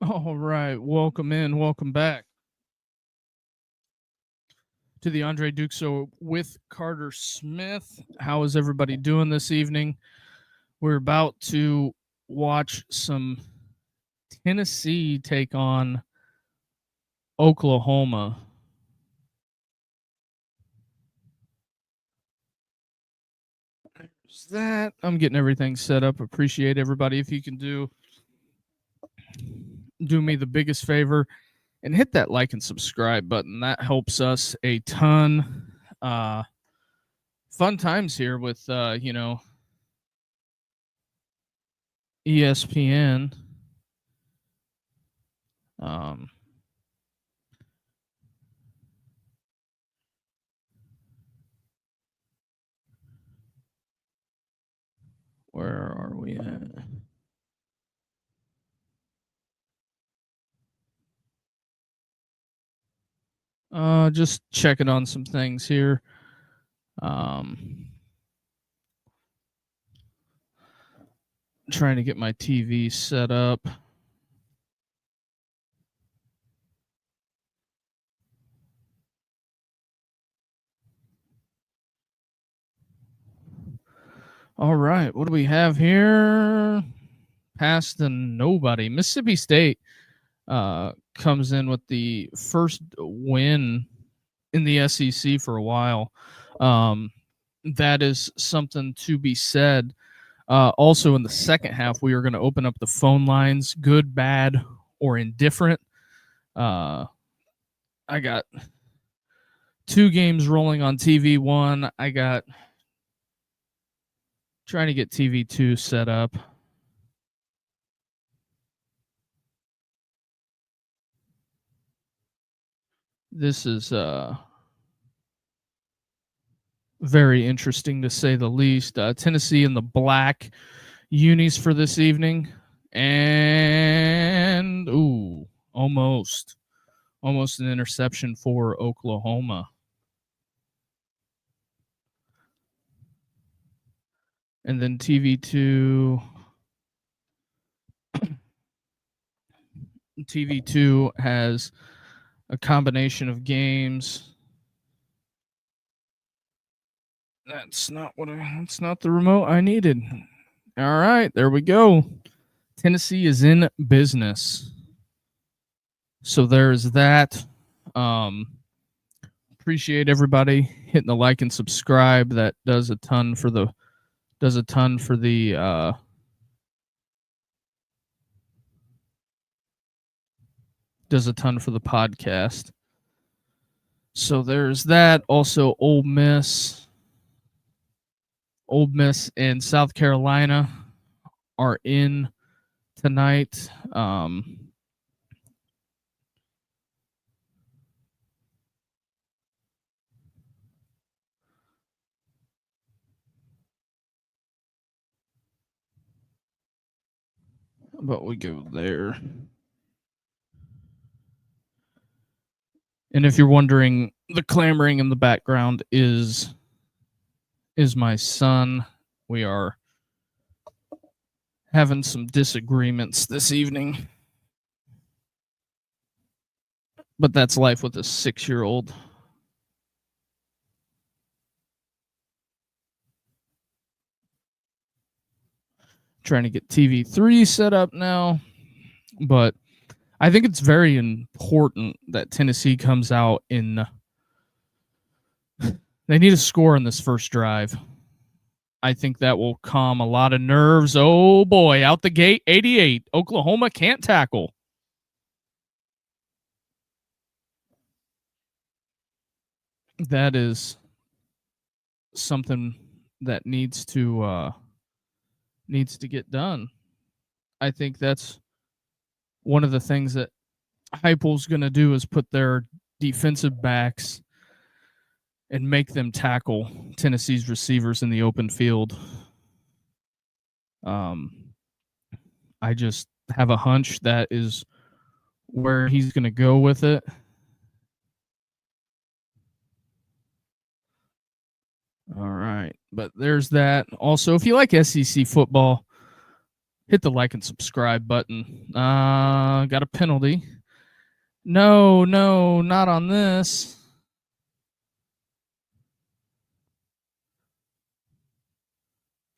All right, welcome in, welcome back to the Andre Duke Show with Carter Smith. How is everybody doing this evening? We're about to watch some Tennessee take on Oklahoma. There's that. I'm getting everything set up. Appreciate everybody. If you can do me the biggest favor and hit that like and subscribe button. That helps us a ton. Fun times here with ESPN. Um, where are we at? Just checking on some things here. Trying to get my TV set up. All right, what do we have here? Past the nobody. Mississippi State comes in with the first win in the SEC for a while. That is something to be said. Also, in the second half, we are going to open up the phone lines, good, bad, or indifferent. I got 2 games rolling on TV1. I got trying to get TV2 set up. This is very interesting to say the least. Tennessee in the black unis for this evening. And, almost an interception for Oklahoma. And then TV2 has a combination of games. That's not the remote I needed. All right, there we go. Tennessee is in business. So there's that. Appreciate everybody hitting the like and subscribe. That does a ton for the podcast. So there's that. Also, Ole Miss and South Carolina are in tonight. But we go there. And if you're wondering, the clamoring in the background is my son. We are having some disagreements this evening. But that's life with a 6-year-old. Trying to get TV3 set up now. But I think it's very important that Tennessee comes out in. They need a score in this first drive. I think that will calm a lot of nerves. Oh boy, out the gate, 88. Oklahoma can't tackle. That is something that needs to get done. I think that's one of the things that Heupel's going to do is put their defensive backs and make them tackle Tennessee's receivers in the open field. I just have a hunch that is where he's going to go with it. All right, but there's that. Also, if you like SEC football, hit the like and subscribe button. Got a penalty. No, not on this.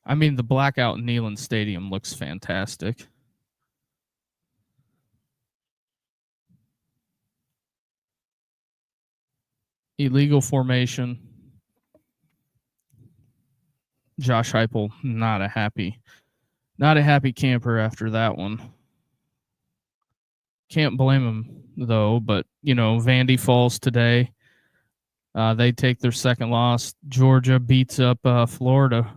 I mean, the blackout in Neyland Stadium looks fantastic. Illegal formation. Josh Heupel, not a happy camper after that one. Can't blame him though, but Vandy falls today. They take their second loss. Georgia beats up Florida,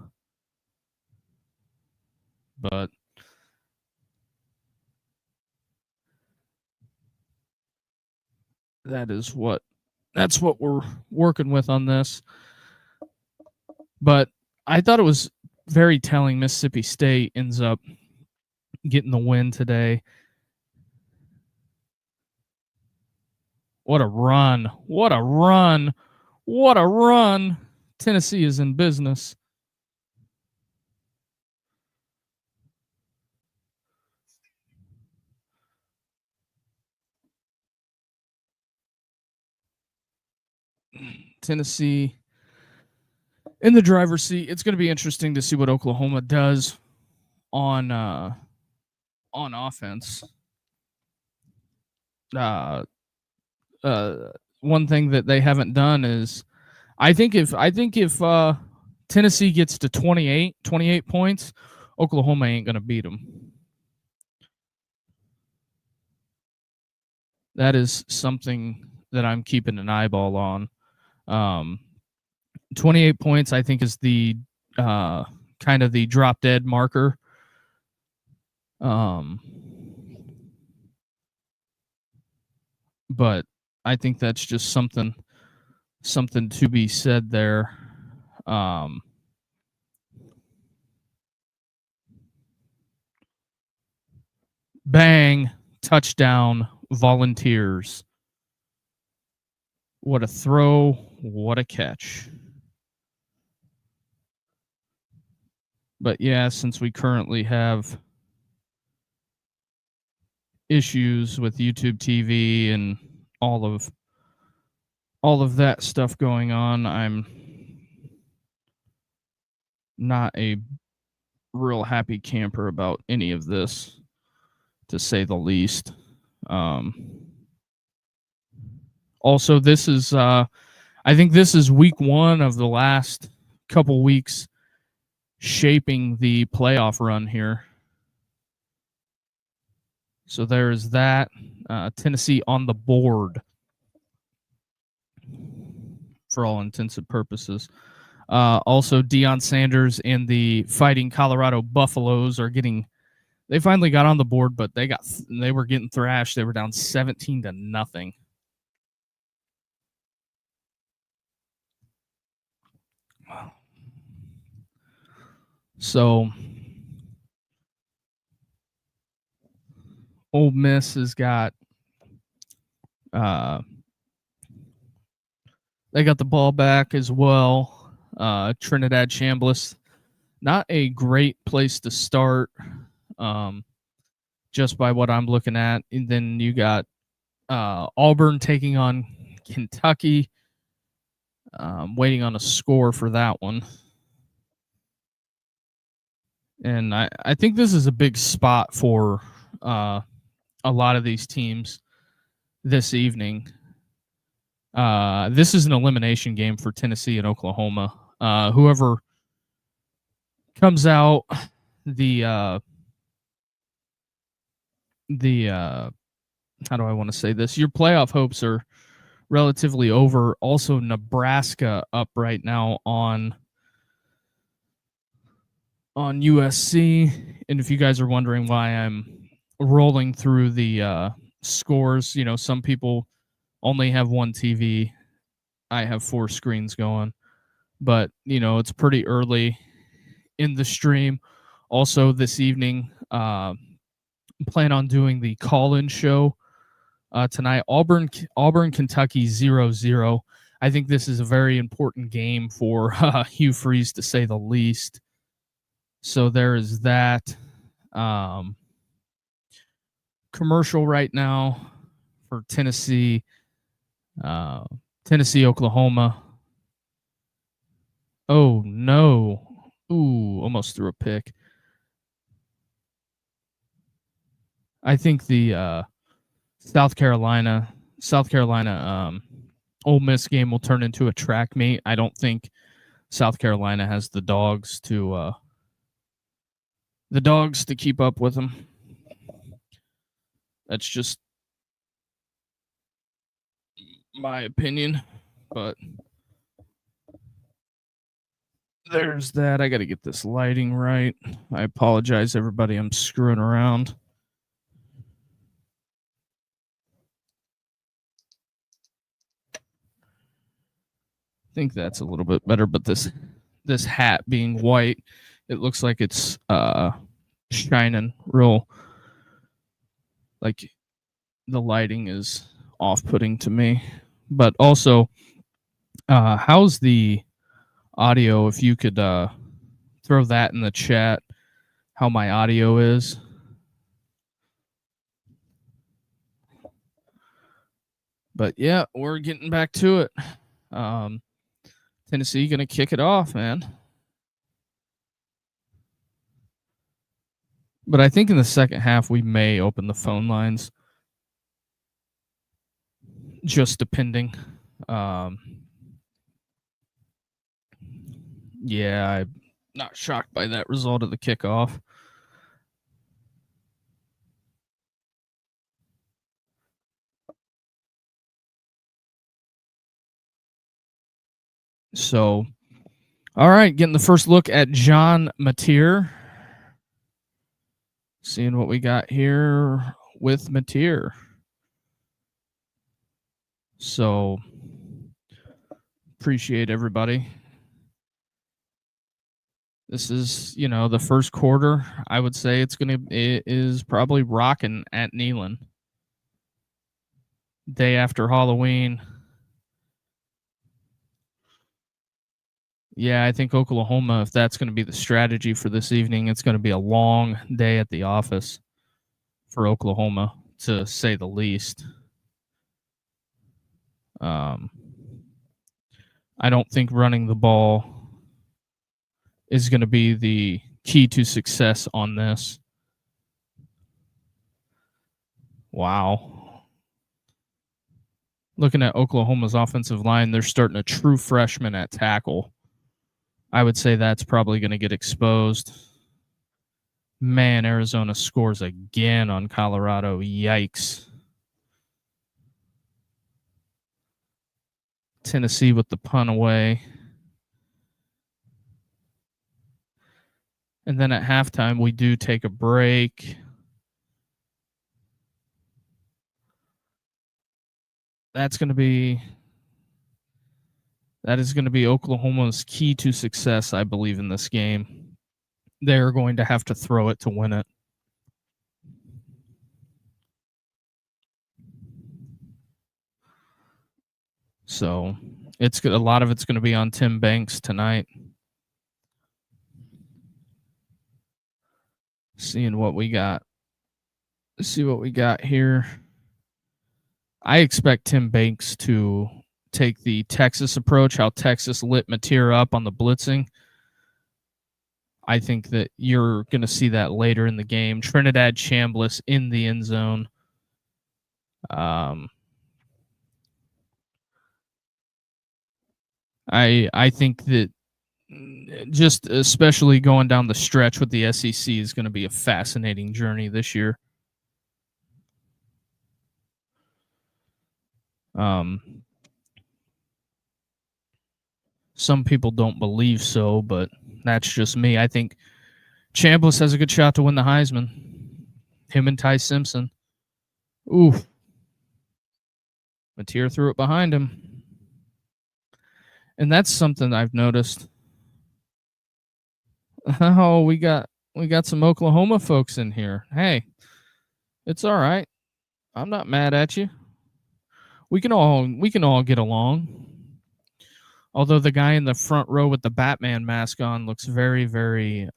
but that's what we're working with on this. But I thought it was very telling. Mississippi State ends up getting the win today. What a run. What a run. What a run. Tennessee is in business. Tennessee in the driver's seat. It's going to be interesting to see what Oklahoma does on offense. One thing that they haven't done is I think if Tennessee gets to 28 points, Oklahoma ain't going to beat them. That is something that I'm keeping an eyeball on. 28 points, I think, is the kind of the drop dead marker. But I think that's just something to be said there. Bang, touchdown, Volunteers. What a throw, what a catch. But yeah, since we currently have issues with YouTube TV and all of that stuff going on, I'm not a real happy camper about any of this, to say the least. Also, this is I think this is week 1 of the last couple weeks shaping the playoff run here. So there's that. Tennessee on the board for all intents and purposes. Also, Deion Sanders and the Fighting Colorado Buffaloes they finally got on the board, but they were getting thrashed. They were down 17-0. So Ole Miss has got they got the ball back as well. Trinidad Chambliss, not a great place to start, just by what I'm looking at. And then you got Auburn taking on Kentucky. Waiting on a score for that one. And I think this is a big spot for a lot of these teams this evening. This is an elimination game for Tennessee and Oklahoma. Whoever comes out the how do I want to say this? Your playoff hopes are relatively over. Also, Nebraska up right now on USC. And if you guys are wondering why I'm rolling through the scores, some people only have one TV. I have 4 screens going. But, it's pretty early in the stream. Also, this evening, plan on doing the call-in show tonight. Auburn, Kentucky 0-0. I think this is a very important game for Hugh Freeze, to say the least. So there is that. Commercial right now for Tennessee, uh, Oklahoma. Oh no! Ooh, almost threw a pick. I think the South Carolina, Ole Miss game will turn into a track meet. I don't think South Carolina has the dogs to keep up with them. That's just my opinion, but there's that. I got to get this lighting right. I apologize, everybody. I'm screwing around. I think that's a little bit better, but this hat being white, it looks like it's shining real, like the lighting is off-putting to me. But also, how's the audio? If you could throw that in the chat, how my audio is. But yeah, we're getting back to it. Tennessee gonna kick it off, man. But I think in the second half we may open the phone lines, just depending. Yeah, I'm not shocked by that result of the kickoff. So, all right, getting the first look at John Mateer. Seeing what we got here with Mateer. So, appreciate everybody. This is, the first quarter. I would say it is probably rocking at Neyland. Day after Halloween. Yeah, I think Oklahoma, if that's going to be the strategy for this evening, it's going to be a long day at the office for Oklahoma, to say the least. I don't think running the ball is going to be the key to success on this. Wow. Looking at Oklahoma's offensive line, they're starting a true freshman at tackle. I would say that's probably going to get exposed. Man, Arizona scores again on Colorado. Yikes. Tennessee with the punt away. And then at halftime, we do take a break. That is going to be Oklahoma's key to success, I believe, in this game. They're going to have to throw it to win it. So a lot of it's going to be on Tim Banks tonight. Seeing what we got. Let's see what we got here. I expect Tim Banks to take the Texas approach, how Texas lit Mateer up on the blitzing. I think that you're going to see that later in the game. Trinidad Chambliss in the end zone. I think that just especially going down the stretch with the SEC is going to be a fascinating journey this year. Some people don't believe so, but that's just me. I think Chambliss has a good shot to win the Heisman. Him and Ty Simpson. Ooh. Mateer threw it behind him. And that's something I've noticed. Oh, we got some Oklahoma folks in here. Hey, it's all right. I'm not mad at you. We can all get along. Although the guy in the front row with the Batman mask on looks very, very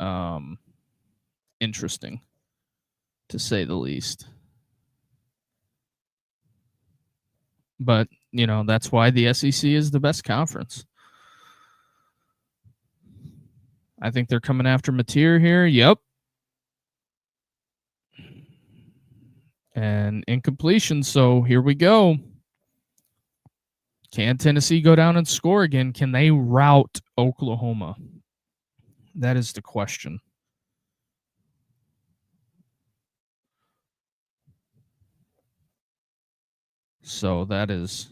interesting. to say the least. But, that's why the SEC is the best conference. I think they're coming after Mateer here. Yep. And incompletion. So here we go. Can Tennessee go down and score again? Can they rout Oklahoma? That is the question. So that is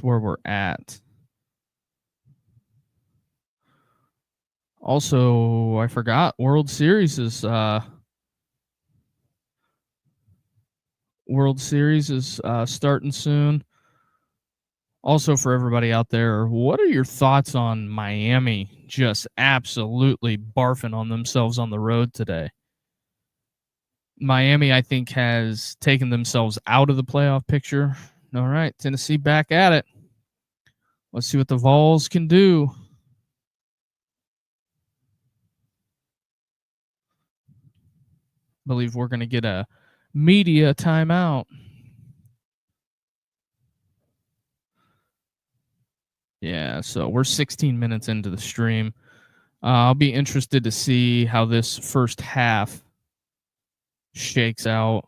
where we're at. Also, I forgot World Series is starting soon. Also, for everybody out there, what are your thoughts on Miami just absolutely barfing on themselves on the road today? Miami, I think, has taken themselves out of the playoff picture. All right, Tennessee back at it. Let's see what the Vols can do. I believe we're going to get a media timeout. Yeah, so we're 16 minutes into the stream. I'll be interested to see how this first half shakes out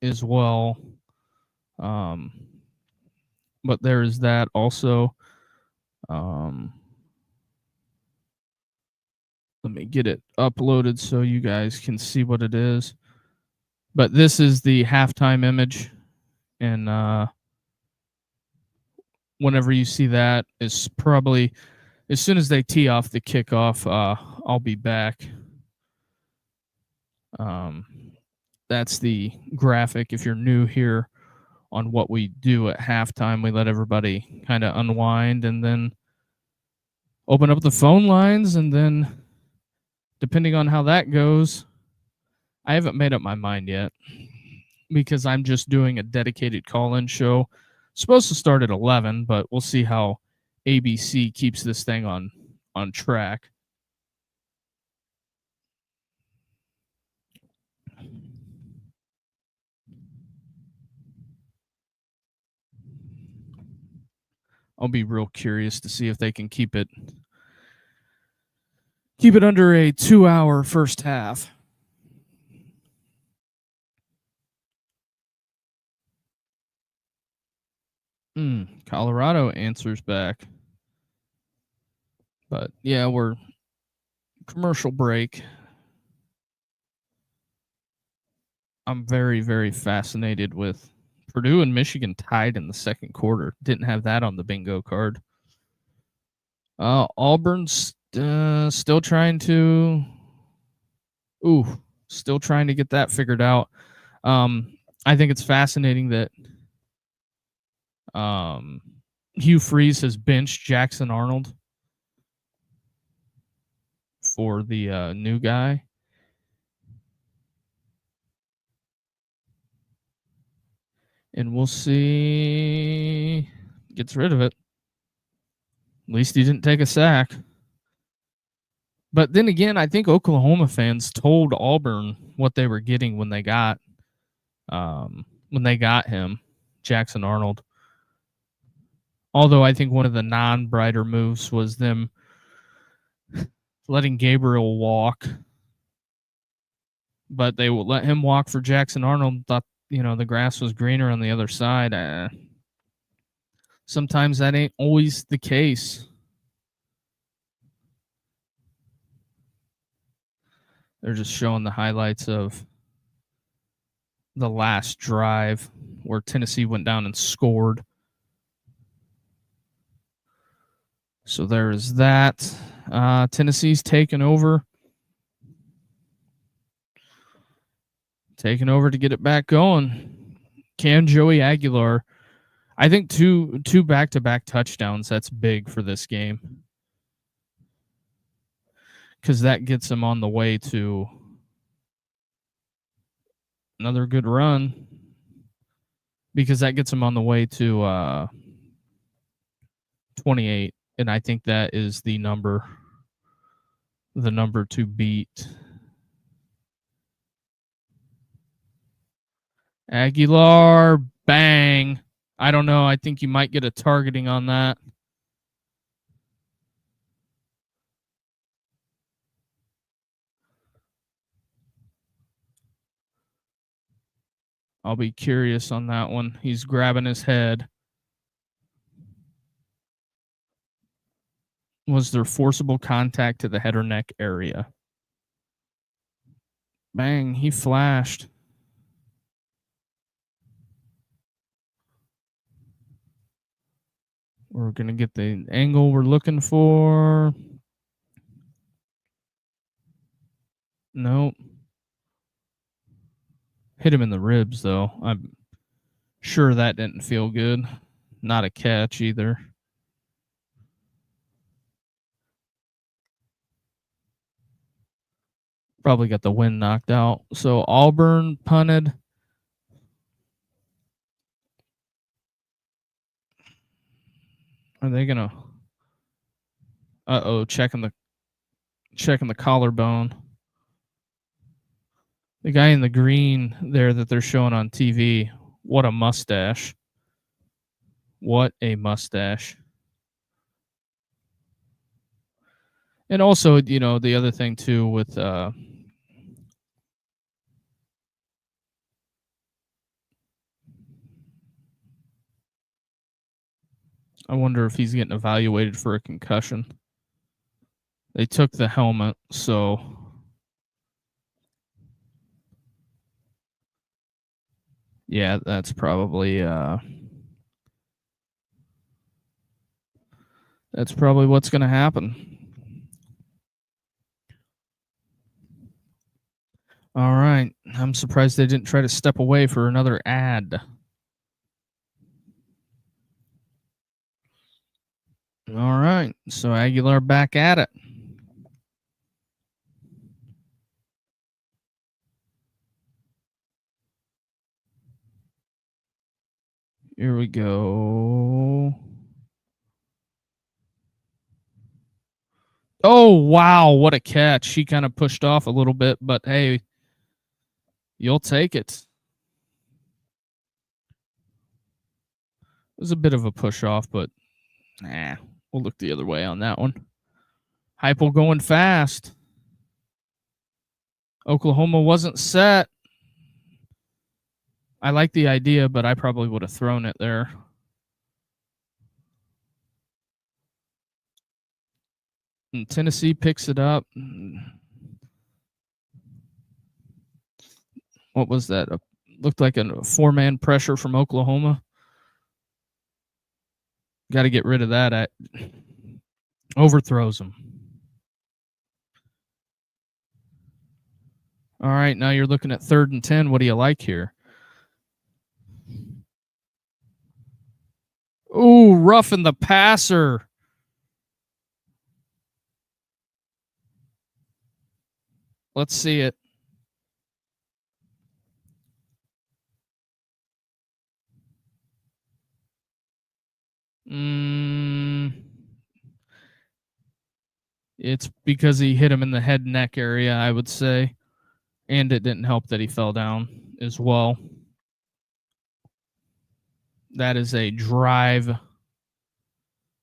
as well. But there is that also. Let me get it uploaded so you guys can see what it is. But this is the halftime image. And whenever you see that, it's probably as soon as they tee off the kickoff, I'll be back. That's the graphic. If you're new here on what we do at halftime, we let everybody kind of unwind and then open up the phone lines. And then depending on how that goes, I haven't made up my mind yet because I'm just doing a dedicated call-in show. Supposed to start at 11, but we'll see how ABC keeps this thing on track. I'll be real curious to see if they can keep it under a 2-hour first half. Colorado answers back. But yeah, we're commercial break. I'm very, very fascinated with Purdue and Michigan tied in the second quarter. Didn't have that on the bingo card. Auburn's still trying to get that figured out. I think it's fascinating that Hugh Freeze has benched Jackson Arnold for the new guy. And we'll see. Gets rid of it. At least he didn't take a sack. But then again, I think Oklahoma fans told Auburn what they were getting when they got him, Jackson Arnold. Although I think one of the non-brighter moves was them letting Gabriel walk. But they would let him walk for Jackson Arnold. Thought, the grass was greener on the other side. Sometimes that ain't always the case. They're just showing the highlights of the last drive where Tennessee went down and scored. So there is that. Tennessee's taken over. Taking over to get it back going. Can Joey Aguilar? I think two back-to-back touchdowns. That's big for this game because that gets him on the way to another good run. Because that gets him on the way to 28, and I think that is the number to beat. Aguilar, bang. I don't know. I think you might get a targeting on that. I'll be curious on that one. He's grabbing his head. Was there forcible contact to the head or neck area? Bang, he flashed. We're going to get the angle we're looking for. Nope. Hit him in the ribs, though. I'm sure that didn't feel good. Not a catch either. Probably got the wind knocked out. So Auburn punted. Are they gonna? Checking the collarbone. The guy in the green there that they're showing on TV. What a mustache! What a mustache! And also, the other thing too with I wonder if he's getting evaluated for a concussion. They took the helmet, so yeah, that's probably what's going to happen. All right. I'm surprised they didn't try to step away for another ad. All right. So Aguilar back at it. Here we go. Oh, wow. What a catch. She kind of pushed off a little bit, but hey, you'll take it. It was a bit of a push off, but we'll look the other way on that one. Heupel going fast. Oklahoma wasn't set. I like the idea, but I probably would have thrown it there. And Tennessee picks it up. What was that? Looked like a four-man pressure from Oklahoma. Got to get rid of that. Overthrows him. All right, now you're looking at 3rd and 10. What do you like here? Ooh, roughing the passer. Let's see it. It's because he hit him in the head neck area, I would say. And it didn't help that he fell down as well. That is a drive.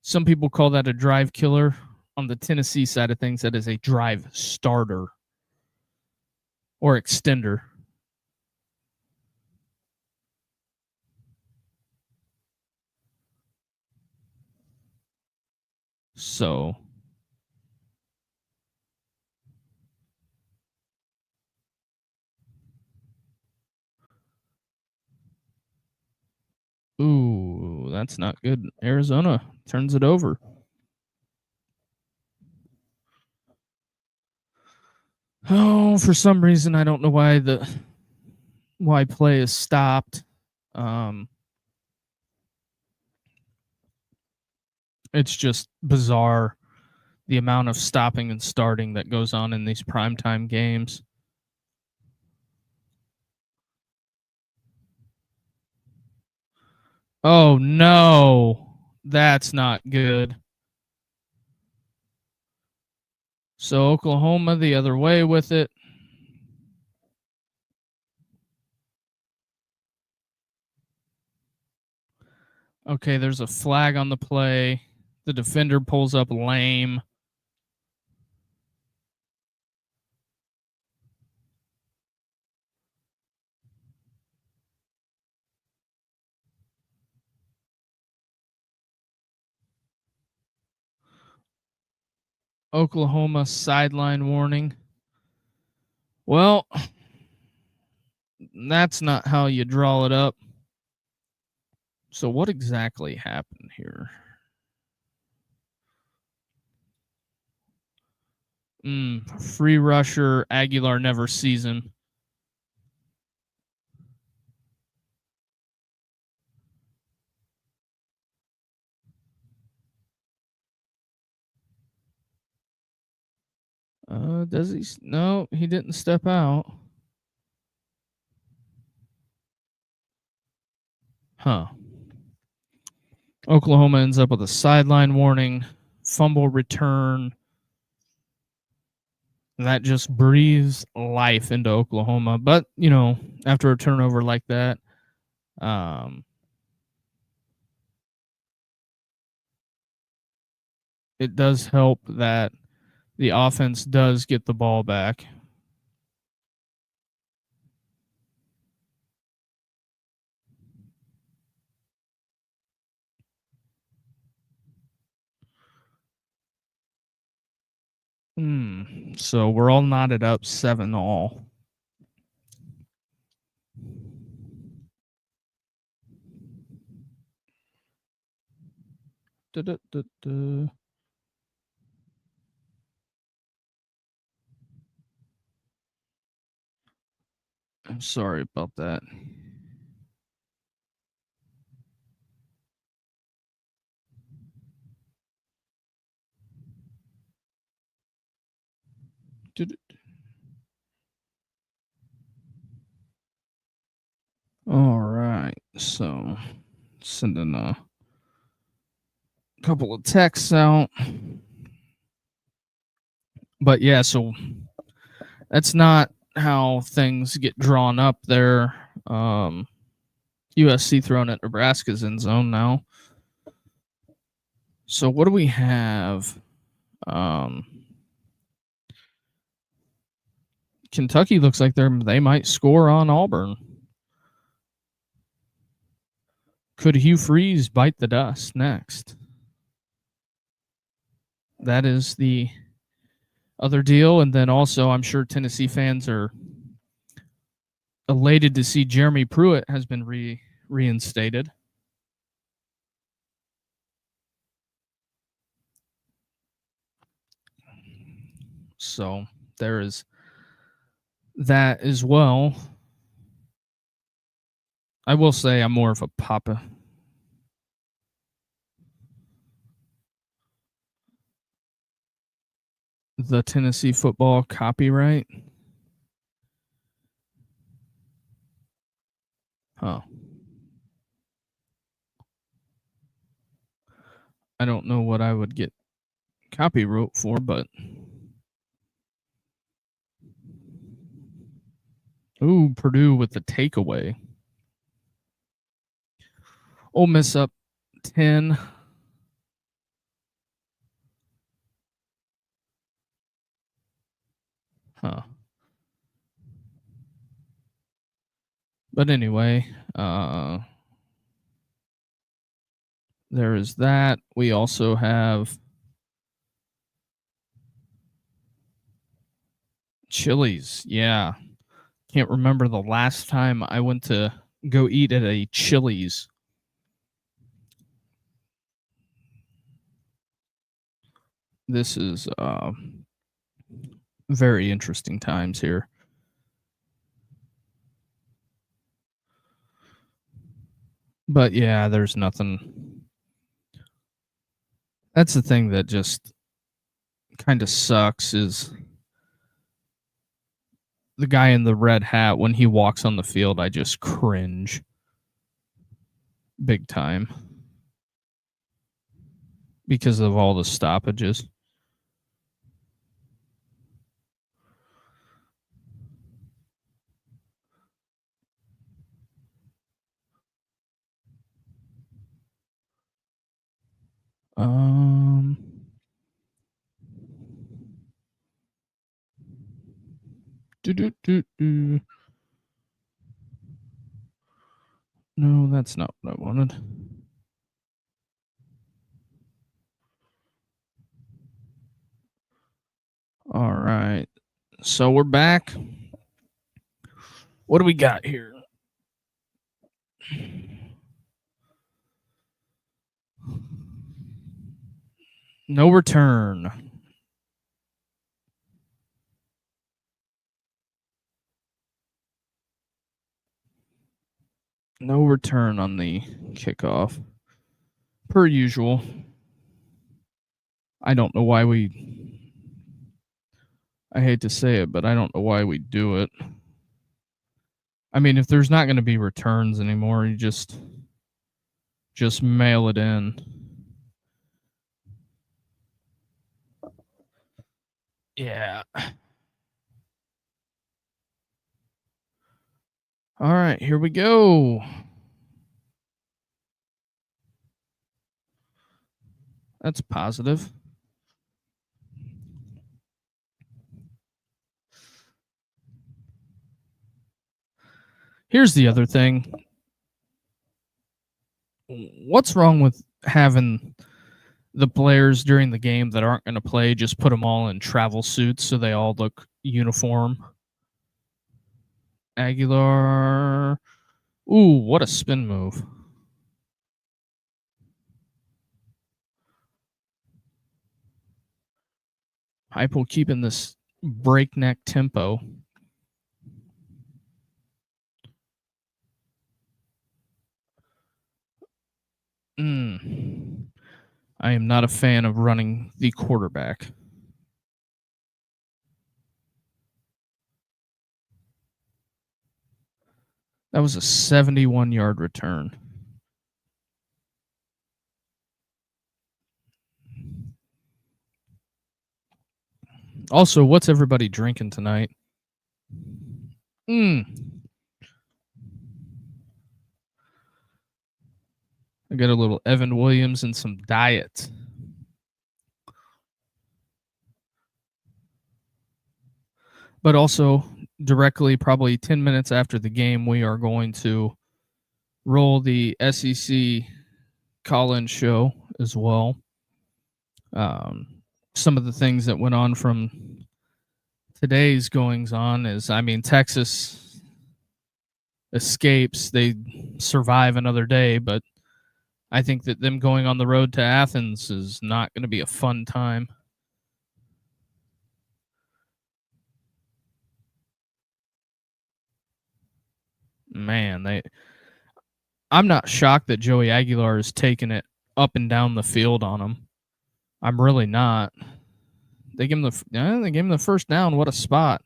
Some people call that a drive killer. On the Tennessee side of things, that is a drive starter or extender. So, ooh, that's not good. Arizona turns it over. Oh, for some reason, I don't know why play is stopped. It's just bizarre the amount of stopping and starting that goes on in these primetime games. Oh no, that's not good. So Oklahoma the other way with it. Okay, there's a flag on the play. The defender pulls up lame. Oklahoma sideline warning. Well, that's not how you draw it up. So what exactly happened here? Free rusher Aguilar never sees him. Does he? No, he didn't step out. Huh. Oklahoma ends up with a sideline warning, fumble return. That just breathes life into Oklahoma. But, after a turnover like that, it does help that the offense does get the ball back. So we're all knotted up 7-all. I'm sorry about that. All right. So sending a couple of texts out. But yeah, so that's not how things get drawn up there. USC throwing at Nebraska's end zone now. So what do we have? Kentucky looks like they might score on Auburn. Could Hugh Freeze bite the dust next? That is the other deal. And then also, I'm sure Tennessee fans are elated to see Jeremy Pruitt has been reinstated. So there is that as well. I will say I'm more of a Papa. The Tennessee football copyright. Huh. I don't know what I would get copyright for, but ooh, Purdue with the takeaway. Ole Miss up 10. Huh. But anyway, there is that. We also have Chili's. Yeah. Can't remember the last time I went to go eat at a Chili's. This is very interesting times here. But yeah, there's nothing. That's the thing that just kind of sucks is the guy in the red hat. When he walks on the field, I just cringe big time because of all the stoppages. Um, do. No, that's not what I wanted. All right. So we're back. What do we got here? No return. No return on the kickoff. Per usual. I don't know why I hate to say it, but I don't know why we do it. I mean, if there's not going to be returns anymore, you just mail it in. Yeah. All right, here we go. That's positive. Here's the other thing. What's wrong with having the players during the game that aren't going to play just put them all in travel suits so they all look uniform? Aguilar. Ooh, what a spin move. Hypo keeping this breakneck tempo. I am not a fan of running the quarterback. That was a 71-yard return. Also, what's everybody drinking tonight? I got a little Evan Williams and some diet. But also, directly, probably 10 minutes after the game, we are going to roll the SEC call-in show as well. Some of the things that went on from today's goings on is, I mean, Texas escapes. They survive another day, but I think that them going on the road to Athens is not going to be a fun time. Man, I'm not shocked that Joey Aguilar is taking it up and down the field on them. I'm really not. They gave him the first down. What a spot.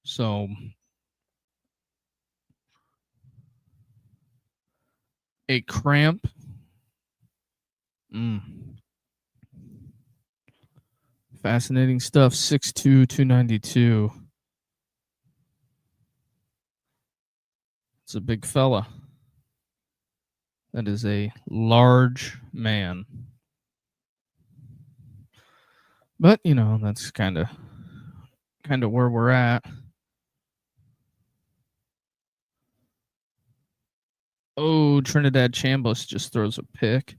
So a cramp. Fascinating stuff. 6'2", 292. It's a big fella. That is a large man. But, you know, that's kind of where we're at. Oh, Trinidad Chambos just throws a pick.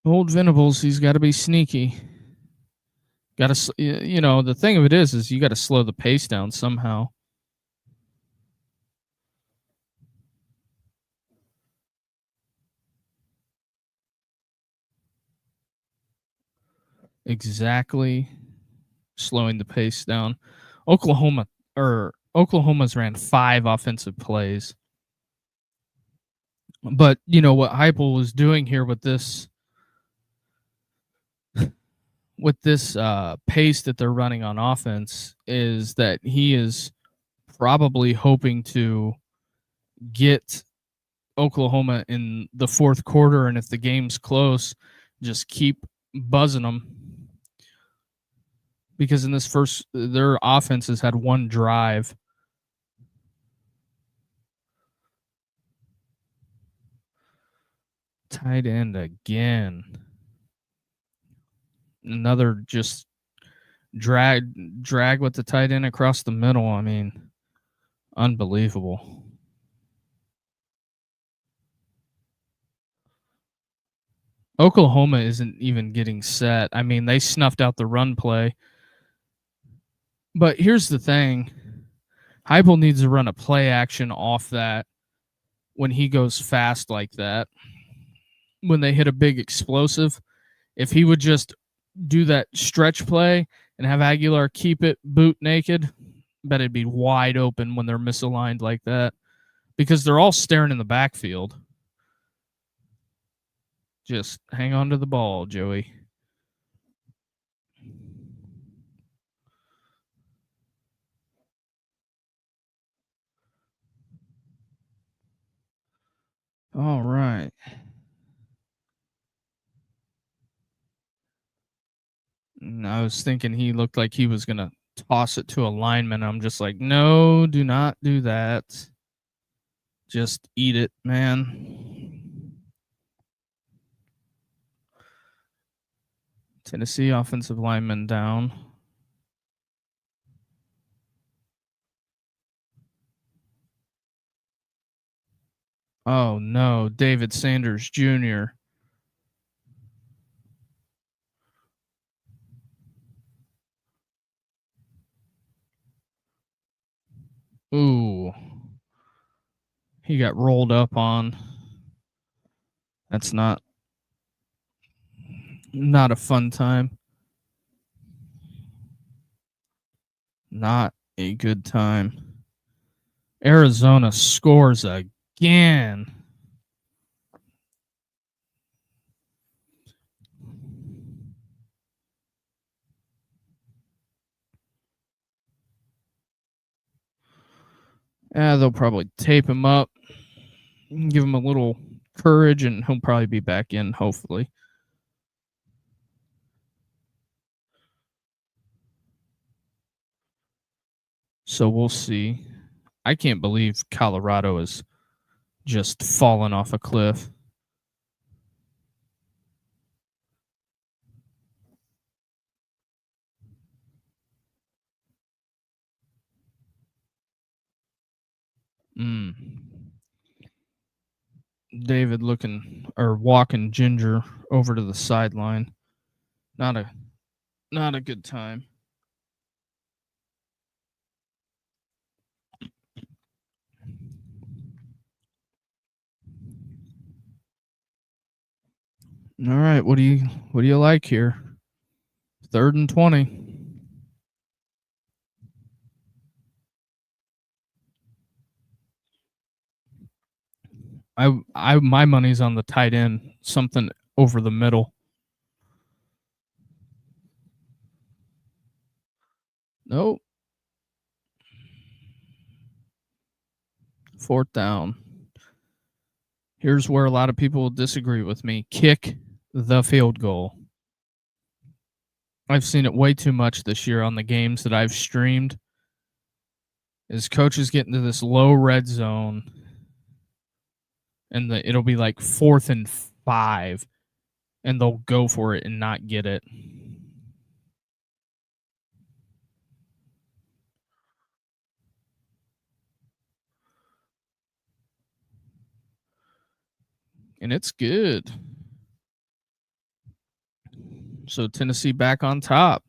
Old Venables, he's got to be sneaky. Got to, you know, the thing of it is you got to slow the pace down somehow. Exactly. Slowing the pace down. Oklahoma's ran 5 offensive plays. But you know what Heupel was doing here with this pace that they're running on offense is that he is probably hoping to get Oklahoma in the fourth quarter, and if the game's close, just keep buzzing them. Because in this first, their offense has had one drive. Tight end again. Another just drag with the tight end across the middle. I mean, unbelievable. Oklahoma isn't even getting set. I mean, they snuffed out the run play. But here's the thing. Heupel needs to run a play action off that when he goes fast like that. When they hit a big explosive, if he would just do that stretch play and have Aguilar keep it boot naked, bet it'd be wide open when they're misaligned like that because they're all staring in the backfield. Just hang on to the ball, Joey. All right. And I was thinking he looked like he was going to toss it to a lineman. I'm just like, no, do not do that. Just eat it, man. Tennessee offensive lineman down. Oh, no. David Sanders Jr. Ooh. He got rolled up on. That's not a fun time. Not a good time. Arizona scores again. Yeah, they'll probably tape him up, give him a little courage, and he'll probably be back in, hopefully. So we'll see. I can't believe Colorado is just fallen off a cliff. David looking or walking Ginger over to the sideline. Not a good time. All right, what do you like here? 3rd and 20. My money's on the tight end, something over the middle. Nope. 4th down. Here's where a lot of people will disagree with me. Kick the field goal. I've seen it way too much this year on the games that I've streamed. Is coaches get into this low red zone and it'll be like 4th and 5 and they'll go for it and not get it. And it's good. So Tennessee back on top.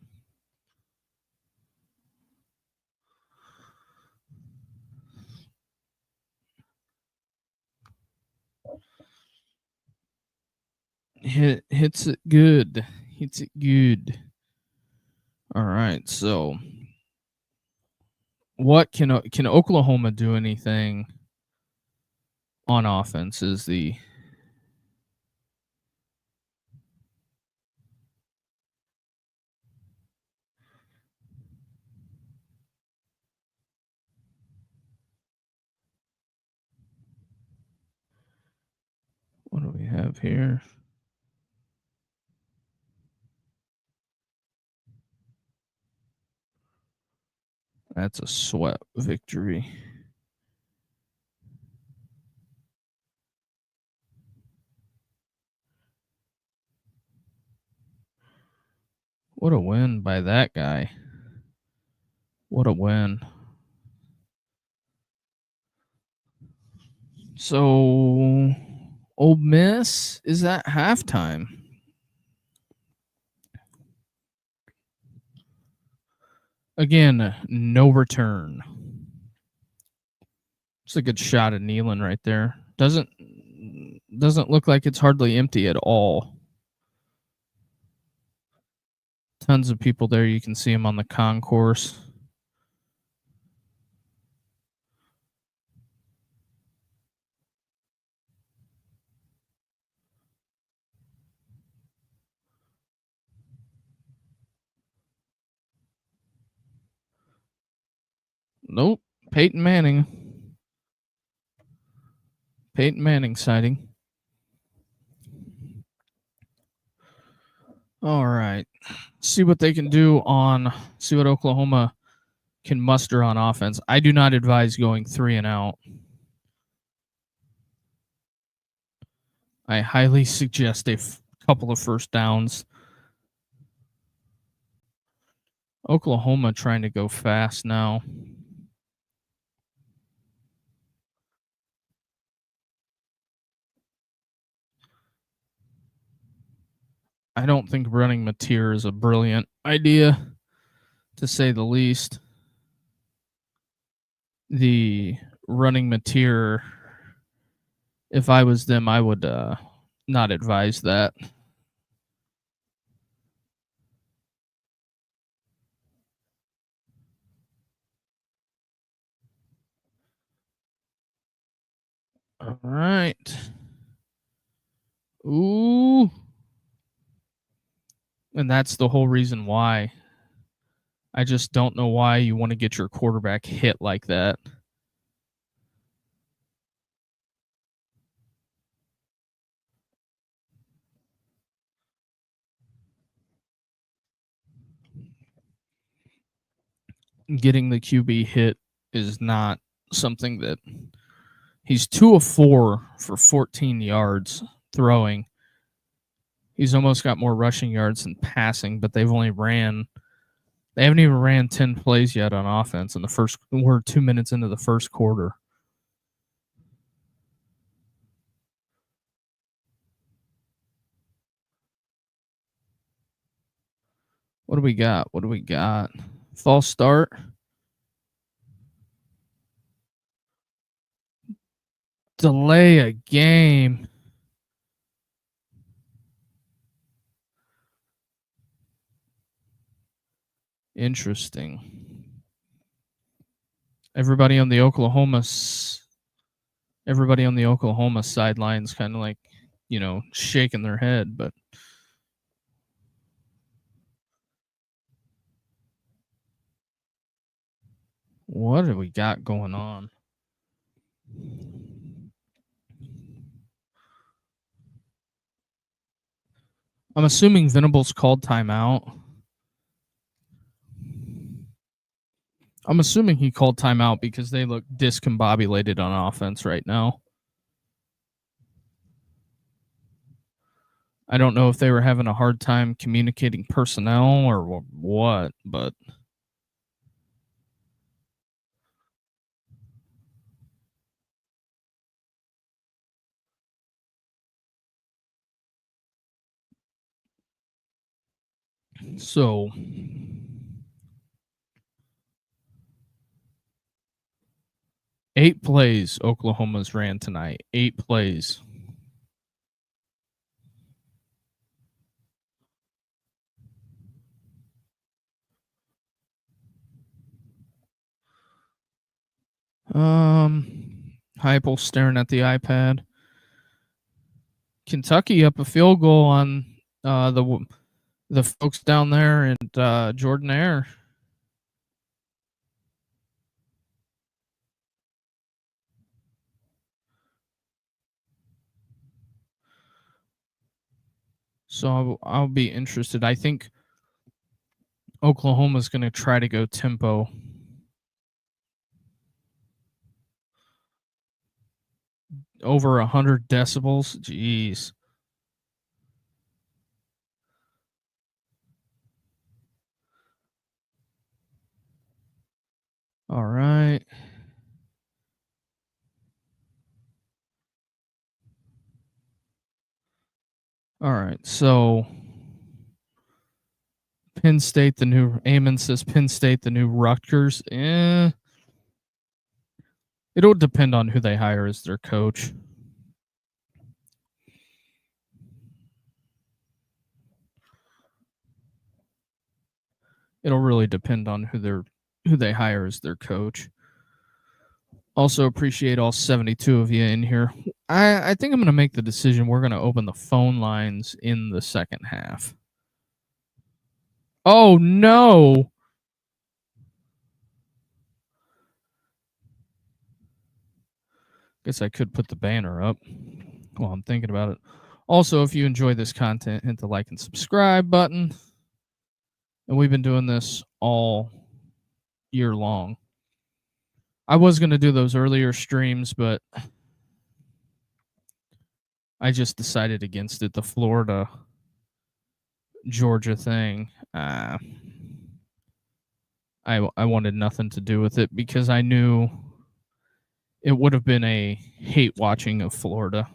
Hits it good. Hits it good. All right. So what can Oklahoma do anything on offense is the have here? That's a sweat victory. What a win by that guy. What a win. So, Ole Miss is at halftime. Again, no return. It's a good shot of Nealon right there. Doesn't look like it's hardly empty at all. Tons of people there. You can see them on the concourse. Nope. Peyton Manning. Peyton Manning sighting. All right. See what they can do see what Oklahoma can muster on offense. I do not advise going 3 and out. I highly suggest a couple of first downs. Oklahoma trying to go fast now. I don't think running Mateer is a brilliant idea, to say the least. The running Mateer, if I was them, I would not advise that. All right. Ooh. And that's the whole reason why. I just don't know why you want to get your quarterback hit like that. Getting the QB hit is not something that he's 2 of 4 for 14 yards throwing. He's almost got more rushing yards than passing, but they haven't even ran 10 plays yet on offense in the first. We're 2 minutes into the first quarter. What do we got? False start. Delay a game. Interesting. Everybody on the Oklahoma sidelines kind of like, shaking their head, but what do we got going on? I'm assuming Venables called timeout. I'm assuming he called timeout because they look discombobulated on offense right now. I don't know if they were having a hard time communicating personnel or what, but so 8 plays Oklahoma's ran tonight. 8 plays. Heupel staring at the iPad. Kentucky up a field goal on the folks down there at Jordan Air. So I'll be interested. I think Oklahoma's going to try to go tempo. Over 100 decibels. Jeez. All right. All right. So Penn State, the new Eamon says Penn State, the new Rutgers. It'll depend on who they hire as their coach. It'll really depend on who they hire as their coach. Also appreciate all 72 of you in here. I think I'm going to make the decision. We're going to open the phone lines in the second half. Oh, no. Guess I could put the banner up while I'm thinking about it. Also, if you enjoy this content, hit the like and subscribe button. And we've been doing this all year long. I was going to do those earlier streams, but I just decided against it. The Florida Georgia thing. I wanted nothing to do with it because I knew it would have been a hate watching of Florida.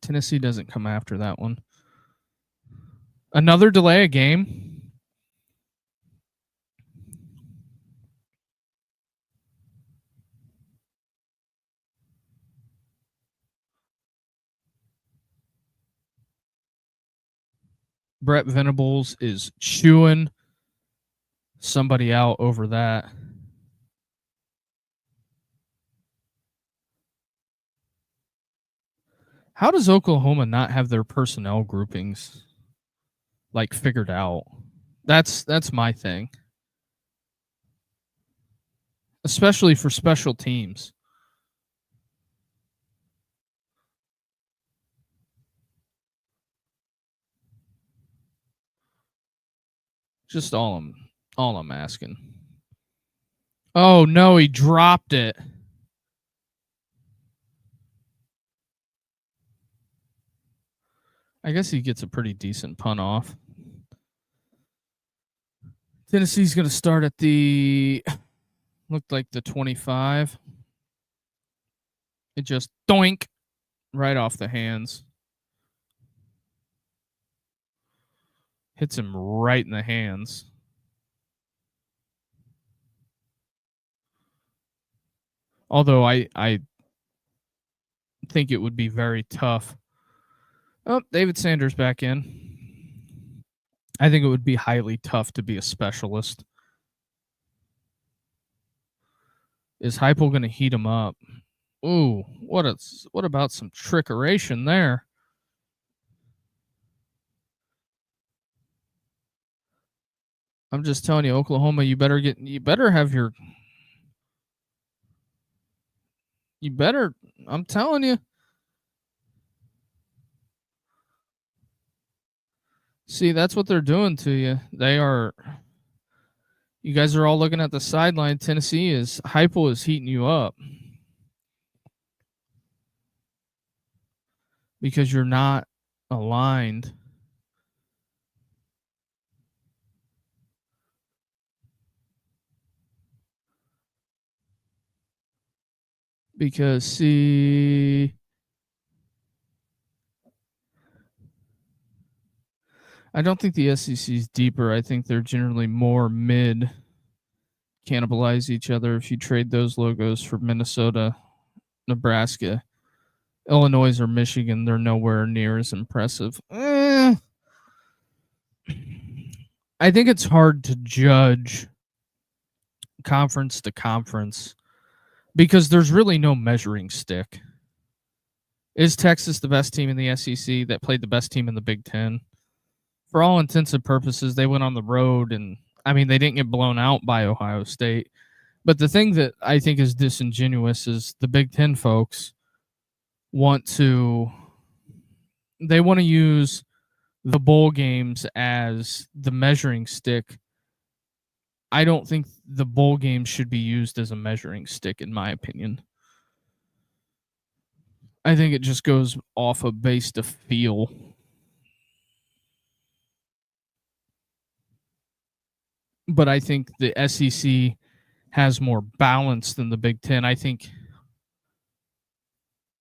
Tennessee doesn't come after that one. Another delay of game. Brett Venables is chewing somebody out over that. How does Oklahoma not have their personnel groupings like figured out? That's my thing. Especially for special teams. Just all I'm asking. Oh no, he dropped it. I guess he gets a pretty decent punt off. Tennessee's going to start at the looked like the 25. It just doink right off the hands. Hits him right in the hands. Although I think it would be very tough. Oh, David Sanders back in. I think it would be highly tough to be a specialist. Is Heupel going to heat him up? Ooh, what about some trickeration there? I'm just telling you, Oklahoma, you better I'm telling you. See, that's what they're doing to you. You guys are all looking at the sideline. Heupel is heating you up. Because you're not aligned. Because, see, I don't think the SEC is deeper. I think they're generally more mid, cannibalize each other. If you trade those logos for Minnesota, Nebraska, Illinois, or Michigan, they're nowhere near as impressive. I think it's hard to judge conference to conference because there's really no measuring stick. Is Texas the best team in the SEC that played the best team in the Big Ten? For all intents and purposes, they went on the road and, I mean, they didn't get blown out by Ohio State, But the thing that I think is disingenuous is the Big Ten folks want to use the bowl games as the measuring stick. I don't think the bowl games should be used as a measuring stick, in my opinion. I think it just goes off of base to feel. But I think the SEC has more balance than the Big Ten. I think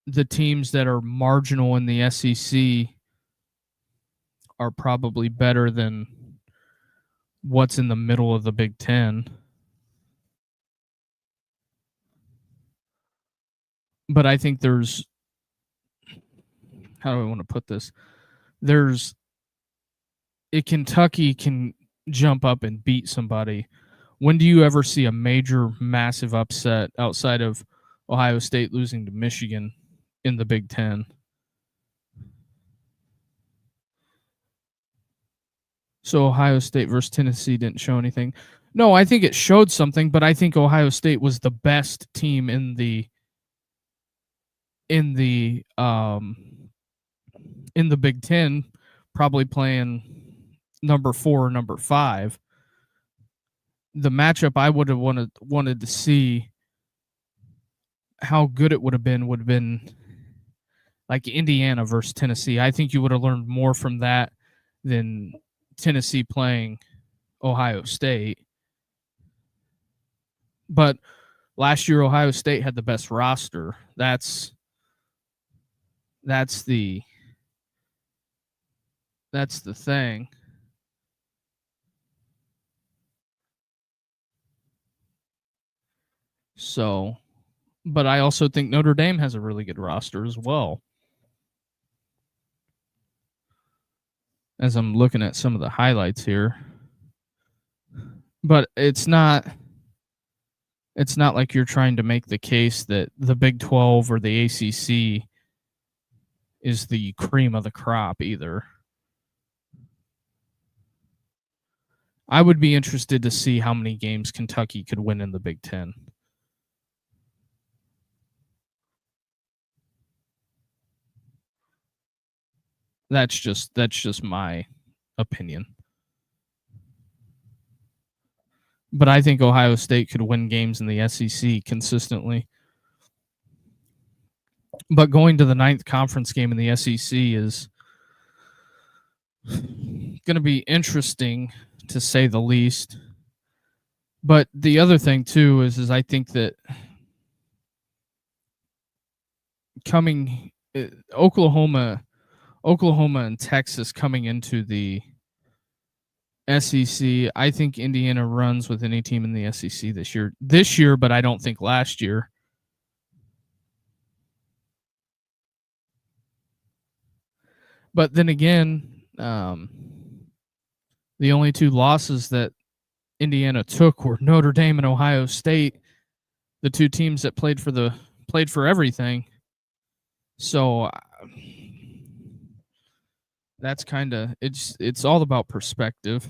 the teams that are marginal in the SEC are probably better than what's in the middle of the Big Ten. But I think there's, how do I want to put this? If Kentucky can jump up and beat somebody, when do you ever see a major, massive upset outside of Ohio State losing to Michigan in the Big Ten? So Ohio State versus Tennessee didn't show anything. No, I think it showed something, but I think Ohio State was the best team in the Big Ten, probably playing number 4 or number 5. The matchup I would have wanted to see how good it would have been like Indiana versus Tennessee. I think you would have learned more from that than Tennessee playing Ohio State. But last year Ohio State had the best roster. That's the thing. So, but I also think Notre Dame has a really good roster as well. As I'm looking at some of the highlights here. But it's not like you're trying to make the case that the Big 12 or the ACC is the cream of the crop either. I would be interested to see how many games Kentucky could win in the Big Ten. That's just my opinion. But I think Ohio State could win games in the SEC consistently. But going to the 9th conference game in the SEC is going to be interesting, to say the least. But the other thing too is I think that Oklahoma and Texas coming into the SEC, I think Indiana runs with any team in the SEC this year, but I don't think last year. But then again, the only 2 losses that Indiana took were Notre Dame and Ohio State, the 2 teams that played for everything. So that's kind of, it's all about perspective.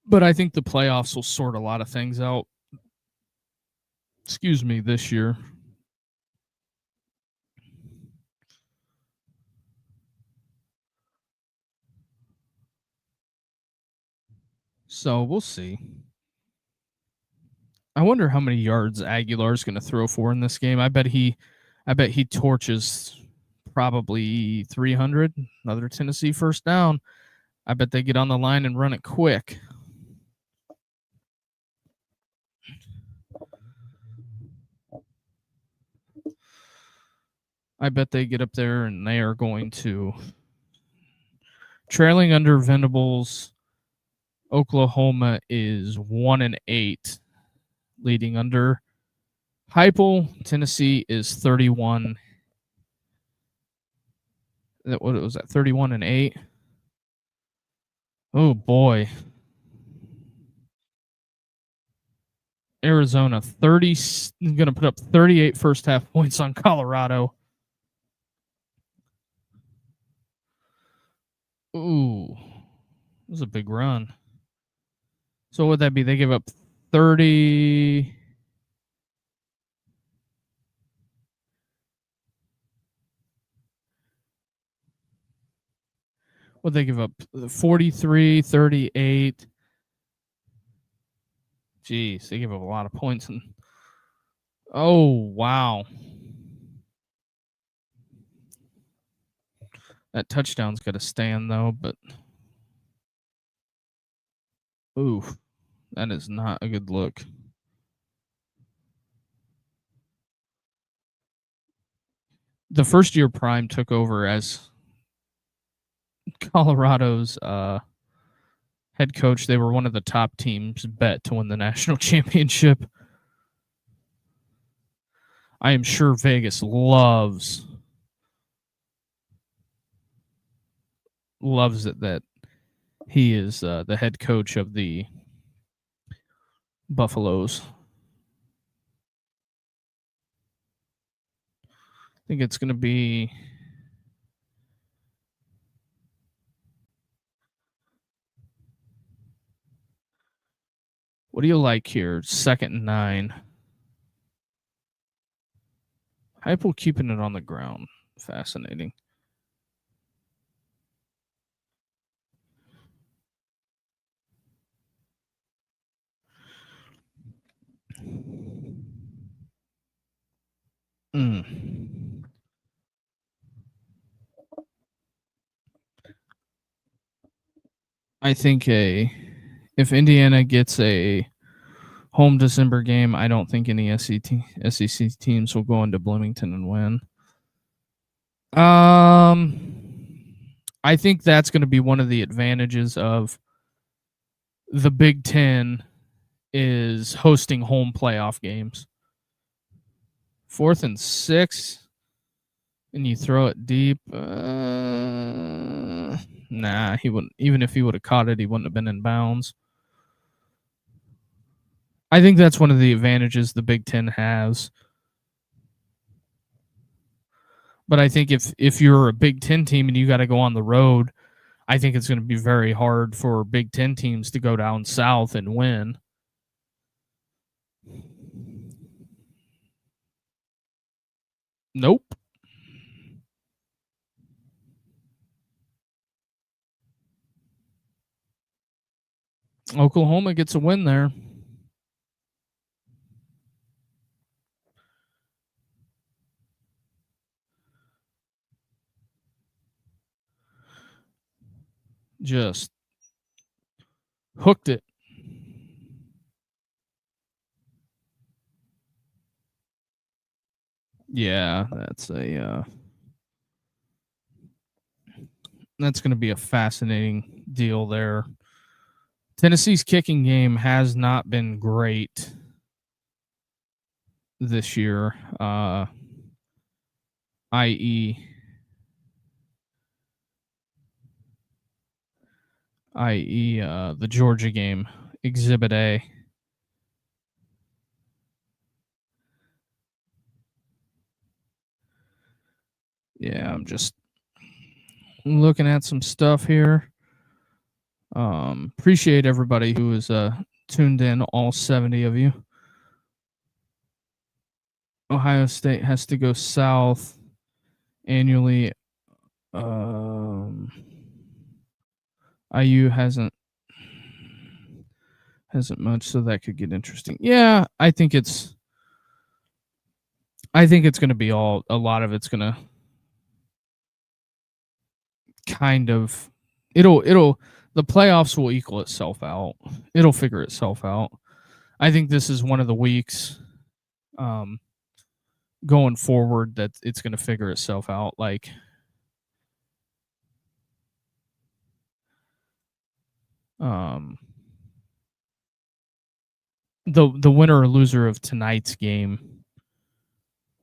But I think the playoffs will sort a lot of things out. Excuse me, this year. So we'll see. I wonder how many yards Aguilar's going to throw for in this game. I bet he torches probably 300. Another Tennessee first down. I bet they get on the line and run it quick. I bet they get up there and they are going to, trailing under Venables. Oklahoma is 1-8, leading under Heupel. Tennessee is 31. What was that? 31-8. Oh boy. Arizona 30 is going to put up 38 first half points on Colorado. Ooh, this is a big run. So what would that be? They give up 30. What they give up? 43, 38. Jeez, they give up a lot of points. Oh, wow. That touchdown's got to stand, though, but. Oof. That is not a good look. The first year Prime took over as Colorado's head coach, they were one of the top teams bet to win the national championship. I am sure Vegas loves it that he is the head coach of the Buffaloes. I think it's going to be what do you like here? 2nd and 9. Heupel keeping it on the ground. Fascinating. I think if Indiana gets a home December game, I don't think any SEC teams will go into Bloomington and win. I think that's going to be one of the advantages of the Big Ten is hosting home playoff games. 4th and 6, and you throw it deep. Nah, he wouldn't. Even if he would have caught it, he wouldn't have been in bounds. I think that's one of the advantages the Big Ten has. But I think if you're a Big Ten team and you got to go on the road, I think it's going to be very hard for Big Ten teams to go down south and win. Nope. Oklahoma gets a win there. Just hooked it. Yeah, that's going to be a fascinating deal there. Tennessee's kicking game has not been great this year, i.e. The Georgia game, Exhibit A. Yeah, I'm just looking at some stuff here. Appreciate everybody who is tuned in, all 70 of you. Ohio State has to go south annually. IU hasn't much, so that could get interesting. Yeah, I think it's going to be a lot of it's going to kind of the playoffs will equal itself out. It'll figure itself out. I think this is one of the weeks going forward that it's going to figure itself out. Like, the winner or loser of tonight's game,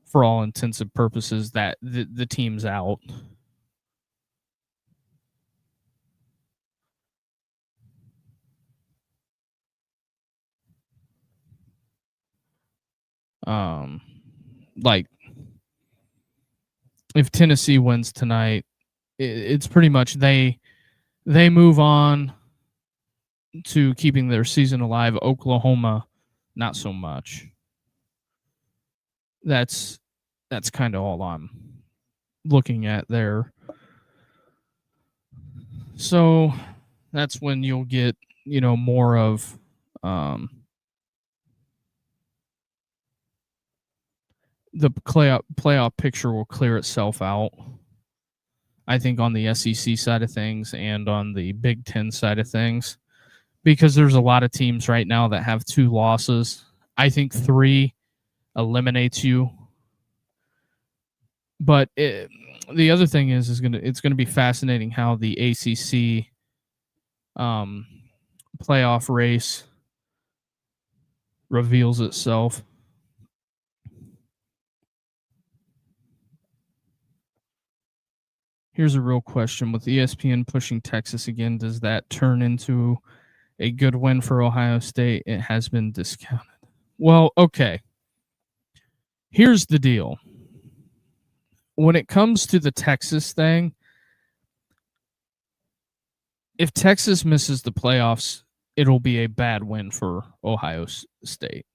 for all intents and purposes, that the team's out. Like, if Tennessee wins tonight, it's pretty much they move on to keeping their season alive. Oklahoma not so much. That's kind of all I'm looking at there. So that's when you'll get, more of the playoff picture will clear itself out. I think on the SEC side of things and on the Big Ten side of things, because there's a lot of teams right now that have 2 losses. I think 3 eliminates you. But the other thing is it's gonna be fascinating how the ACC playoff race reveals itself. Here's a real question: with ESPN pushing Texas again, does that turn into a good win for Ohio State? It has been discounted. Well, okay. Here's the deal. When it comes to the Texas thing, if Texas misses the playoffs, it'll be a bad win for Ohio State.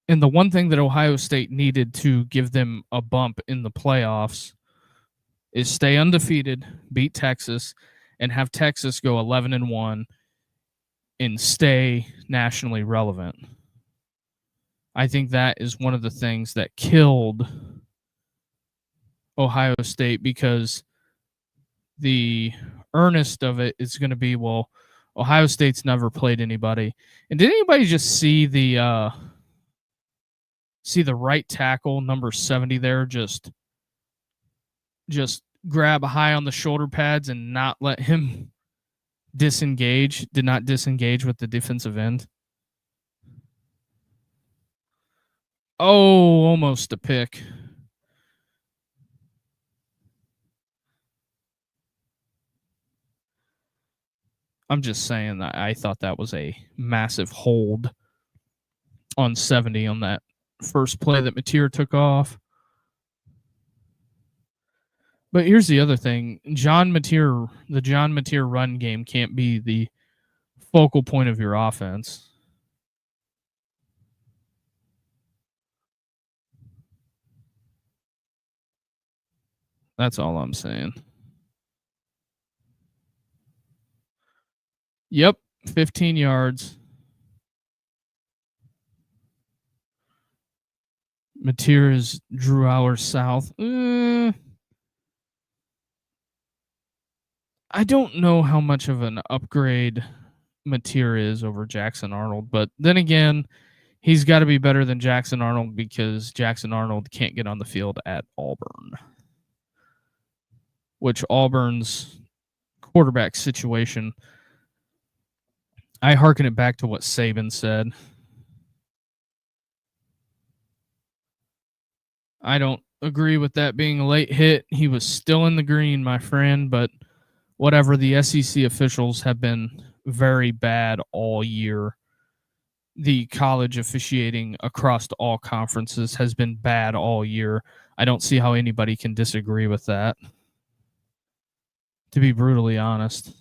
And the one thing that Ohio State needed to give them a bump in the playoffs is stay undefeated, beat Texas, and have Texas go 11-1 and stay nationally relevant. I think that is one of the things that killed Ohio State, because the earnest of it is going to be, well, Ohio State's never played anybody. And did anybody just see the right tackle number 70 there just grab high on the shoulder pads and not let him disengage? Did not disengage with the defensive end. Oh, almost a pick. I'm just saying that I thought that was a massive hold on 70 on that first play that Mateer took off. But here's the other thing. The John Mateer run game can't be the focal point of your offense. That's all I'm saying. Yep, 15 yards. Mateer is Drew Aller South. I don't know how much of an upgrade Mateer is over Jackson Arnold, but then again, he's got to be better than Jackson Arnold because Jackson Arnold can't get on the field at Auburn, which Auburn's quarterback situation, I hearken it back to what Saban said. I don't agree with that being a late hit. He was still in the green, my friend, but whatever. The SEC officials have been very bad all year. The college officiating across all conferences has been bad all year. I don't see how anybody can disagree with that, to be brutally honest.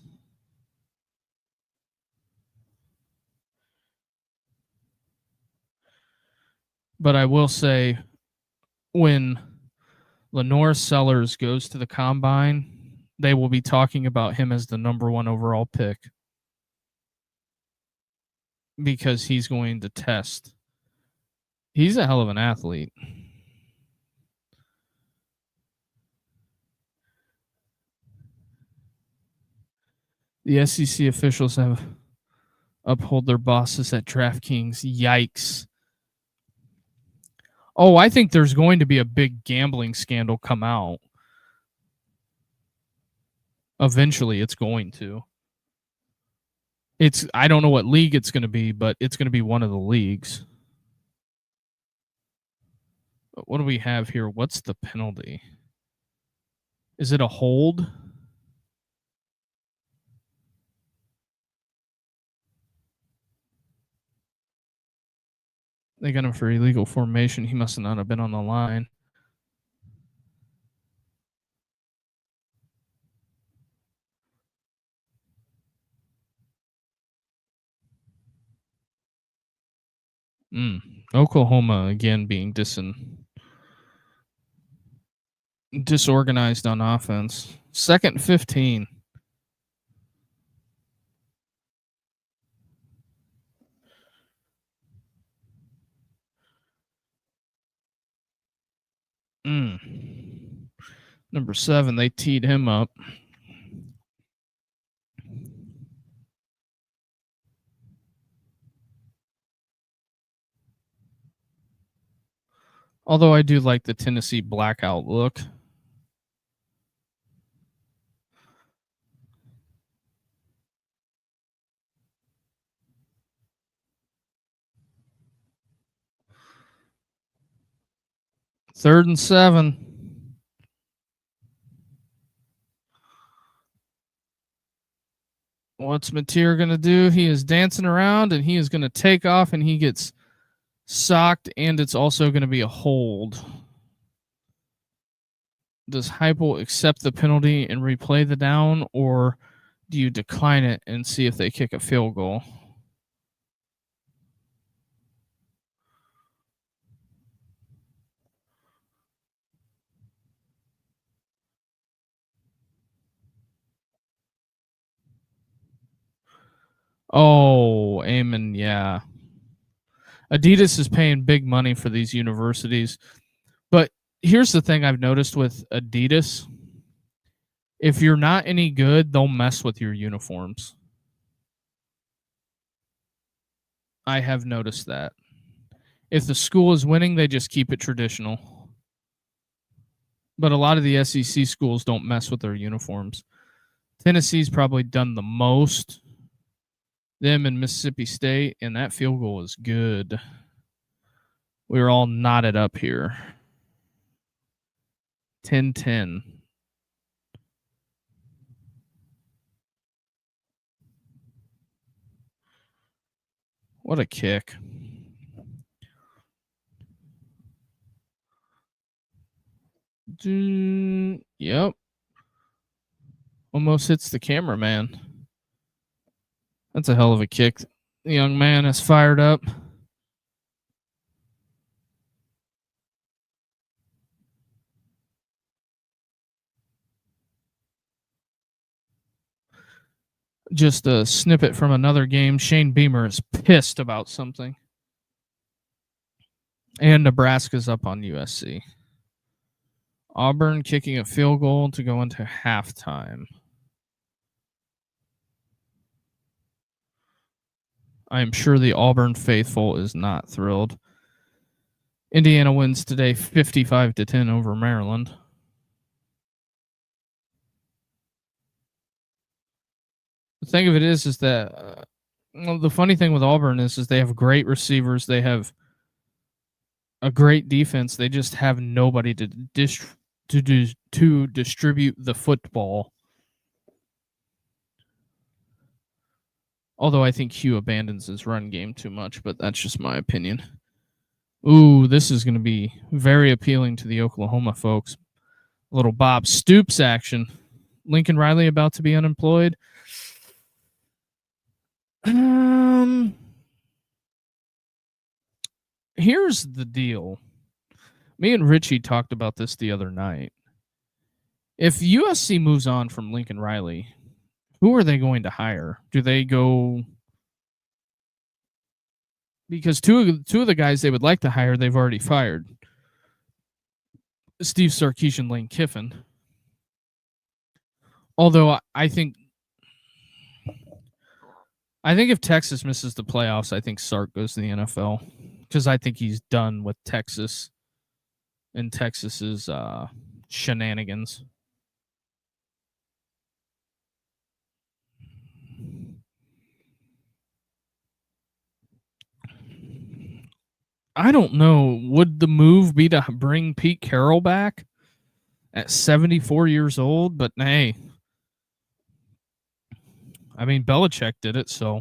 But I will say, when Lenore Sellers goes to the combine, they will be talking about him as the number 1 overall pick, because he's going to test. He's a hell of an athlete. The SEC officials have upheld their bosses at DraftKings. Yikes. Oh, I think there's going to be a big gambling scandal come out. Eventually, it's going to. I don't know what league it's going to be, but it's going to be one of the leagues. What do we have here? What's the penalty? Is it a hold? They got him for illegal formation. He must not have been on the line. Oklahoma again being disorganized on offense. 2nd and 15. Number 7, they teed him up. Although I do like the Tennessee blackout look. Third and 7. What's Mateer going to do? He is dancing around and he is going to take off and he gets socked, and it's also going to be a hold. Does Heupel accept the penalty and replay the down, or do you decline it and see if they kick a field goal? Oh, Amen, yeah. Adidas is paying big money for these universities. But here's the thing I've noticed with Adidas. If you're not any good, they'll mess with your uniforms. I have noticed that. If the school is winning, they just keep it traditional. But a lot of the SEC schools don't mess with their uniforms. Tennessee's probably done the most. Them and Mississippi State, and that field goal is good. We were all knotted up here. 10-10. What a kick. Yep. Almost hits the cameraman. That's a hell of a kick. The young man is fired up. Just a snippet from another game. Shane Beamer is pissed about something. And Nebraska's up on USC. Auburn kicking a field goal to go into halftime. I am sure the Auburn faithful is not thrilled. Indiana wins today 55-10 over Maryland. The thing of it is that the funny thing with Auburn is they have great receivers. They have a great defense. They just have nobody to distribute the football. Although I think Hugh abandons his run game too much, but that's just my opinion. Ooh, this is going to be very appealing to the Oklahoma folks. A little Bob Stoops action. Lincoln Riley about to be unemployed. Here's the deal. Me and Richie talked about this the other night. If USC moves on from Lincoln Riley, who are they going to hire? Do they go? Because two of the guys they would like to hire, they've already fired. Steve Sarkisian and Lane Kiffin. Although I think if Texas misses the playoffs, I think Sark goes to the NFL because I think he's done with Texas and Texas's shenanigans. I don't know. Would the move be to bring Pete Carroll back at 74 years old? But hey, I mean, Belichick did it, so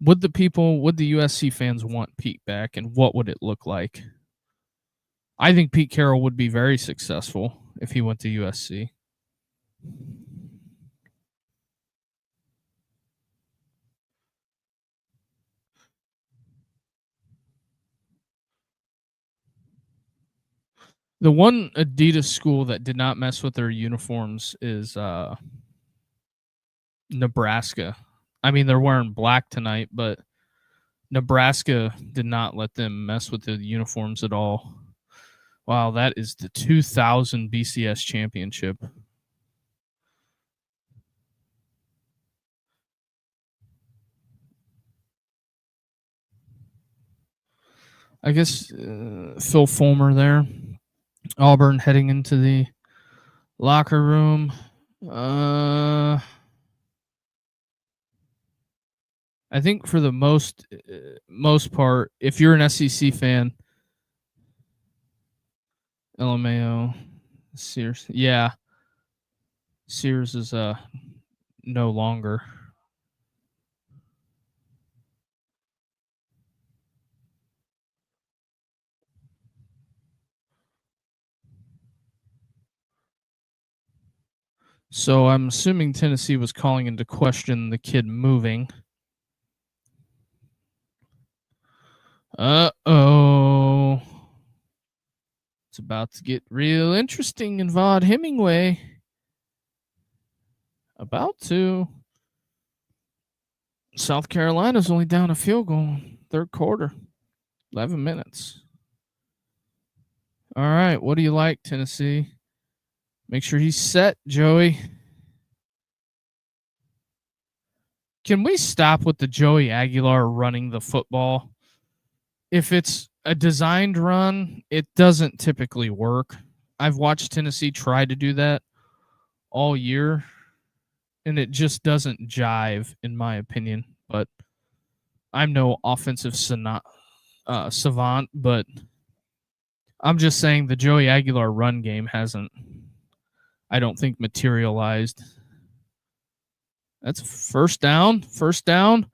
would the USC fans want Pete back, and what would it look like? I think Pete Carroll would be very successful if he went to USC. The one Adidas school that did not mess with their uniforms is Nebraska. I mean, they're wearing black tonight, but Nebraska did not let them mess with the uniforms at all. Wow, that is the 2000 BCS championship. I guess Phil Fulmer there. Auburn heading into the locker room. I think for the most part, if you're an SEC fan, LMAO, Sears, yeah, Sears is no longer. So I'm assuming Tennessee was calling into question the kid moving. Uh-oh. It's about to get real interesting in Vaught Hemingway. About to. South Carolina's only down a field goal. Third quarter. 11 minutes. All right. What do you like, Tennessee? Make sure he's set, Joey. Can we stop with the Joey Aguilar running the football? If it's a designed run, it doesn't typically work. I've watched Tennessee try to do that all year, and it just doesn't jive, in my opinion. But I'm no offensive savant, but I'm just saying the Joey Aguilar run game hasn't, I don't think, materialized. That's first down. First down.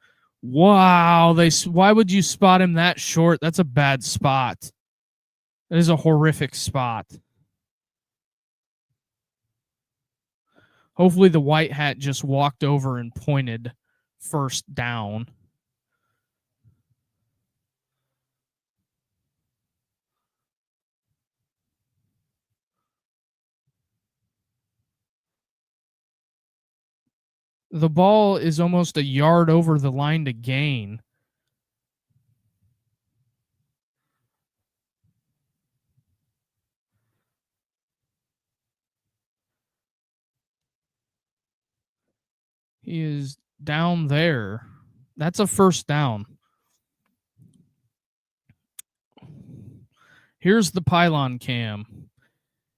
Wow. Why would you spot him that short? That's a bad spot. That is a horrific spot. Hopefully the white hat just walked over and pointed first down. The ball is almost a yard over the line to gain. He is down there. That's a first down. Here's the pylon cam.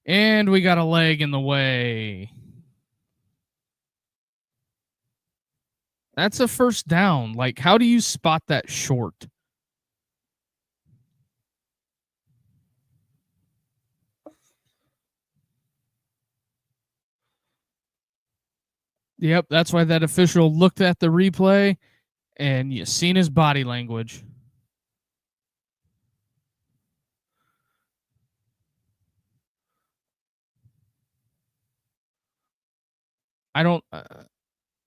And we got a leg in the way. That's a first down. Like, how do you spot that short? Yep, that's why that official looked at the replay and you seen his body language. I don't.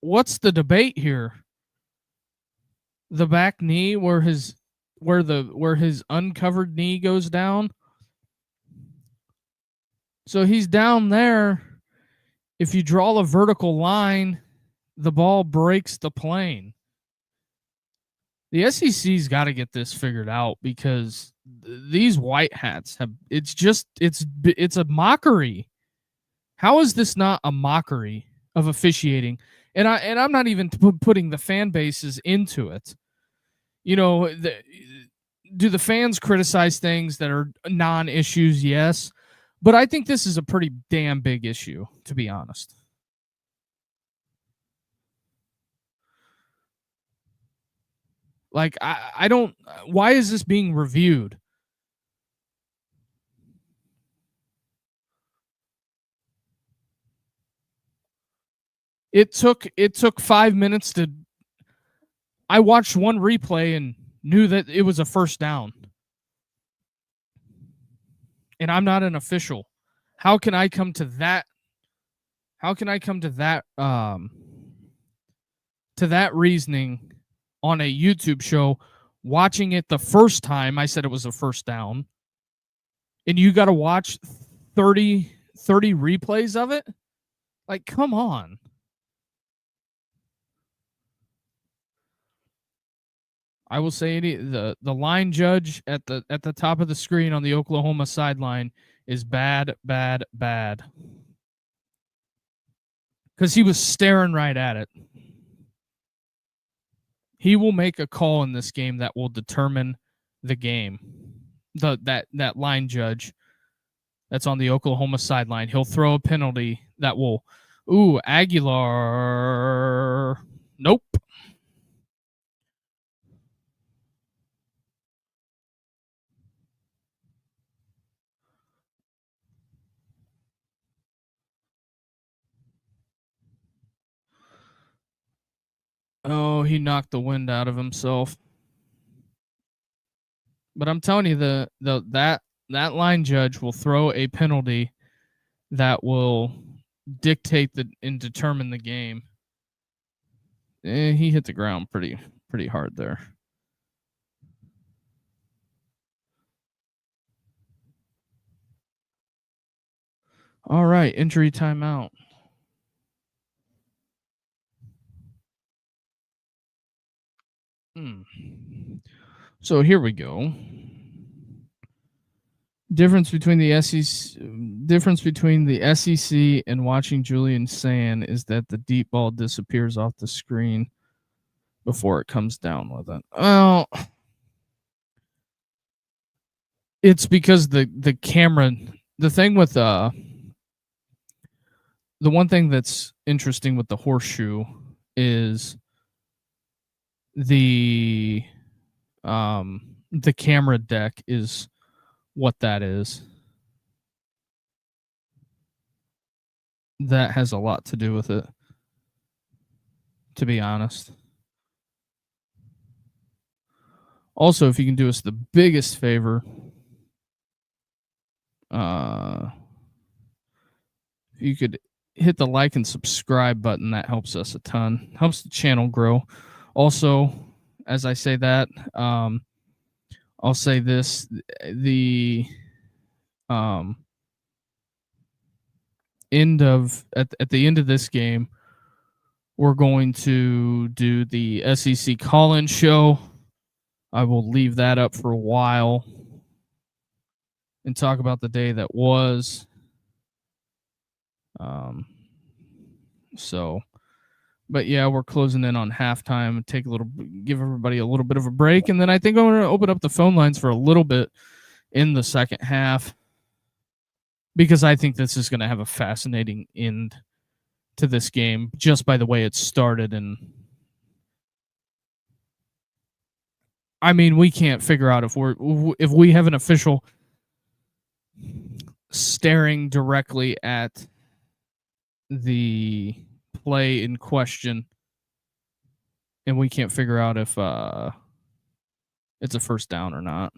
What's the debate here? The back knee, where his uncovered knee goes down. So he's down there. If you draw a vertical line, the ball breaks the plane. The SEC's got to get this figured out because these white hats have. It's a mockery. How is this not a mockery of officiating? And I'm not even putting the fan bases into it. You know, do the fans criticize things that are non-issues? Yes, but I think this is a pretty damn big issue, to be honest. Like, I don't. Why is this being reviewed? It took 5 minutes to. I watched one replay and knew that it was a first down. And I'm not an official. How can I come to that? How can I come to that reasoning on a YouTube show? Watching it the first time, I said it was a first down. and you got to watch 30 replays of it. Like, come on. I will say the line judge at the top of the screen on the Oklahoma sideline is bad, bad, bad. Because he was staring right at it. He will make a call in this game that will determine the game. That line judge that's on the Oklahoma sideline, he'll throw a penalty that will, Aguilar. Nope. Oh, he knocked the wind out of himself. But I'm telling you, that line judge will throw a penalty that will dictate and determine the game. He hit the ground pretty hard there. All right, injury timeout. So here we go. Difference between the SEC and watching Julian Sand is that the deep ball disappears off the screen before it comes down with it. Well, it's because the camera. The thing with the one thing that's interesting with the horseshoe is the camera deck is what that is. That has a lot to do with it, to be honest. Also, if you can do us the biggest favor, if you could hit the like and subscribe button, that helps us a ton. Helps the channel grow. Also, as I say that, I'll say this: the end of at the end of this game, we're going to do the SEC call-in show. I will leave that up for a while and talk about the day that was. But yeah, we're closing in on halftime. Give everybody a little bit of a break, and then I think I'm going to open up the phone lines for a little bit in the second half, because I think this is going to have a fascinating end to this game just by the way it started. And I mean, we can't figure out if we have an official staring directly at the play in question, and we can't figure out if it's a first down or not.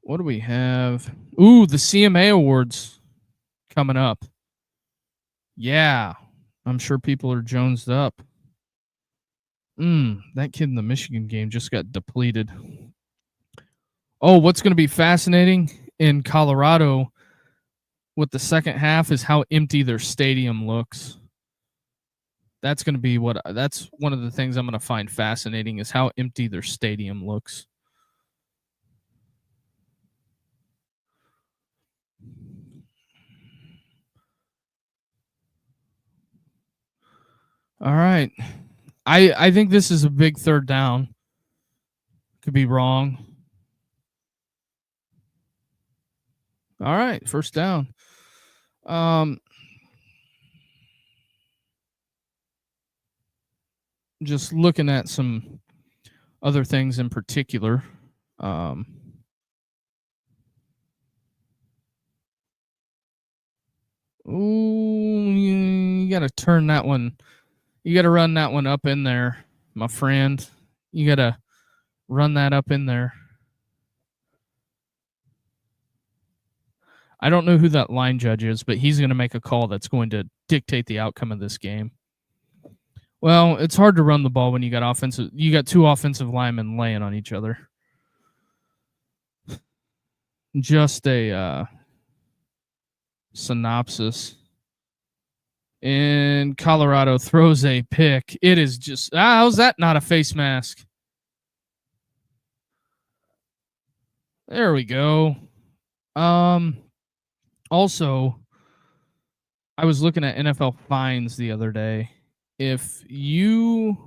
What do we have? Ooh, the CMA Awards coming up. Yeah, I'm sure people are jonesed up. That kid in the Michigan game just got depleted. Oh, what's going to be fascinating in Colorado with the second half is how empty their stadium looks. That's going to be that's one of the things I'm going to find fascinating is how empty their stadium looks. All right. I think this is a big third down. Could be wrong. All right, first down. Just looking at some other things in particular. You got to turn that one. You got to run that one up in there, my friend. You got to run that up in there. I don't know who that line judge is, but he's going to make a call that's going to dictate the outcome of this game. Well, it's hard to run the ball when you got two offensive linemen laying on each other. Just a synopsis. And Colorado throws a pick. It is just how's that not a face mask? There we go. Also, I was looking at NFL fines the other day. If you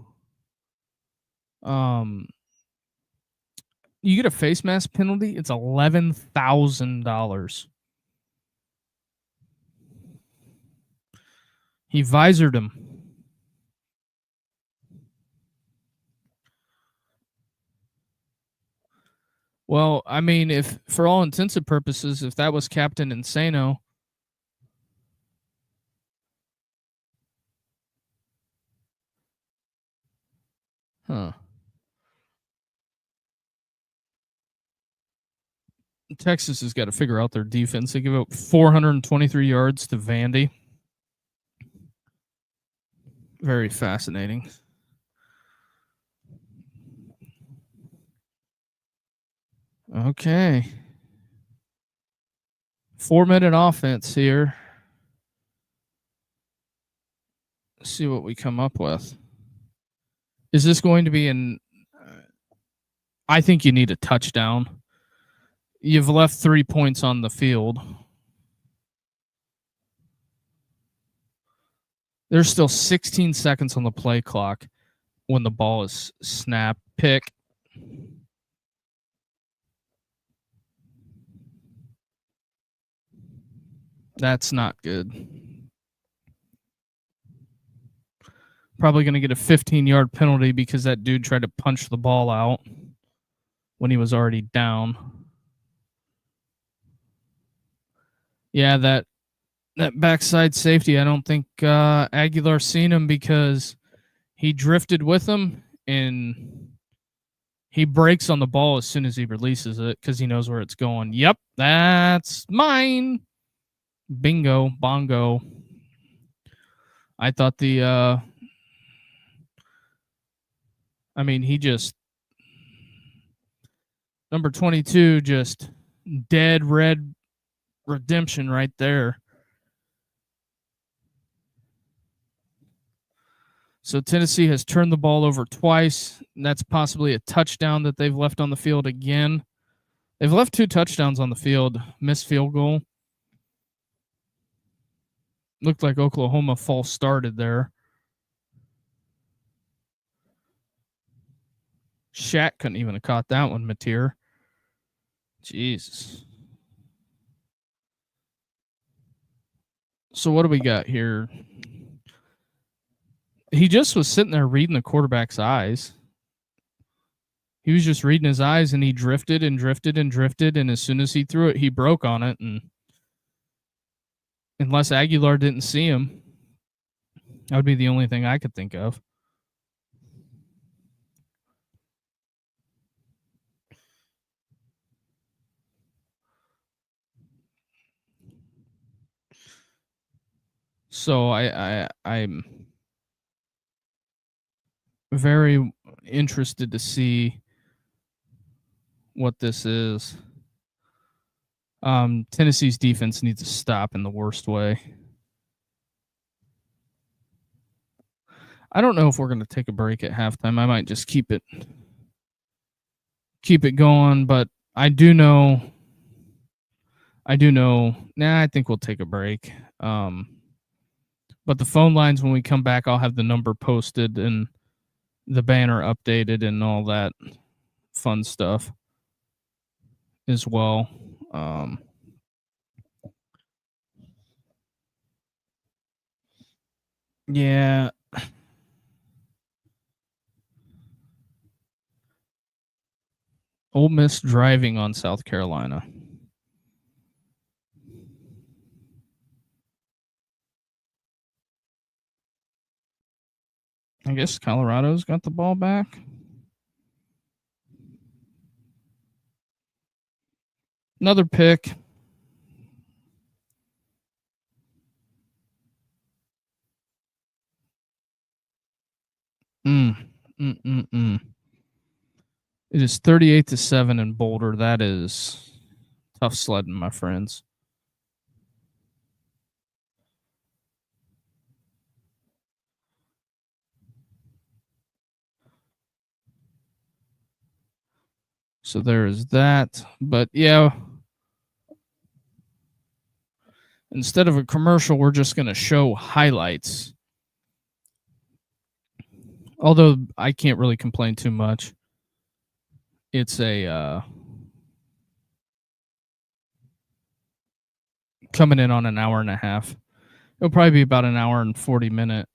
you get a face mask penalty, it's $11,000. He visored him. Well, I mean, if for all intents and purposes, if that was Captain Insano, Texas has got to figure out their defense. They give up 423 yards to Vandy. Very fascinating. Okay. 4-minute offense here. Let's see what we come up with. Is this going to be I think you need a touchdown. You've left 3 points on the field. There's still 16 seconds on the play clock when the ball is snapped. Pick. That's not good. Probably going to get a 15-yard penalty because that dude tried to punch the ball out when he was already down. Yeah, that backside safety, I don't think Aguilar seen him because he drifted with him and he breaks on the ball as soon as he releases it because he knows where it's going. Yep, that's mine. Bingo, bongo. I thought he just number 22 just dead red redemption right there. So Tennessee has turned the ball over twice. That's possibly a touchdown that they've left on the field again. They've left 2 touchdowns on the field. Missed field goal. Looked like Oklahoma false started there. Shaq couldn't even have caught that one, Mateer. Jesus. So what do we got here? He just was sitting there reading the quarterback's eyes. He was just reading his eyes, and he drifted and drifted and drifted, and as soon as he threw it, he broke on it. And unless Aguilar didn't see him, that would be the only thing I could think of. So I'm very interested to see what this is. Tennessee's defense needs to stop in the worst way. I don't know if we're going to take a break at halftime. I might just keep it going, but I do know. I think we'll take a break. But the phone lines, when we come back, I'll have the number posted and the banner updated and all that fun stuff as well. Yeah. Ole Miss driving on South Carolina. I guess Colorado's got the ball back. Another pick. Mm. Mm-mm-mm. It is 38-7 in Boulder. That is tough sledding, my friends. So there is that. But yeah, instead of a commercial, we're just going to show highlights. Although I can't really complain too much. It's a coming in on an hour and a half. It'll probably be about an hour and 40-minute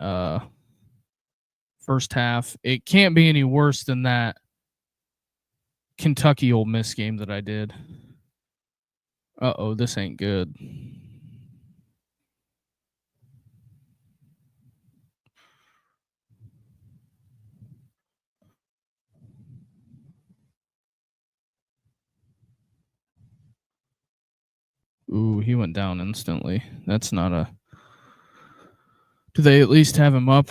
first half. It can't be any worse than that Kentucky Ole Miss game that I did. Uh-oh, this ain't good. Ooh, he went down instantly. That's not a... Do they at least have him up?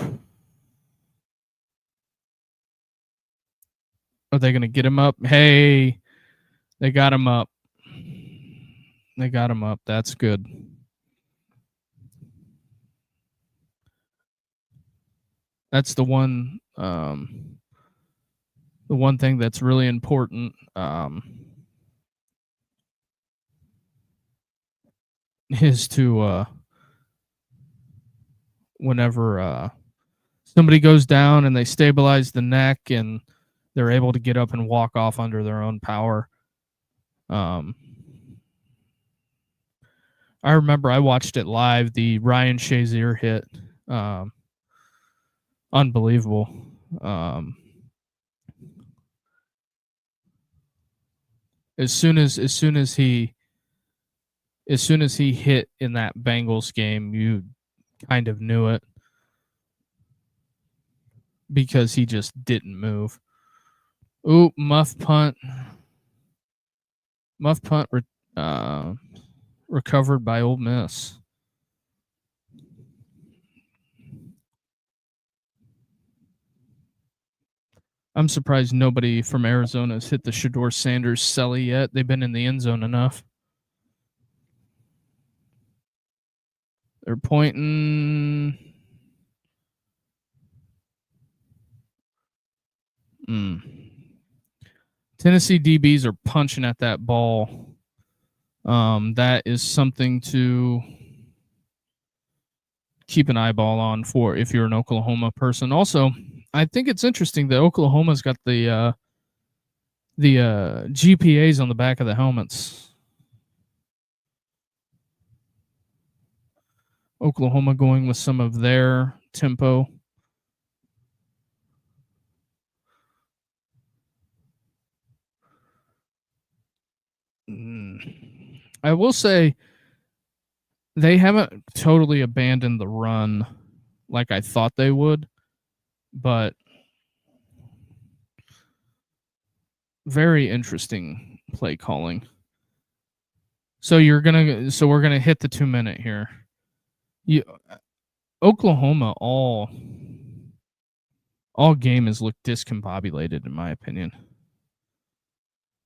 Are they going to get him up? Hey, they got him up. They got him up. That's good. That's the one thing that's really important is to whenever somebody goes down and they stabilize the neck and they're able to get up and walk off under their own power. I remember I watched it live, the Ryan Shazier hit. Unbelievable. As soon as he hit in that Bengals game, you kind of knew it because he just didn't move. Ooh, muff punt. Muff punt recovered by Ole Miss. I'm surprised nobody from Arizona has hit the Shedeur Sanders celly yet. They've been in the end zone enough. They're pointing. Tennessee DBs are punching at that ball. That is something to keep an eyeball on for if you're an Oklahoma person. Also, I think it's interesting that Oklahoma's got the GPAs on the back of the helmets. Oklahoma going with some of their tempo. I will say they haven't totally abandoned the run like I thought they would, but very interesting play calling. So we're gonna hit the 2-minute here. Oklahoma all game has looked discombobulated in my opinion.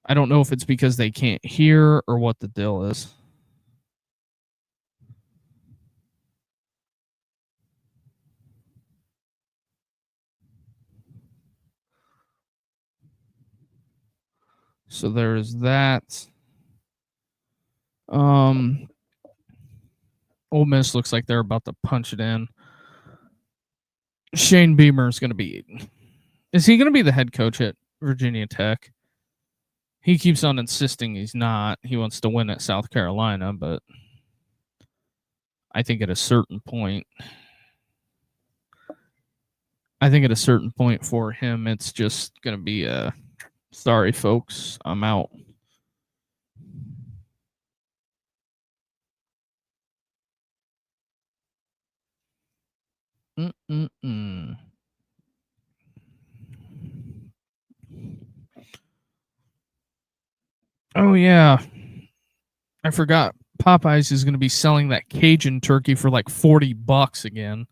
I don't know if it's because they can't hear or what the deal is. So there's that. Ole Miss looks like they're about to punch it in. Shane Beamer is going to be... Is he going to be the head coach at Virginia Tech? He keeps on insisting he's not. He wants to win at South Carolina, but I think at a certain point for him, it's just going to be sorry, folks, I'm out. Oh, yeah. I forgot. Popeyes is going to be selling that Cajun turkey for like $40 again.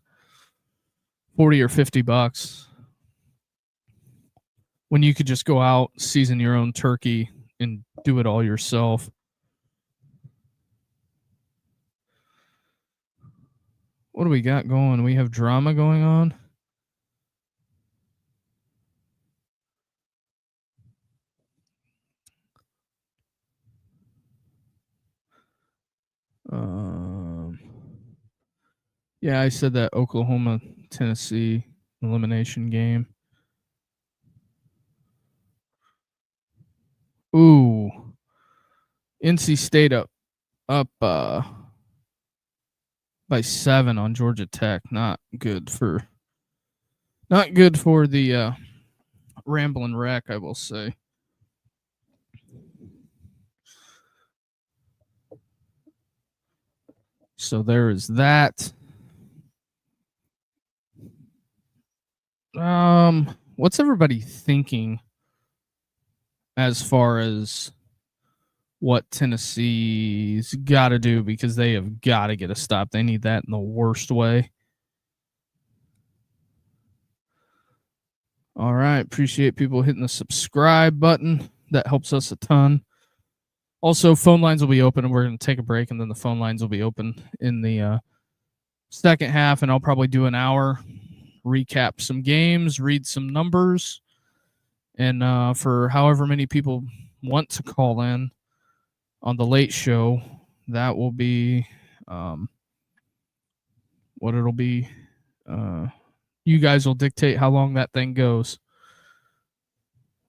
$40 or $50. when you could just go out, season your own turkey, and do it all yourself. What do we got going? We have drama going on. Yeah, I said that Oklahoma Tennessee elimination game. Ooh, NC State up by 7 on Georgia Tech. Not good for the Ramblin' Wreck, I will say. So there is that. What's everybody thinking as far as what Tennessee's got to do, because they have got to get a stop? They need that in the worst way. All right. Appreciate people hitting the subscribe button. That helps us a ton. Also, phone lines will be open, and we're going to take a break, and then the phone lines will be open in the second half, and I'll probably do an hour, recap some games, read some numbers, and for however many people want to call in on the late show, that will be what it'll be. You guys will dictate how long that thing goes.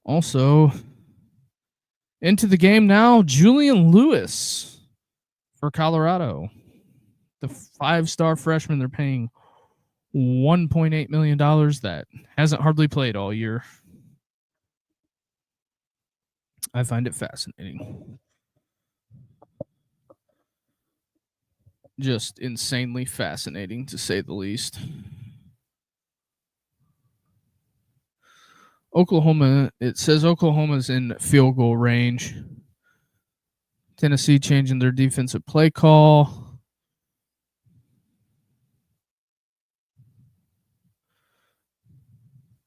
Also, into the game now, Julian Lewis for Colorado. The 5-star freshman they're paying $1.8 million that hasn't hardly played all year. I find it fascinating. Just insanely fascinating, to say the least. Oklahoma, it says Oklahoma's in field goal range. Tennessee changing their defensive play call.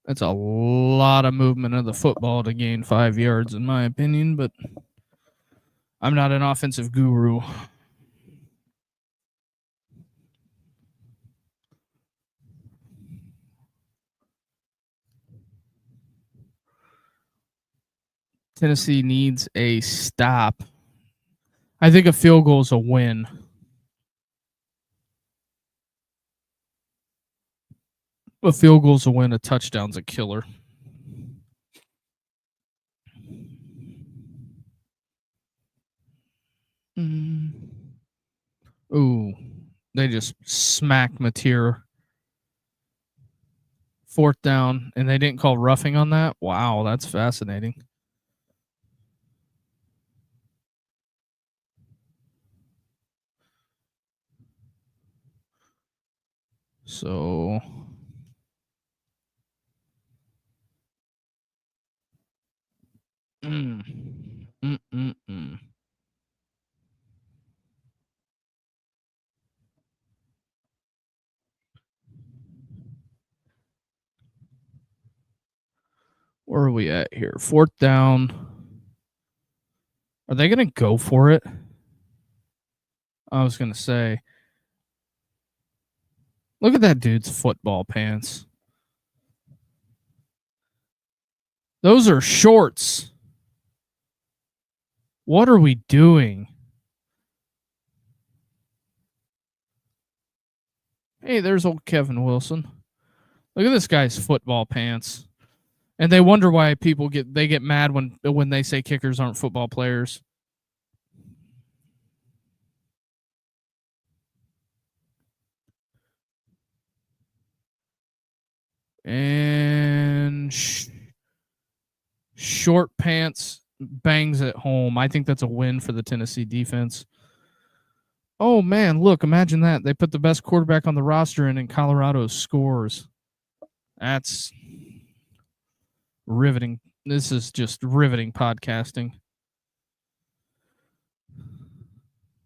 That's a lot of movement of the football to gain 5 yards, in my opinion, but I'm not an offensive guru. Tennessee needs a stop. I think a field goal is a win. A field goal's a win. A touchdown's a killer. Ooh, they just smacked Mateer. 4th down, and they didn't call roughing on that? Wow, that's fascinating. So where are we at here? 4th down. Are they going to go for it? I was going to say, look at that dude's football pants. Those are shorts. What are we doing? Hey, there's old Kevin Wilson. Look at this guy's football pants. And they wonder why people get mad when they say kickers aren't football players. And short pants bangs at home. I think that's a win for the Tennessee defense. Oh, man, look, imagine that. They put the best quarterback on the roster in, and Colorado scores. That's riveting. This is just riveting podcasting.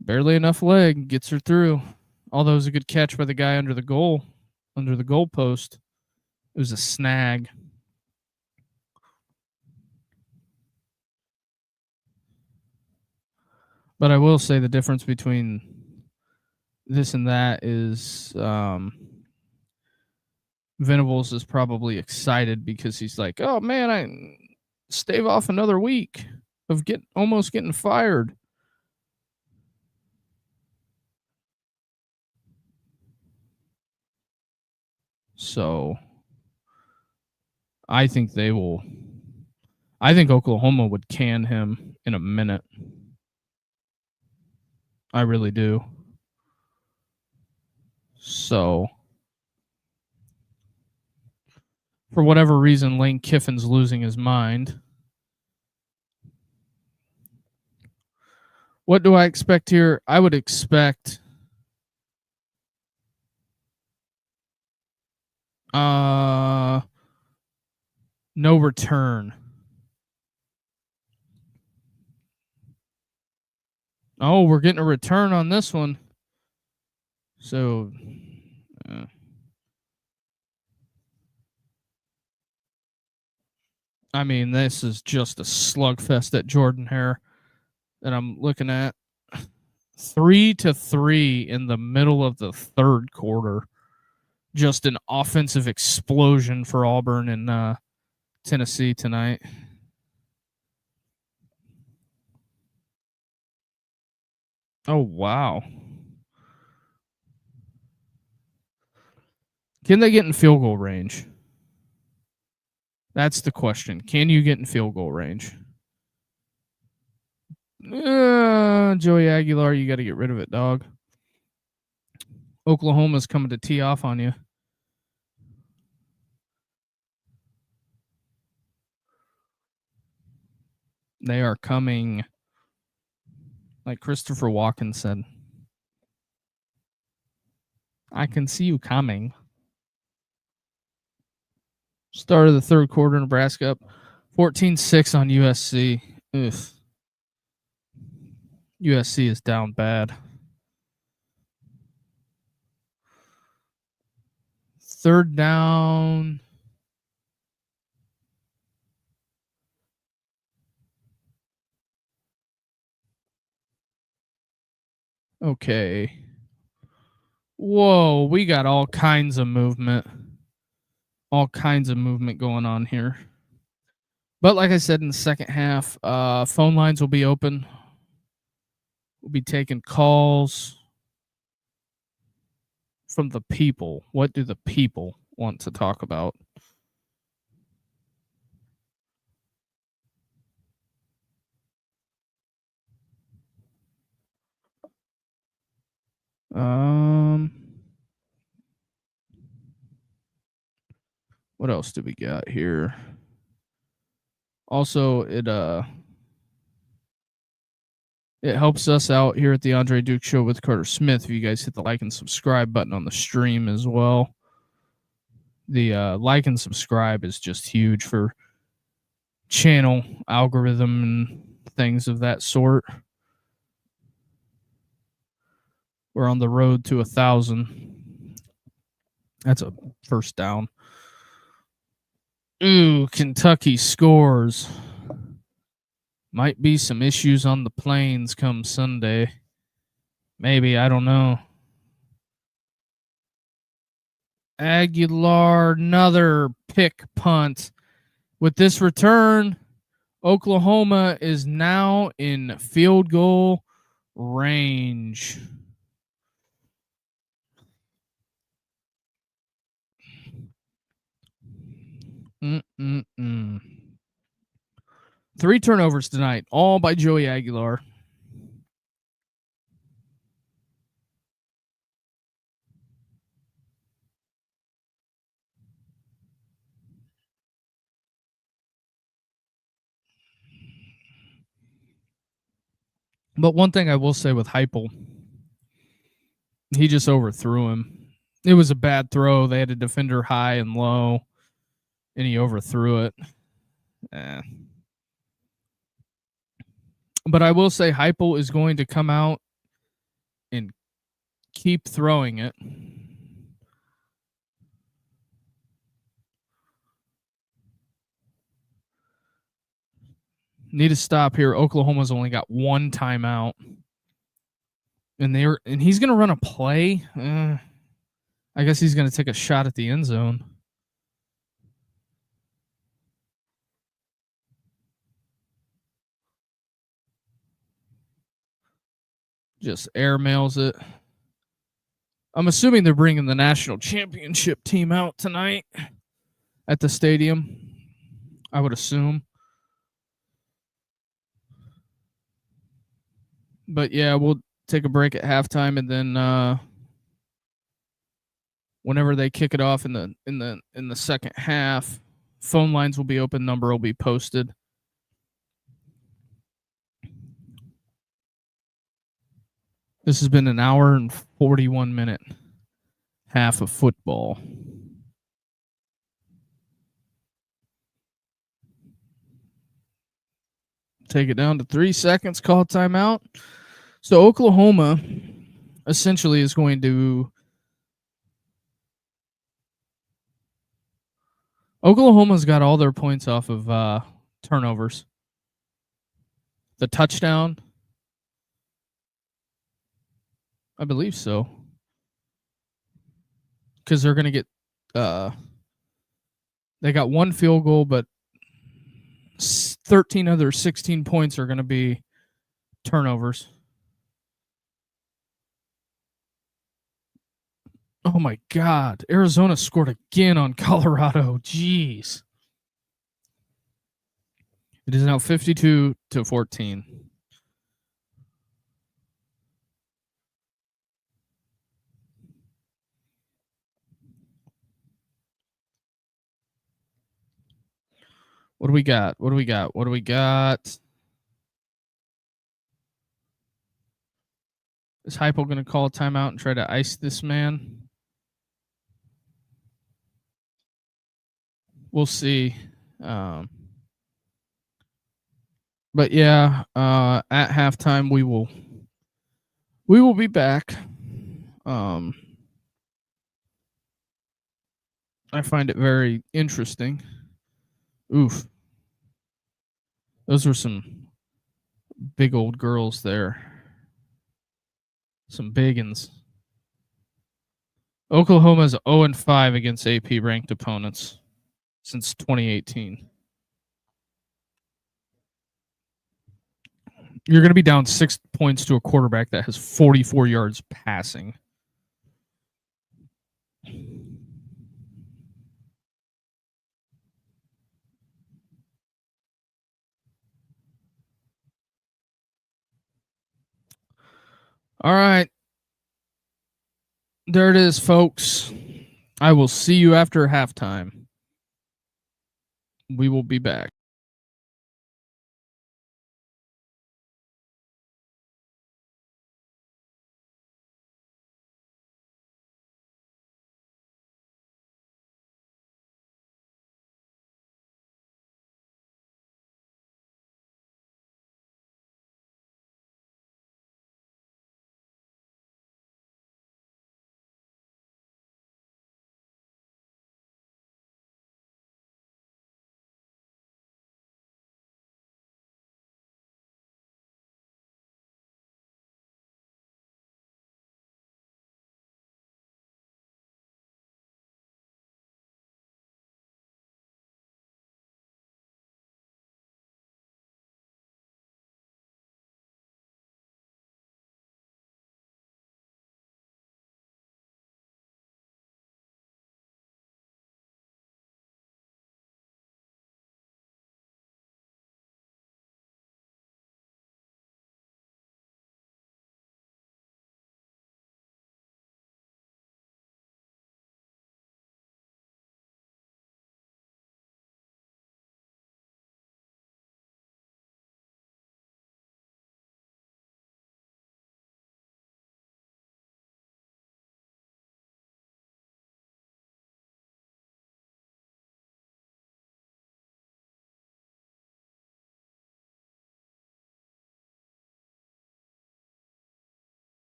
Barely enough leg, gets her through. Although it was a good catch by the guy under the goal post. It was a snag. But I will say the difference between this and that is Venables is probably excited because he's like, oh man, I stave off another week of almost getting fired. So I think they will. I think Oklahoma would can him in a minute. I really do. So, for whatever reason, Lane Kiffin's losing his mind. What do I expect here? I would expect no return. Oh, we're getting a return on this one. So, I mean, this is just a slugfest at Jordan Hare that I'm looking at. 3-3 in the middle of the third quarter. Just an offensive explosion for Auburn and Tennessee tonight. Oh, wow. Can they get in field goal range? That's the question. Can you get in field goal range? Joey Aguilar, you got to get rid of it, dog. Oklahoma's coming to tee off on you. They are coming. Like Christopher Walken said, I can see you coming. Start of the third quarter, Nebraska up 14-6 on USC. Ugh. USC is down bad. Third down. Okay. Whoa, we got all kinds of movement. All kinds of movement going on here. But like I said, in the second half, phone lines will be open. We'll be taking calls from the people. What do the people want to talk about? What else do we got here? Also, it helps us out here at the Andre Duke Show with Carter Smith if you guys hit the like and subscribe button on the stream as well. The like and subscribe is just huge for channel algorithm and things of that sort. We're on the road to 1,000. That's a first down. Ooh, Kentucky scores. Might be some issues on the plains come Sunday. Maybe, I don't know. Aguilar, another pick punt. With this return, Oklahoma is now in field goal range. Mm-mm-mm. 3 turnovers tonight, all by Joey Aguilar. But one thing I will say with Heupel, he just overthrew him. It was a bad throw. They had a defender high and low, and he overthrew it. But I will say Heupel is going to come out and keep throwing it. Need to stop here. Oklahoma's only got 1 timeout. and he's gonna run a play. I guess he's gonna take a shot at the end zone. Just airmails it. I'm assuming they're bringing the national championship team out tonight at the stadium. I would assume. But yeah, we'll take a break at halftime, and then whenever they kick it off in the second half, phone lines will be open, number will be posted. This has been an hour and 41-minute half of football. Take it down to 3 seconds, call timeout. So Oklahoma essentially is going to Oklahoma's got all their points off of turnovers. The touchdown, I believe so, because they're going to get they got one field goal, but 13 other 16 points are going to be turnovers. Oh my God. Arizona scored again on Colorado. Jeez. It is now 52-14. What do we got? What do we got? What do we got? Is Hypo going to call a timeout and try to ice this man? We'll see. But yeah, at halftime we will be back. I find it very interesting. Oof. Those were some big old girls there. Some big uns. Oklahoma's 0-5 against AP ranked opponents since 2018. You're going to be down 6 points to a quarterback that has 44 yards passing. All right. There it is, folks. I will see you after halftime. We will be back.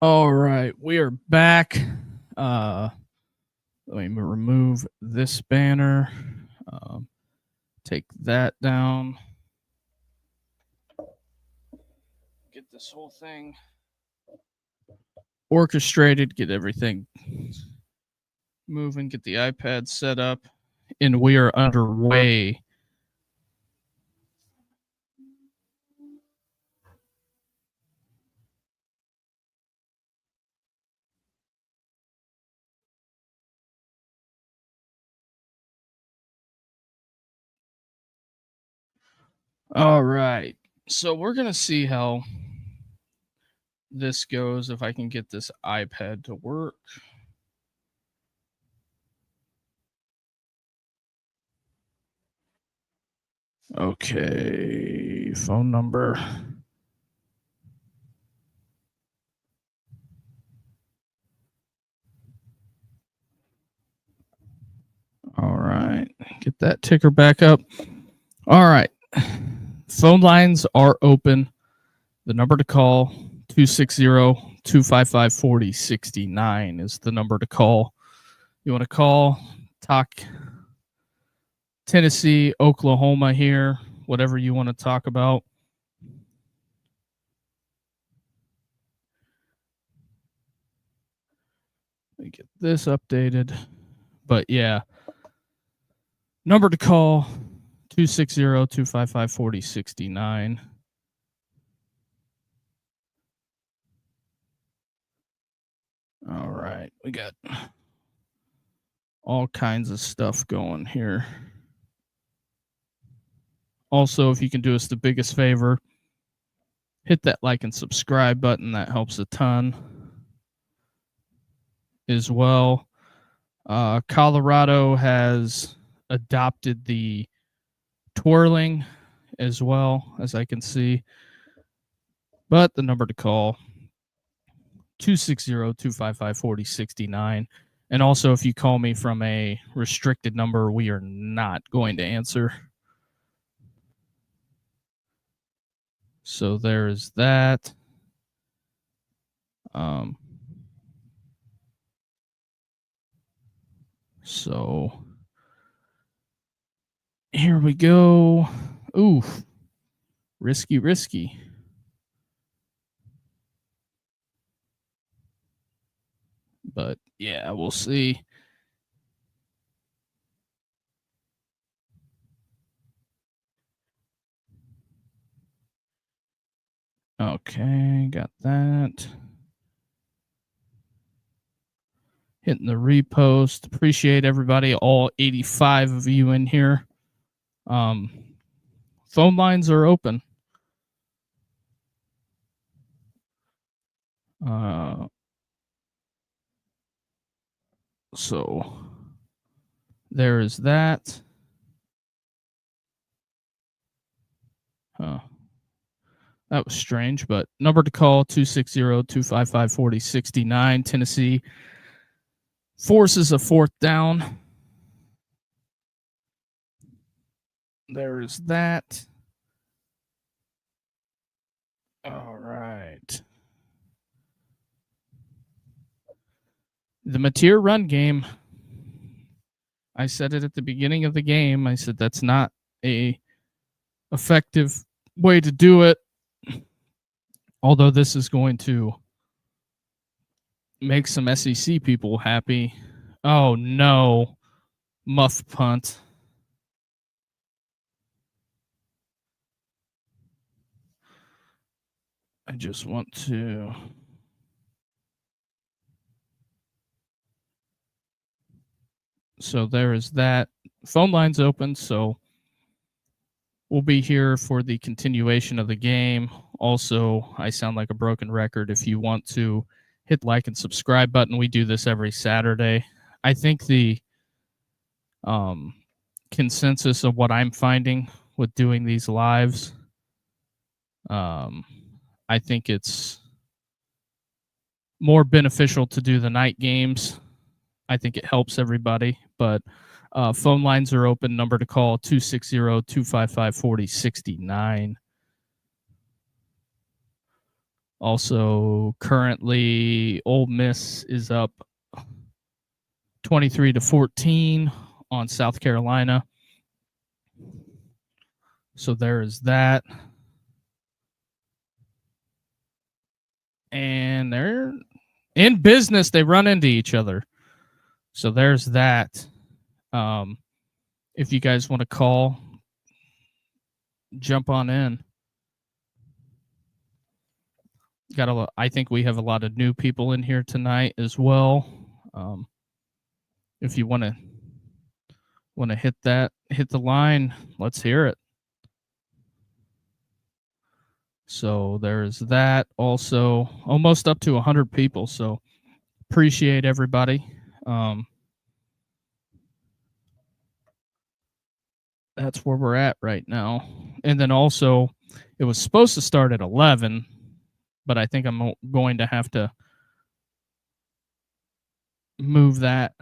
All right, we are back. Let me remove this banner. Take that down. Get this whole thing orchestrated. Get everything moving. Get the iPad set up, and we are underway. All right. So we're going to see how this goes if I can get this iPad to work. Okay. Phone number. All right. Get that ticker back up. All right. Phone lines are open. The number to call 260-255-4069 is the number to call. You want to call, talk Tennessee, Oklahoma here, whatever you want to talk about. Let me get this updated. But yeah, number to call 260-255-4069. All right, we got all kinds of stuff going here. Also, if you can do us the biggest favor, hit that like and subscribe button. That helps a ton as well. Colorado has adopted the twirling as well, as I can see. But the number to call 260-255-4069. And also, if you call me from a restricted number, we are not going to answer. So there's that. So here we go. Ooh, risky. But yeah, we'll see. Okay, got that. Hitting the repost. Appreciate everybody, all 85 of you in here. Phone lines are open. So there is that. That was strange, but number to call 260-255-4069. Tennessee forces a fourth down. There is that. All right. The Mateer run game. I said it at the beginning of the game. I said that's not a effective way to do it. Although this is going to make some SEC people happy. Oh no. Muff punt. I just want to. So there is that. Phone lines open, so we'll be here for the continuation of the game. Also, I sound like a broken record. If you want to hit the like and subscribe button, we do this every Saturday. I think the consensus of what I'm finding with doing these lives, I think it's more beneficial to do the night games. I think it helps everybody, but phone lines are open. Number to call 260-255-4069. Also, currently, Ole Miss is up 23-14 on South Carolina. So there is that. And they're in business. They run into each other. So there's that. If you guys want to call, jump on in. I think we have a lot of new people in here tonight as well. If you want to hit the line, let's hear it. So there's that. Also, almost up to 100 people. So appreciate everybody. That's where we're at right now. And then also, it was supposed to start at 11, but I think I'm going to have to move that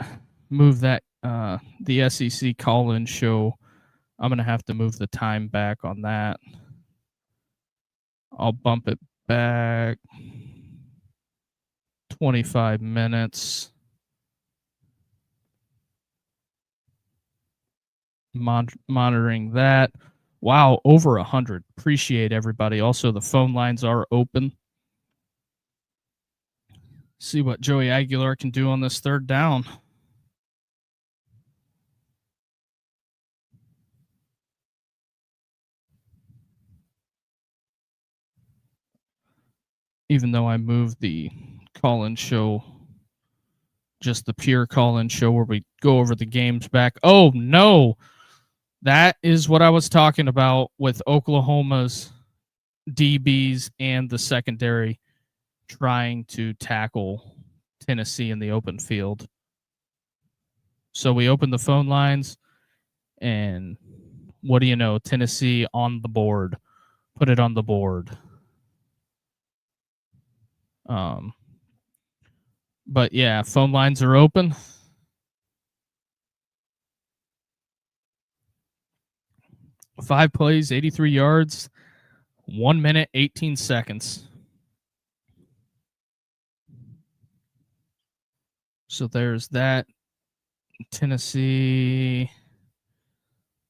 the SEC call-in show. I'm going to have to move the time back on that. I'll bump it back 25 minutes. Monitoring that. Wow, over 100. Appreciate everybody. Also, the phone lines are open. See what Joey Aguilar can do on this third down. Even though I moved the call-in show, just the pure call-in show where we go over the games back. Oh, no. That is what I was talking about with Oklahoma's DBs and the secondary trying to tackle Tennessee in the open field. So we opened the phone lines, and what do you know? Tennessee on the board. Put it on the board. But yeah, phone lines are open. Five plays, 83 yards, 1 minute, 18 seconds. So there's that. Tennessee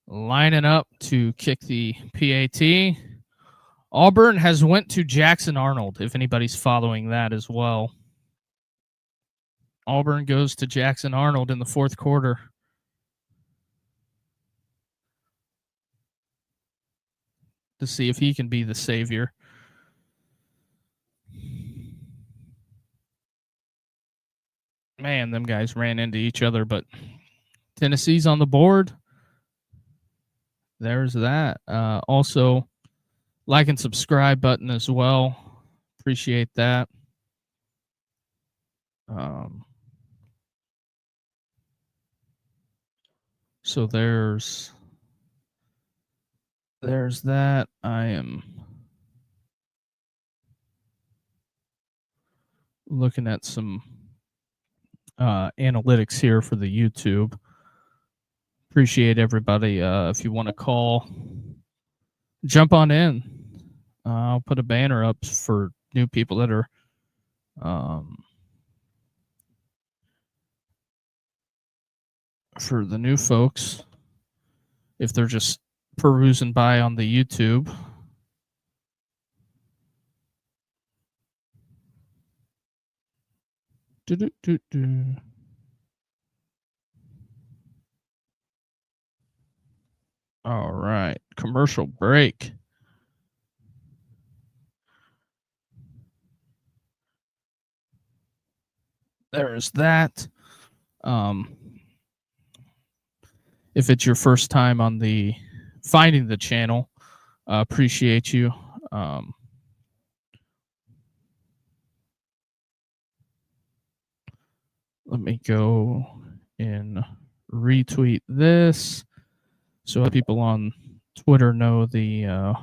lining up to kick the PAT. Auburn has went to Jackson Arnold, if anybody's following that as well. Auburn goes to Jackson Arnold in the fourth quarter. To see if he can be the savior. Man, them guys ran into each other, but Tennessee's on the board. There's that. Also, like and subscribe button as well. Appreciate that. So there's that. I am looking at some analytics here for the YouTube. Appreciate everybody. If you want to call, jump on in. I'll put a banner up for new people that are for the new folks, if they're just perusing by on the YouTube. All right, commercial break. There's that. If it's your first time on finding the channel, appreciate you. Let me go and retweet this so people on Twitter know the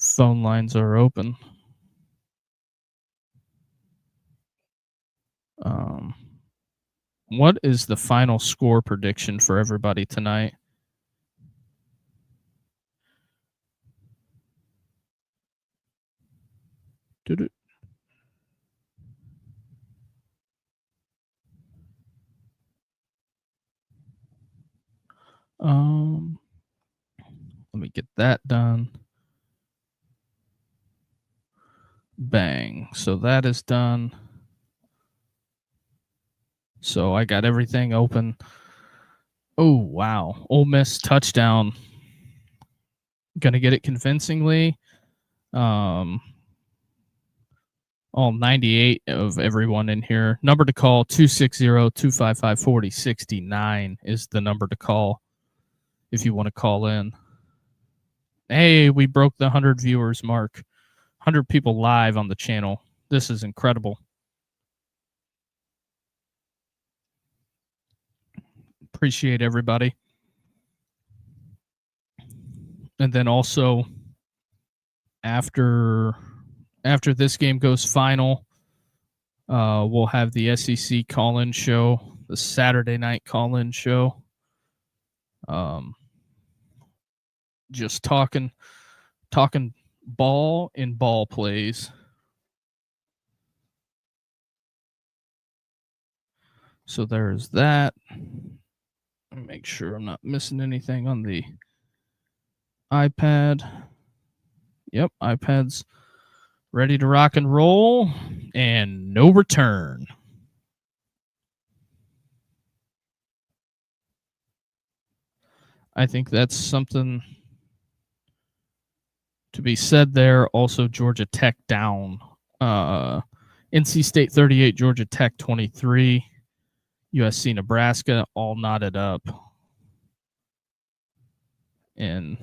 phone lines are open. What is the final score prediction for everybody tonight? Doo-doo. Let me get that done. Bang. So that is done. So I got everything open. Oh, wow. Ole Miss touchdown. Gonna get it convincingly. All 98 of everyone in here. Number to call 260-255-4069 is the number to call if you want to call in. Hey, we broke the 100 viewers mark. 100 people live on the channel. This is incredible. Appreciate everybody. And then also after this game goes final, we'll have the SEC call-in show, the Saturday night call-in show. Just talking ball and ball plays. So there's that. Make sure I'm not missing anything on the iPad. Yep, iPad's ready to rock and roll, and no return. I think that's something to be said there. Also, Georgia Tech down. NC State 38, Georgia Tech 23. USC, Nebraska all knotted up. And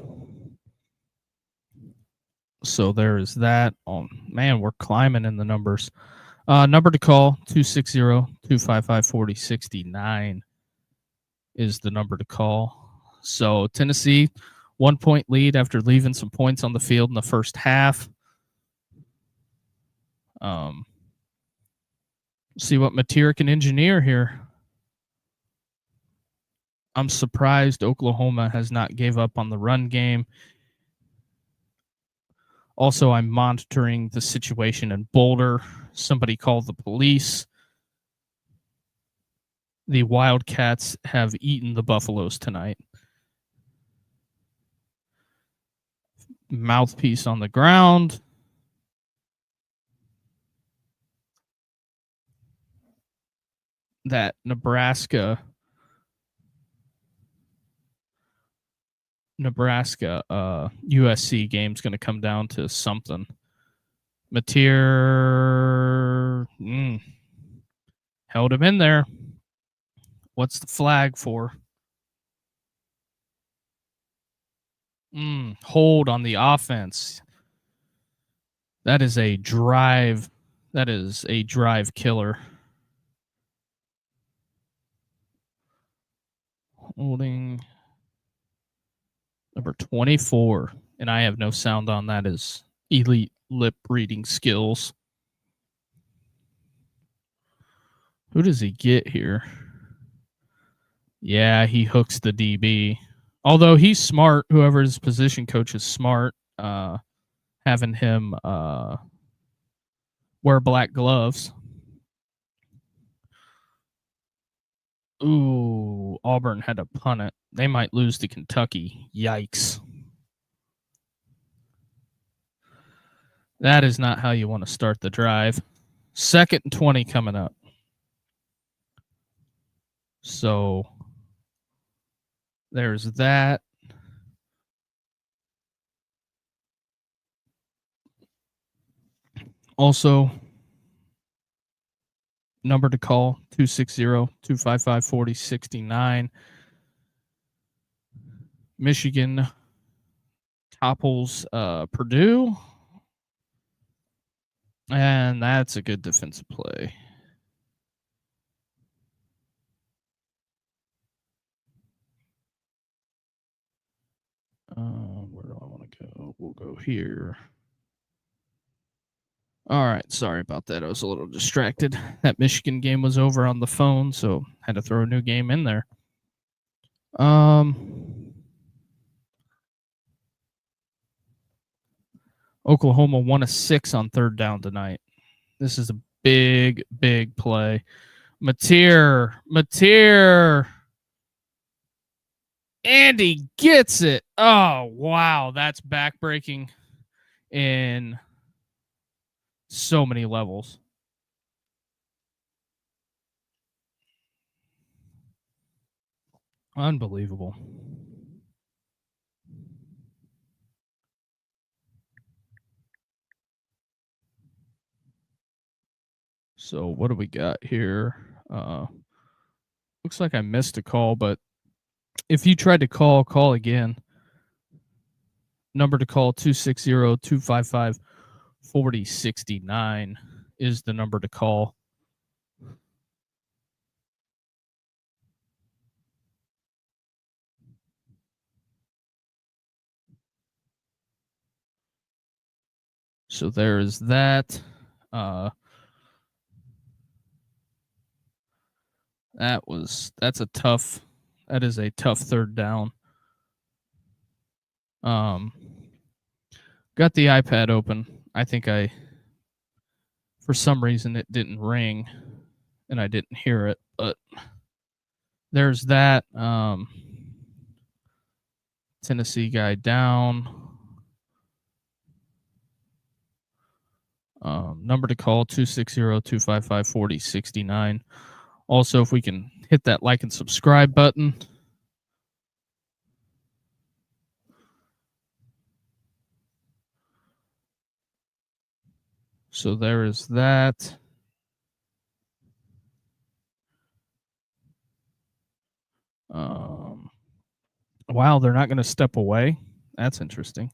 so there is that. Oh, man, we're climbing in the numbers. Number to call, 260-255-4069 is the number to call. So Tennessee, 1 point lead after leaving some points on the field in the first half. See what Mateer can engineer here. I'm surprised Oklahoma has not gave up on the run game. Also, I'm monitoring the situation in Boulder. Somebody called the police. The Wildcats have eaten the Buffaloes tonight. Mouthpiece on the ground. That Nebraska USC game's going to come down to something. Mateer held him in there. What's the flag for? Hold on the offense. That is a drive. That is a drive killer. Holding number 24. And I have no sound on that as elite lip reading skills. Who does he get here? Yeah, he hooks the DB. Although he's smart, whoever his position coach is smart, having him wear black gloves. Ooh, Auburn had to punt it. They might lose to Kentucky. Yikes. That is not how you want to start the drive. 2nd and 20 coming up. So there's that. Also, number to call, 260-255-4069. Michigan topples Purdue. And that's a good defensive play. Where do I want to go? We'll go here. All right. Sorry about that. I was a little distracted. That Michigan game was over on the phone, so had to throw a new game in there. Oklahoma 1 of 6 on third down tonight. This is a big, big play. Mateer. And he gets it. Oh, wow. That's backbreaking in so many levels. Unbelievable. So what do we got here? Looks like I missed a call, but if you tried to call again. Number to call 260-255-4069 is the number to call. So there is that. That is a tough third down. Got the iPad open. I think for some reason it didn't ring and I didn't hear it, but there's that. Tennessee guy down. Number to call 260-255-4069. Also, if we can hit that like and subscribe button. So there is that. Wow, they're not going to step away. That's interesting.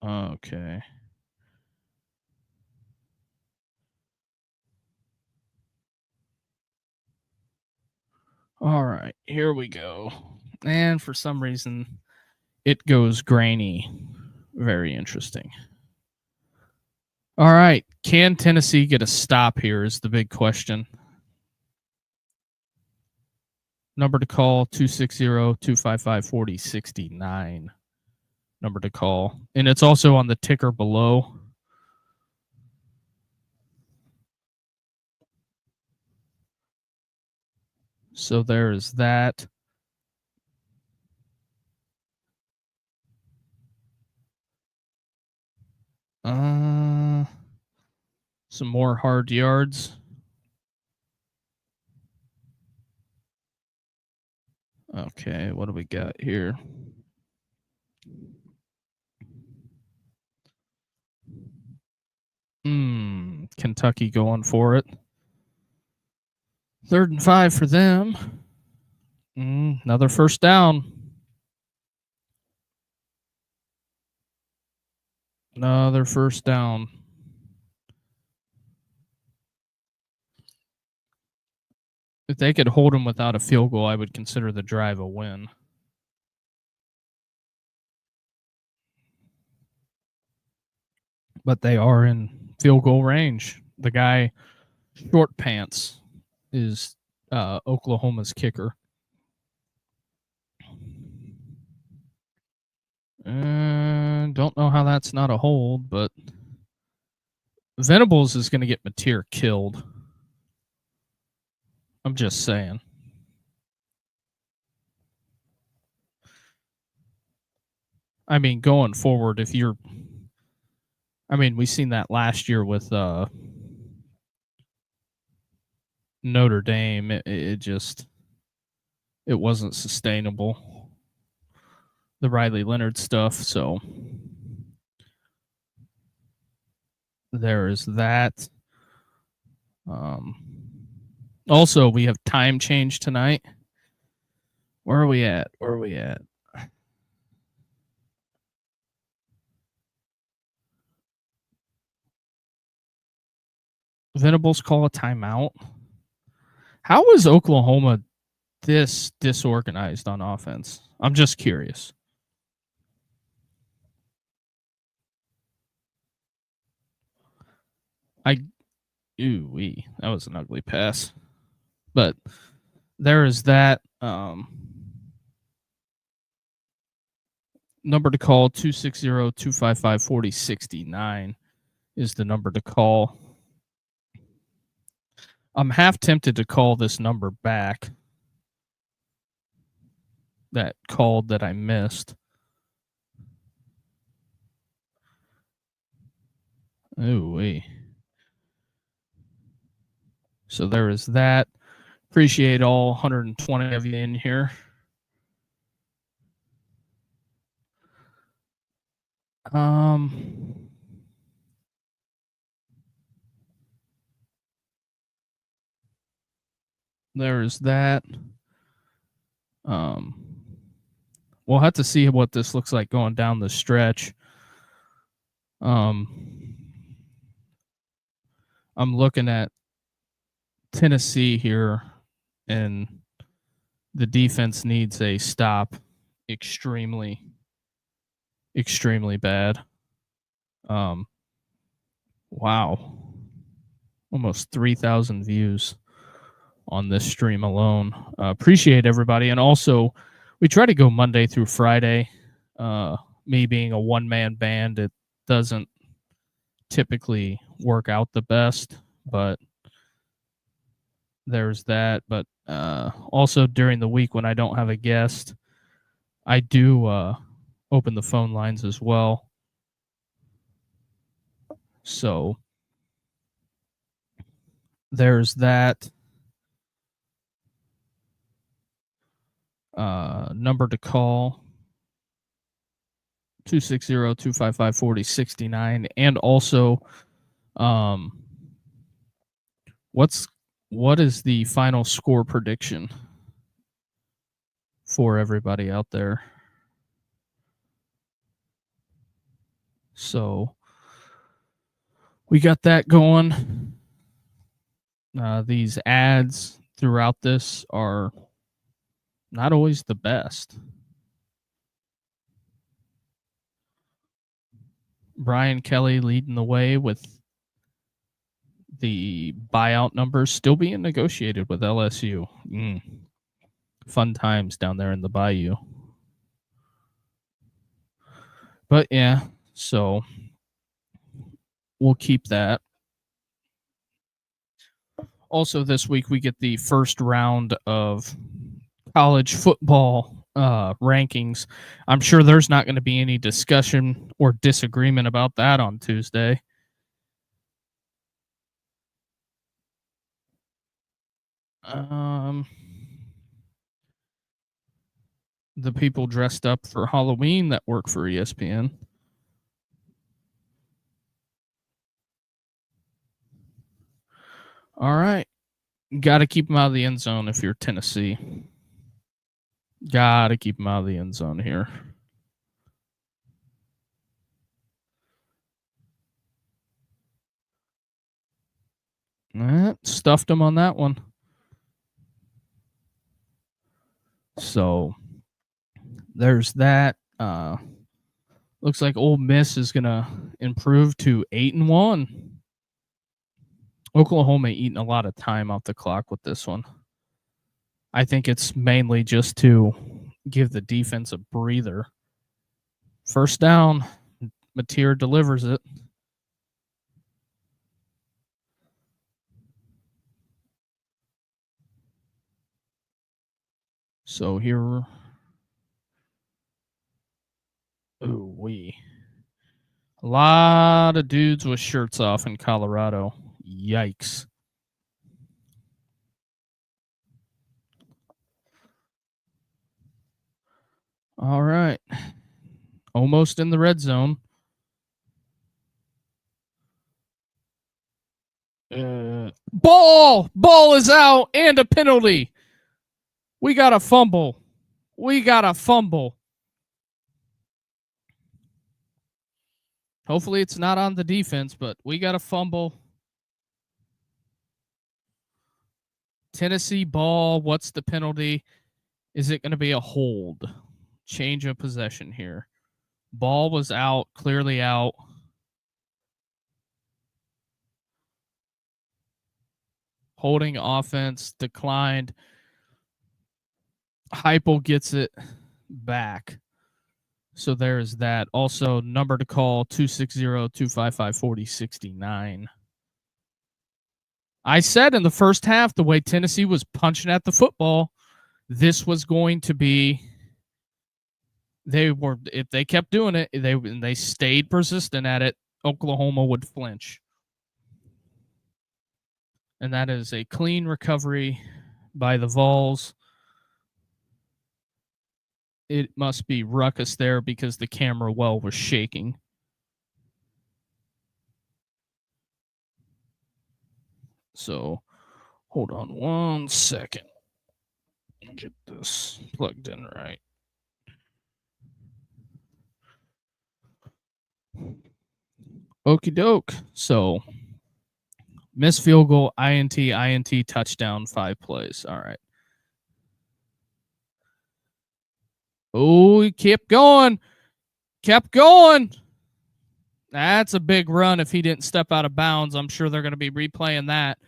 Okay. All right, here we go. And for some reason, it goes grainy. Very interesting. All right, can Tennessee get a stop here is the big question. Number to call 260-255-4069. Number to call. And it's also on the ticker below. So there is that. Some more hard yards. Okay, what do we got here? Kentucky going for it. 3rd and 5 for them. Another first down. Another first down. If they could hold them without a field goal, I would consider the drive a win. But they are in field goal range. The guy, Short Pants, is Oklahoma's kicker. Don't know how that's not a hold, but Venables is going to get Mateer killed. I'm just saying. I mean, going forward, if you're... I mean, we seen that last year with Notre Dame. It wasn't sustainable. The Riley Leonard stuff, so there is that. Also, we have time change tonight. Where are we at? Venables call a timeout. How is Oklahoma this disorganized on offense? I'm just curious. That was an ugly pass. But there is that. Number to call 260-255-4069 is the number to call. I'm half tempted to call this number back. That called that I missed. Ooh-wee. So there is that. Appreciate all 120 of you in here. There is that. We'll have to see what this looks like going down the stretch. I'm looking at Tennessee here, and the defense needs a stop extremely, extremely bad. Wow. Almost 3,000 views on this stream alone. Appreciate everybody. And also, we try to go Monday through Friday. Me being a one-man band, it doesn't typically work out the best, but there's that. But also during the week when I don't have a guest, I do open the phone lines as well. So there's that. Number to call 260-255-4069. And also, what is the final score prediction for everybody out there? So we got that going. These ads throughout this are not always the best. Brian Kelly leading the way with the buyout numbers still being negotiated with LSU. Fun times down there in the bayou. But yeah, so we'll keep that. Also this week we get the first round of college football rankings. I'm sure there's not going to be any discussion or disagreement about that on Tuesday. The people dressed up for Halloween that work for ESPN. All right. Got to keep them out of the end zone if you're Tennessee. Got to keep them out of the end zone here. Stuffed them on that one. So there's that. Looks like Ole Miss is going to improve to 8-1. Oklahoma eating a lot of time off the clock with this one. I think it's mainly just to give the defense a breather. First down, Mateer delivers it. So here, a lot of dudes with shirts off in Colorado. Yikes. All right. Almost in the red zone. Ball is out and a penalty. We got a fumble. Hopefully it's not on the defense, but we got a fumble. Tennessee ball. What's the penalty? Is it going to be a hold? Change of possession here. Ball was out, clearly out. Holding offense declined. Heupel gets it back. So there's that. Also, number to call 260-255-4069. I said in the first half, the way Tennessee was punching at the football, this was going to be. They were, if they kept doing it, they stayed persistent at it, Oklahoma would flinch. And that is a clean recovery by the Vols. It must be ruckus there because the camera well was shaking. So hold on one second. Get this plugged in right. Okie doke. So missed field goal, INT, touchdown, 5 plays. All right. Oh, he kept going. Kept going. That's a big run if he didn't step out of bounds. I'm sure they're going to be replaying that.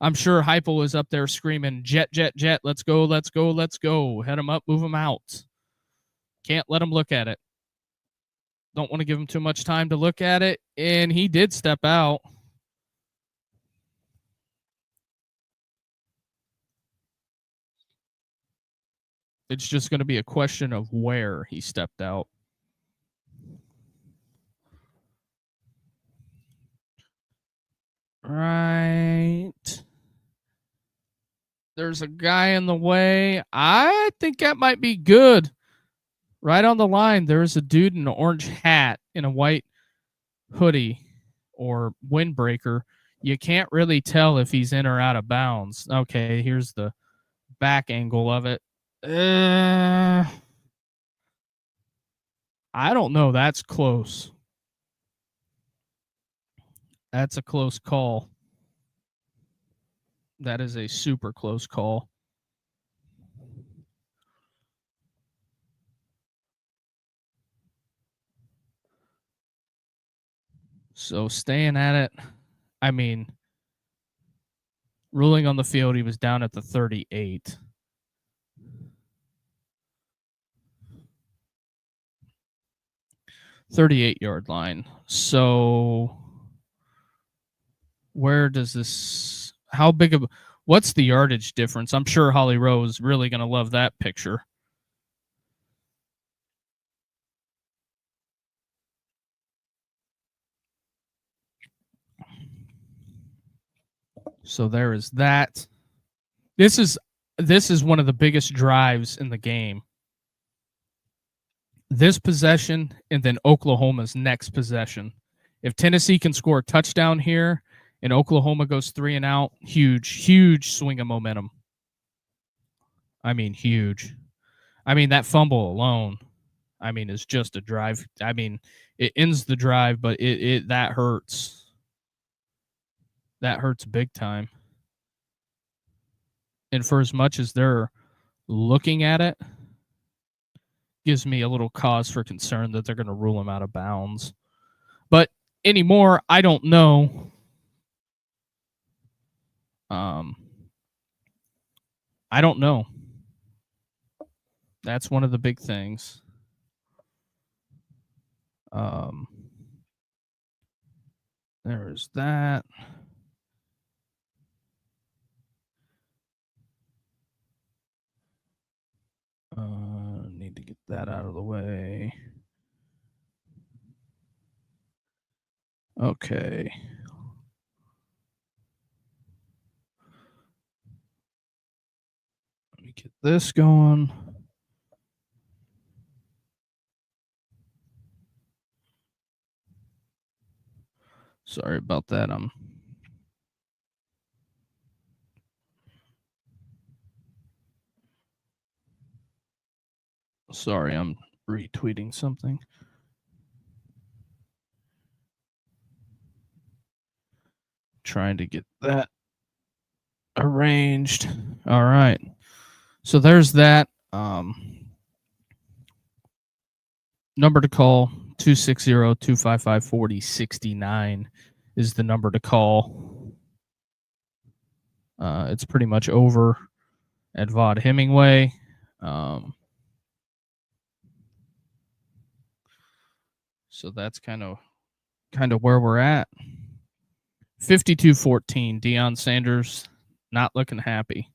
I'm sure Heupel was up there screaming, jet, jet, jet, let's go, let's go, let's go. Head him up, move him out. Can't let him look at it. Don't want to give him too much time to look at it. And he did step out. It's just going to be a question of where he stepped out. Right. There's a guy in the way. I think that might be good. Right on the line, there's a dude in an orange hat in a white hoodie or windbreaker. You can't really tell if he's in or out of bounds. Okay, here's the back angle of it. I don't know. That's close. That's a close call. That is a super close call. So staying at it. I mean, ruling on the field, he was down at the 38. .38-yard line. So where does this? How big of? What's the yardage difference? I'm sure Holly Rowe is really going to love that picture. So there is that. This is one of the biggest drives in the game. This possession and then Oklahoma's next possession. If Tennessee can score a touchdown here and Oklahoma goes 3 and out, huge swing of momentum. I mean, huge. I mean, that fumble alone, I mean, is just a drive. I mean, it ends the drive, but it that hurts. That hurts big time. And for as much as they're looking at it, gives me a little cause for concern that they're going to rule him out of bounds. But anymore, I don't know. I don't know. That's one of the big things. There's that. Need to get that out of the way. Okay. Let me get this going. Sorry about that. Sorry, I'm retweeting something. Trying to get that arranged. All right. So there's that. Number to call 260-255-4069 is the number to call. It's pretty much over at Vaught Hemingway. So that's kind of where we're at. 52-14. Deion Sanders not looking happy.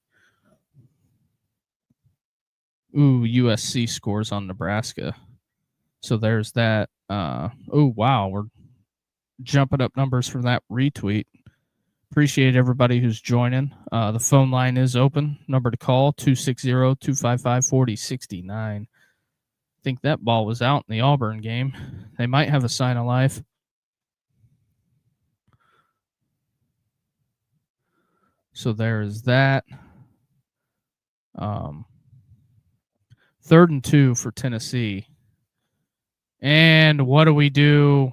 Ooh, USC scores on Nebraska. So there's that. Oh, wow. We're jumping up numbers from that retweet. Appreciate everybody who's joining. The phone line is open. Number to call, 260-255-4069. I think that ball was out in the Auburn game. They might have a sign of life. So there is that. 3rd and 2 for Tennessee. And what do?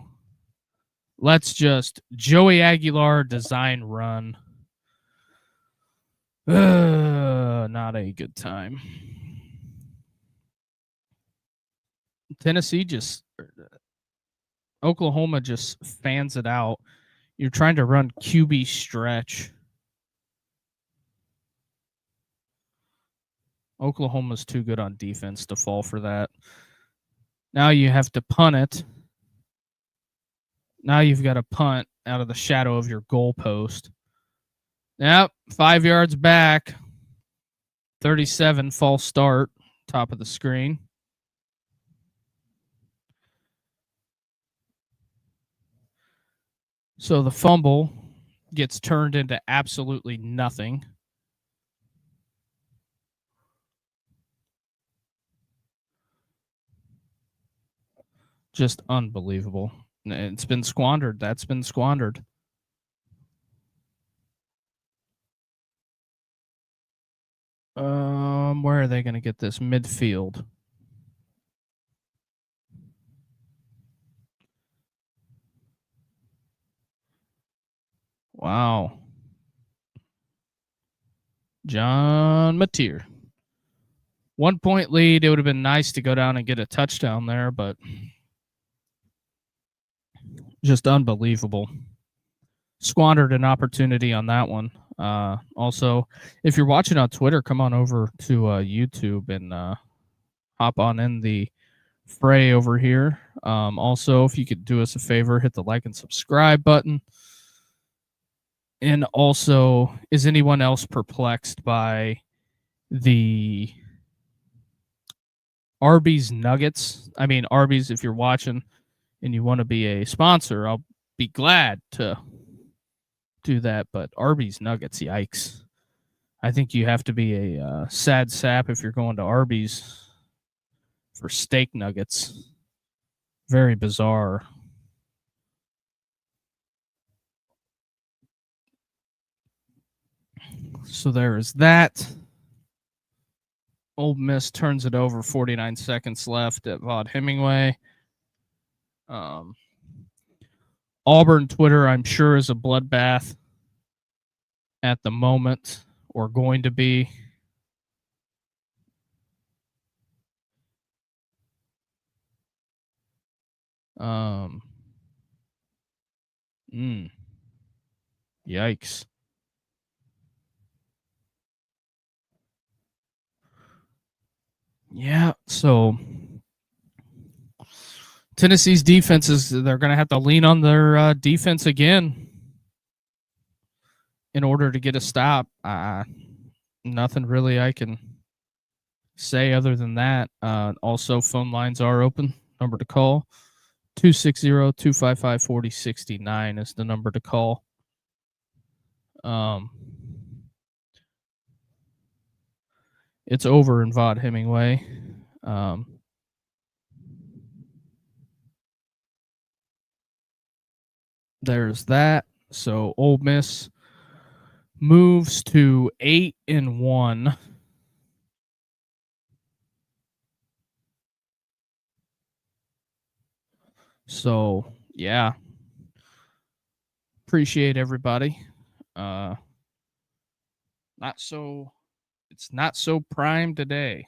Let's just Joey Aguilar design run. Not a good time. Oklahoma just fans it out. You're trying to run QB stretch. Oklahoma's too good on defense to fall for that. Now you have to punt it. Now you've got to punt out of the shadow of your goalpost. Yep, 5 yards back. 37, false start, top of the screen. So the fumble gets turned into absolutely nothing. Just unbelievable. It's been squandered. That's been squandered. Where are they going to get this? Midfield. Wow. John Mateer. 1 point lead. It would have been nice to go down and get a touchdown there, but just unbelievable. Squandered an opportunity on that one. Also, if you're watching on Twitter, come on over to YouTube and hop on in the fray over here. Also, if you could do us a favor, hit the like and subscribe button. And also, is anyone else perplexed by the Arby's Nuggets? I mean, Arby's, if you're watching and you want to be a sponsor, I'll be glad to do that. But Arby's Nuggets, yikes. I think you have to be a sad sap if you're going to Arby's for steak nuggets. Very bizarre. So there is that. Ole Miss turns it over, 49 seconds left at Vaught Hemingway. Auburn Twitter, I'm sure, is a bloodbath at the moment, or going to be. Yikes. Yeah, so Tennessee's defenses, they're going to have to lean on their defense again in order to get a stop. Nothing really I can say other than that. Also, phone lines are open. Number to call, 260-255-4069 is the number to call. It's over in Vaught Hemingway. There's that. So Ole Miss moves to 8-1. So yeah, appreciate everybody. It's not so prime today.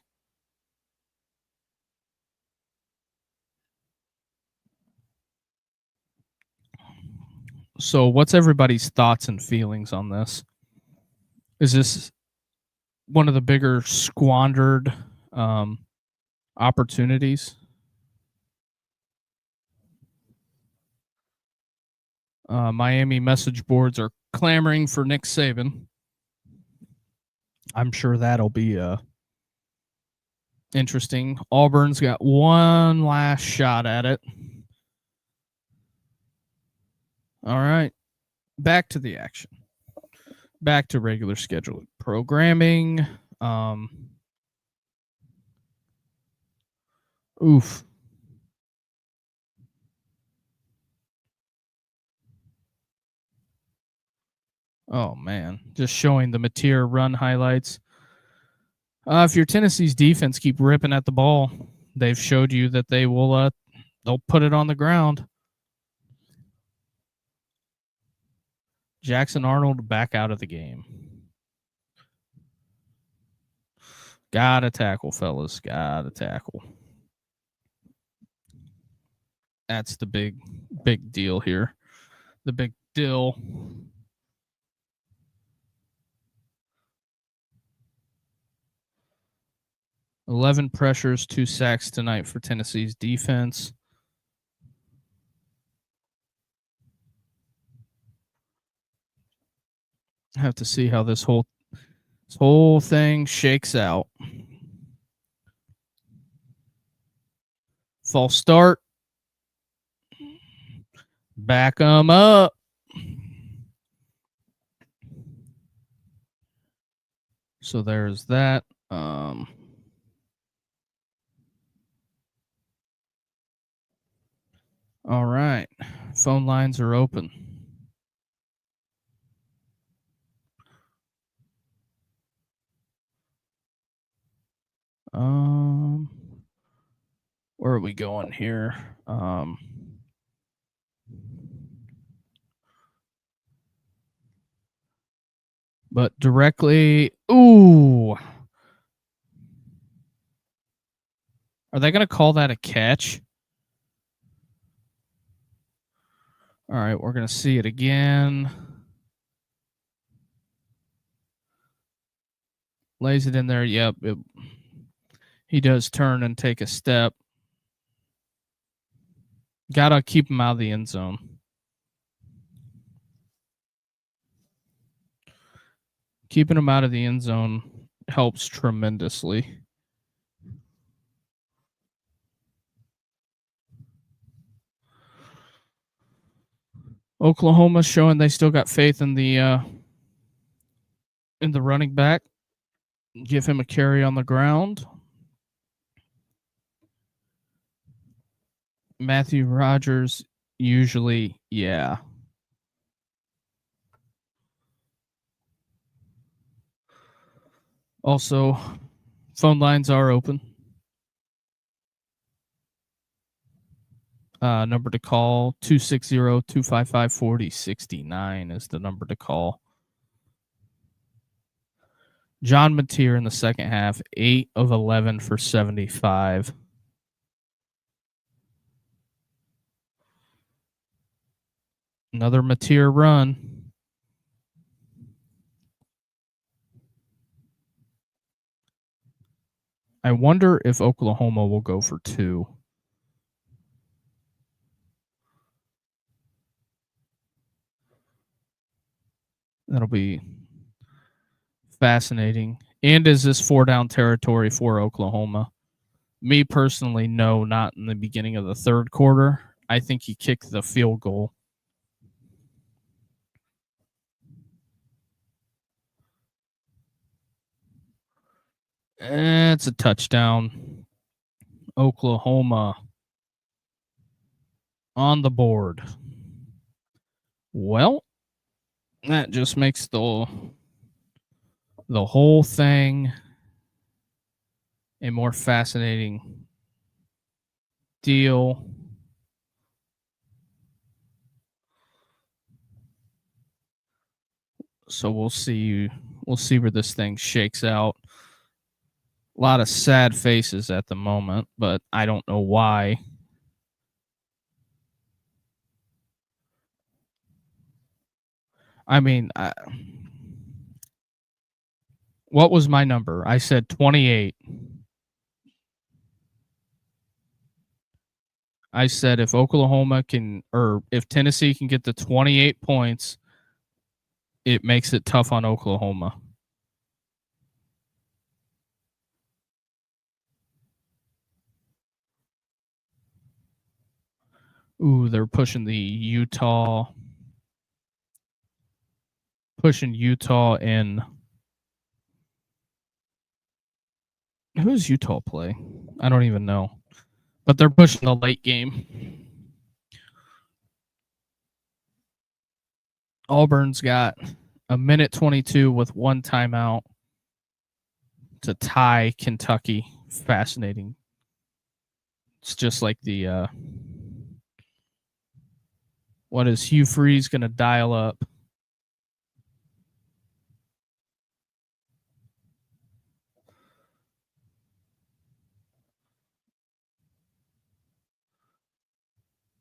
So what's everybody's thoughts and feelings on this? Is this one of the bigger squandered opportunities? Miami message boards are clamoring for Nick Saban. I'm sure that'll be interesting. Auburn's got one last shot at it. All right. Back to the action. Back to regular scheduled programming. Oof. Oh, man. Just showing the Mateer run highlights. If your Tennessee's defense keep ripping at the ball, they've showed you that they will they'll put it on the ground. Jackson Arnold back out of the game. Gotta tackle, fellas. Gotta tackle. That's the big deal here. The big deal. $11 pressures, 2 sacks tonight for Tennessee's defense. I have to see how this whole thing shakes out. False start. Back them up. So there's that. All right. Phone lines are open. Where are we going here? But directly, ooh. Are they going to call that a catch? All right, we're going to see it again. Lays it in there. Yep. He does turn and take a step. Got to keep him out of the end zone. Keeping him out of the end zone helps tremendously. Oklahoma showing they still got faith in the running back. Give him a carry on the ground. Matthew Rogers usually, yeah. Also, phone lines are open. Number to call, 260-255-4069 is the number to call. John Mateer in the second half, 8 of 11 for 75. Another Mateer run. I wonder if Oklahoma will go for 2. That'll be fascinating. And is this 4-down territory for Oklahoma? Me personally, no, not in the beginning of the third quarter. I think he kicked the field goal. It's a touchdown. Oklahoma on the board. Well, that just makes the whole thing a more fascinating deal. So we'll see where this thing shakes out. A lot of sad faces at the moment, but I don't know why. I mean, what was my number? I said 28. I said if Oklahoma can, or if Tennessee can get the 28 points, it makes it tough on Oklahoma. Ooh, they're pushing Utah in. Who's Utah play? I don't even know. But they're pushing the late game. Auburn's got a minute 22 with one timeout to tie Kentucky. Fascinating. It's just like the what is Hugh Freeze going to dial up?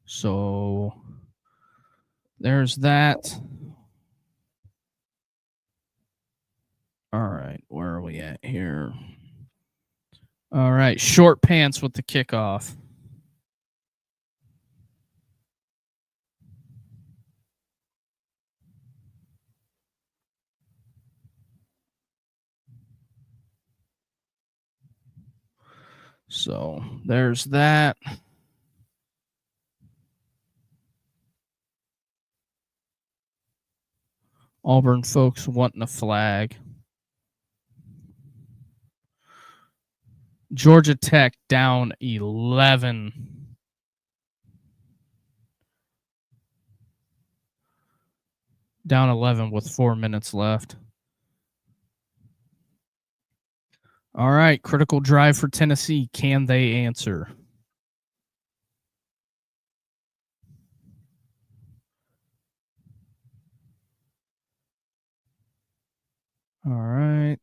So there's that. All right, where are we at here? All right, short pants with the kickoff. So there's that. Auburn folks wanting a flag. Georgia Tech down 11. Down 11 with 4 minutes left. All right, critical drive for Tennessee. Can they answer? All right.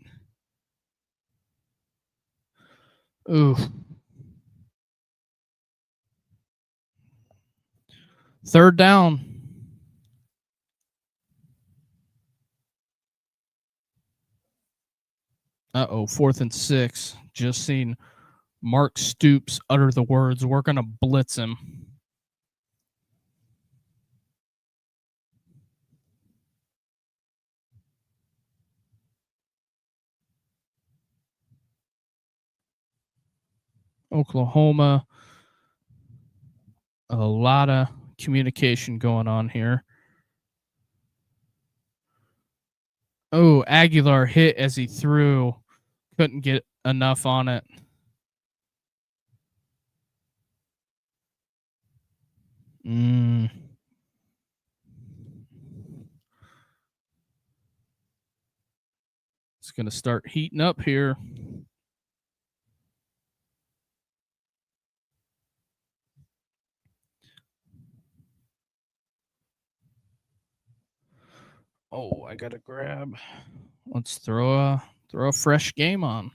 Ooh. Third down. Uh-oh, 4th and 6. Just seen Mark Stoops utter the words, we're going to blitz him. Oklahoma. A lot of communication going on here. Oh, Aguilar hit as he threw. Couldn't get enough on it. It's going to start heating up here. Oh, I got to grab. Let's throw a fresh game on.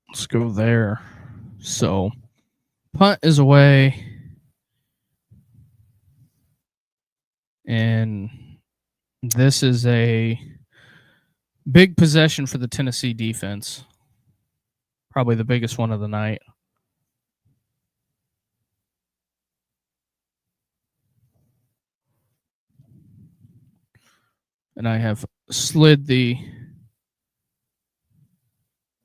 Let's go there. So, punt is away. And this is a big possession for the Tennessee defense. Probably the biggest one of the night. And I have slid the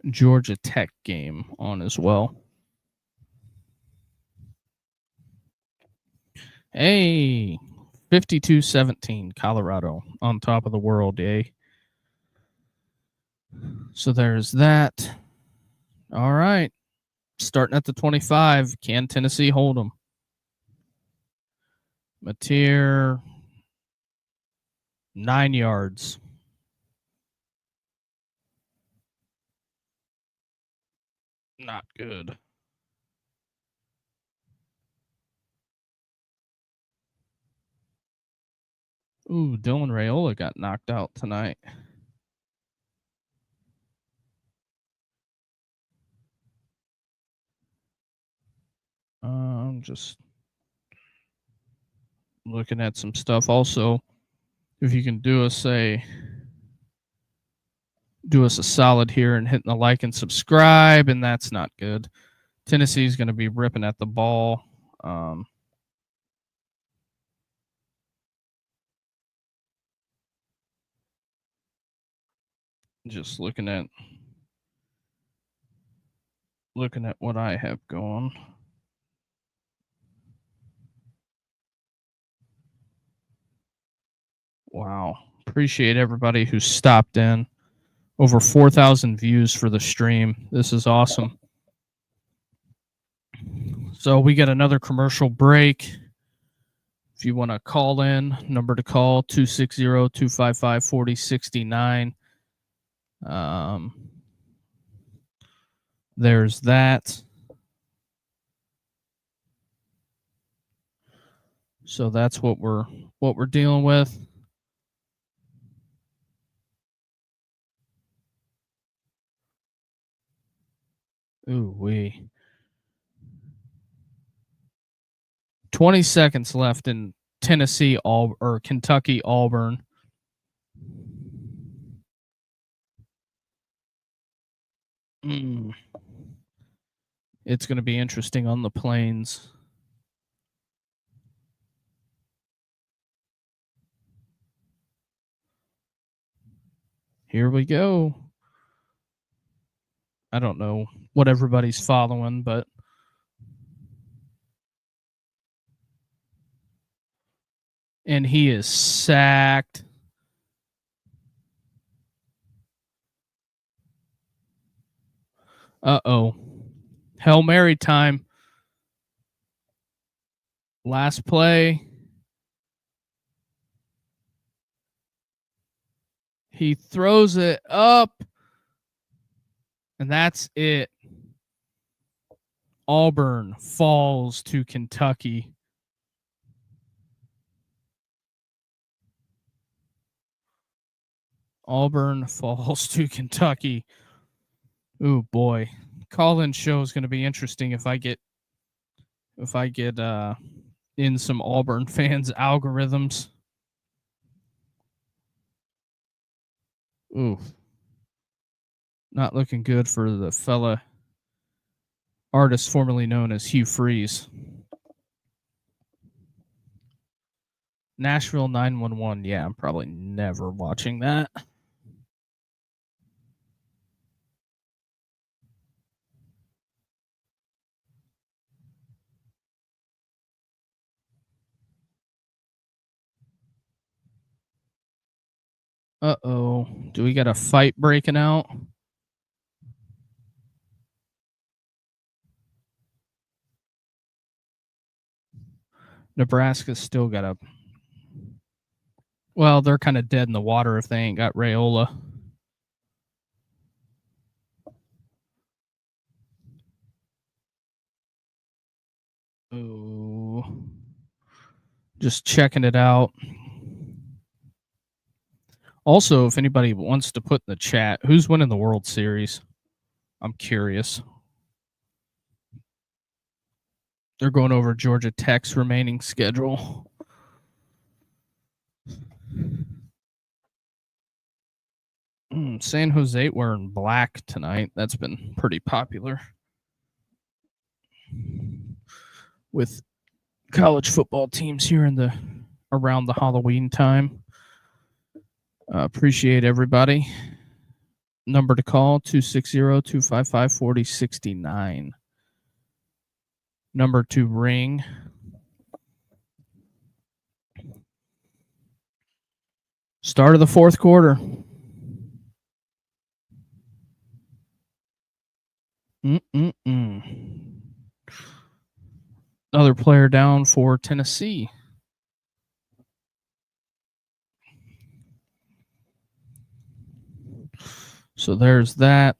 Georgia Tech game on as well. Hey, 52-17, Colorado on top of the world, eh? So there's that. All right. Starting at the 25. Can Tennessee hold them? Mateer, 9 yards. Not good. Ooh, Dylan Raiola got knocked out tonight. I'm just looking at some stuff also. if you can do us a solid here and hitting the like and subscribe, and that's not good. Tennessee's going to be ripping at the ball. Just looking at what I have going. Wow. Appreciate everybody who stopped in. Over 4,000 views for the stream. This is awesome. So we get another commercial break. If you want to call in, number to call 260-255-4069. There's that. So that's what we're dealing with. Ooh wee. 20 seconds left in Tennessee or Kentucky Auburn. It's going to be interesting on the plains. Here we go. I don't know what everybody's following, but and he is sacked. Uh-oh. Hail Mary time. Last play. He throws it up. And that's it. Auburn falls to Kentucky. Auburn falls to Kentucky. Ooh, boy. Call-in show is going to be interesting if I get in some Auburn fans' algorithms. Ooh. Not looking good for the fella artist formerly known as Hugh Freeze. Nashville 911. Yeah, I'm probably never watching that. Uh-oh. Do we got a fight breaking out? Nebraska's still got a... Well, they're kind of dead in the water if they ain't got Raiola. Oh. Just checking it out. Also, if anybody wants to put in the chat, who's winning the World Series? I'm curious. They're going over Georgia Tech's remaining schedule. San Jose wearing black tonight. That's been pretty popular with college football teams here around the Halloween time. Appreciate everybody. Number to call 260-255-4069. Number to ring. Start of the fourth quarter. Another player down for Tennessee. So there's that.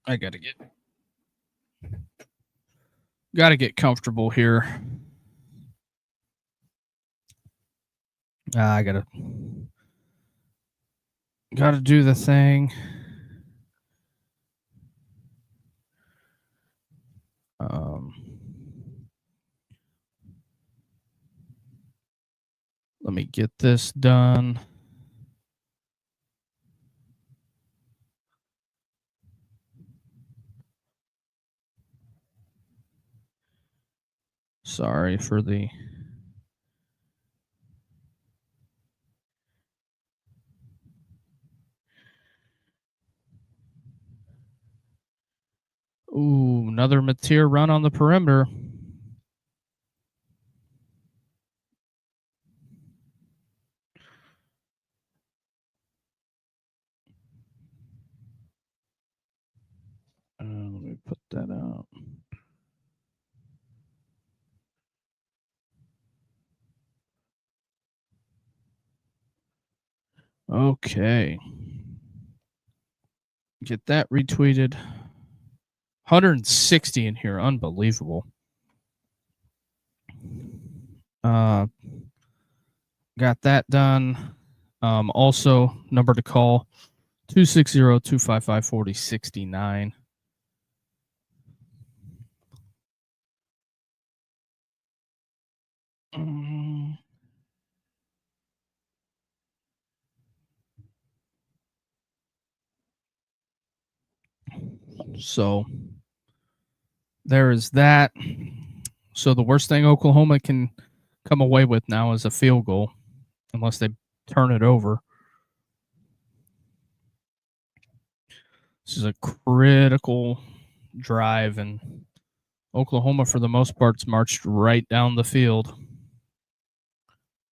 I gotta get comfortable here. I gotta Got to do the thing. Let me get this done. Sorry for the... Ooh, another Mateer run on the perimeter. Let me put that out. Okay. Get that retweeted. 160 in here. Unbelievable. Got that done. Also, number to call 260-255-4069. So there is that. So the worst thing Oklahoma can come away with now is a field goal, unless they turn it over. This is a critical drive, and Oklahoma, for the most part, marched right down the field.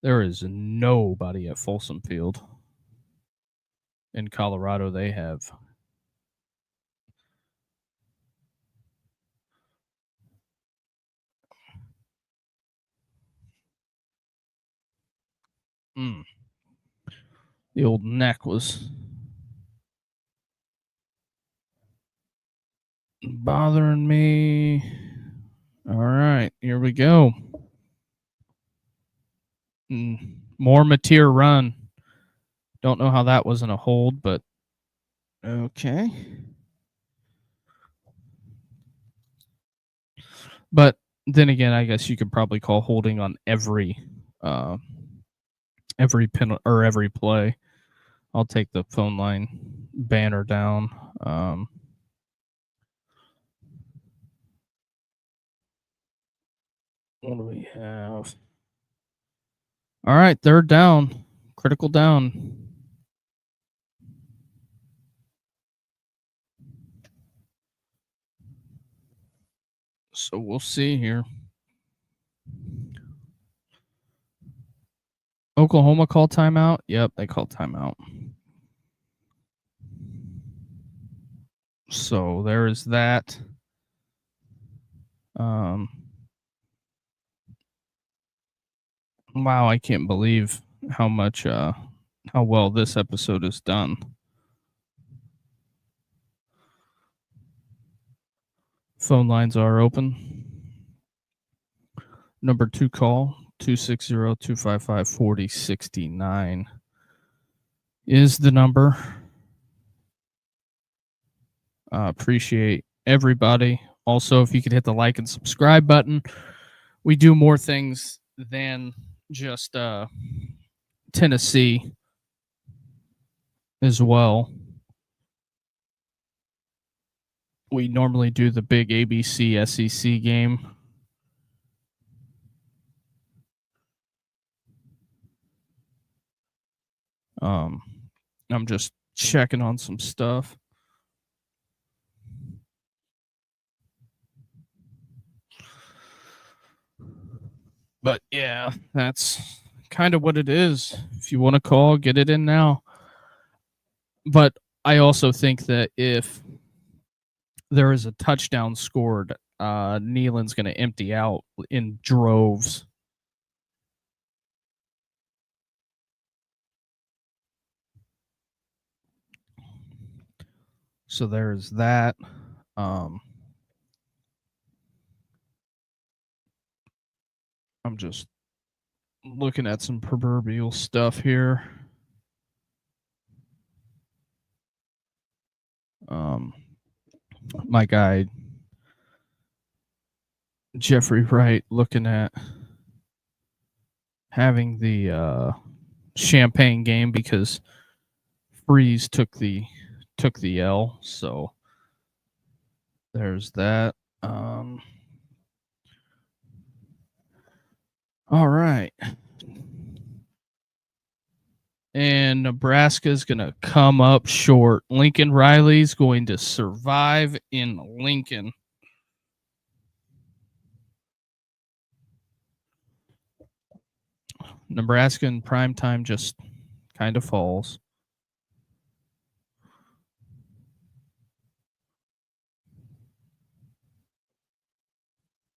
There is nobody at Folsom Field. In Colorado, they have. The old neck was bothering me. All right, here we go. More Mateer run. Don't know how that wasn't a hold, but okay. But then again, I guess you could probably call holding on every pin or every play. I'll take the phone line banner down. What do we have? All right, third down. Critical down. So we'll see here. Oklahoma call timeout? Yep, they call timeout. So there is that. Wow, I can't believe how much how well this episode is done. Phone lines are open. Number 2 call 260-255-4069 is the number. Appreciate everybody. Also, if you could hit the like and subscribe button. We do more things than just Tennessee as well. We normally do the big ABC SEC game. I'm just checking on some stuff. But yeah, that's kind of what it is. If you want to call, get it in now. But I also think that if there is a touchdown scored, Neyland's going to empty out in droves. So there's that. I'm just looking at some proverbial stuff here. My guy Jeffrey Wright looking at having the champagne game because Freeze took the L. So there's that. All right. And Nebraska's going to come up short. Lincoln Riley's going to survive in Lincoln. Nebraska in primetime just kind of falls.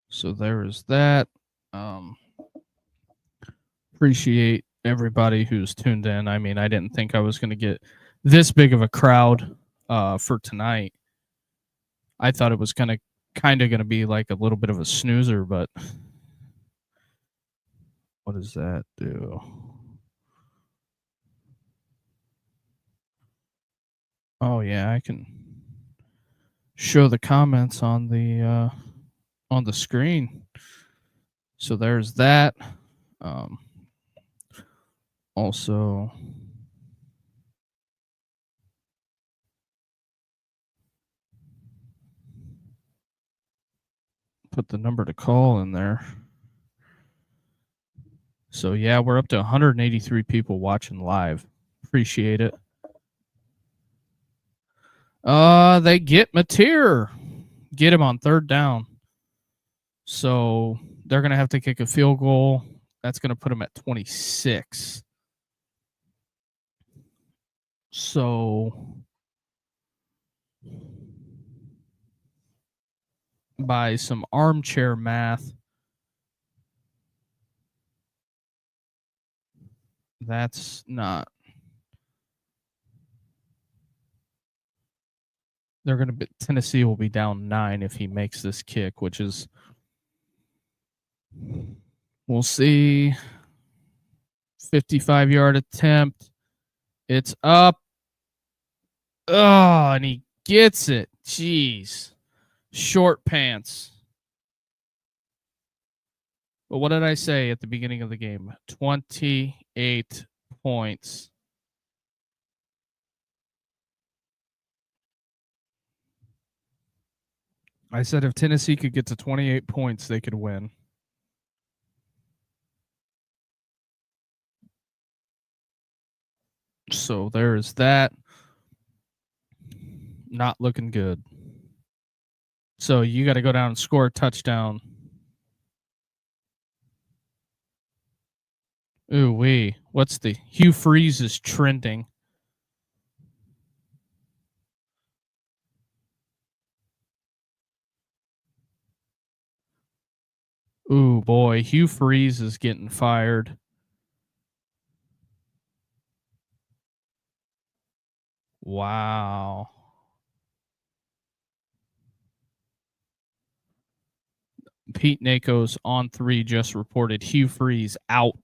So there is that. Appreciate everybody who's tuned in. I mean, I didn't think I was going to get this big of a crowd for tonight. I thought it was kind of going to be like a little bit of a snoozer, but what does that do? Oh yeah, I can show the comments on the screen. So there's that. Also, put the number to call in there. So yeah, we're up to 183 people watching live. Appreciate it. They get Mateer. Get him on third down. So they're going to have to kick a field goal. That's going to put them at 26. So by some armchair math, that's not. They're going to be, Tennessee will be down 9 if he makes this kick, which is, we'll see. 55-yard attempt. It's up. Oh, and he gets it. Jeez. Short pants. But what did I say at the beginning of the game? 28 points. I said if Tennessee could get to 28 points, they could win. So there's that. Not looking good. So you got to go down and score a touchdown. Ooh wee. What's the Hugh Freeze is trending. Ooh boy, Hugh Freeze is getting fired. Wow. Pete Nako's on 3 just reported Hugh Freeze out.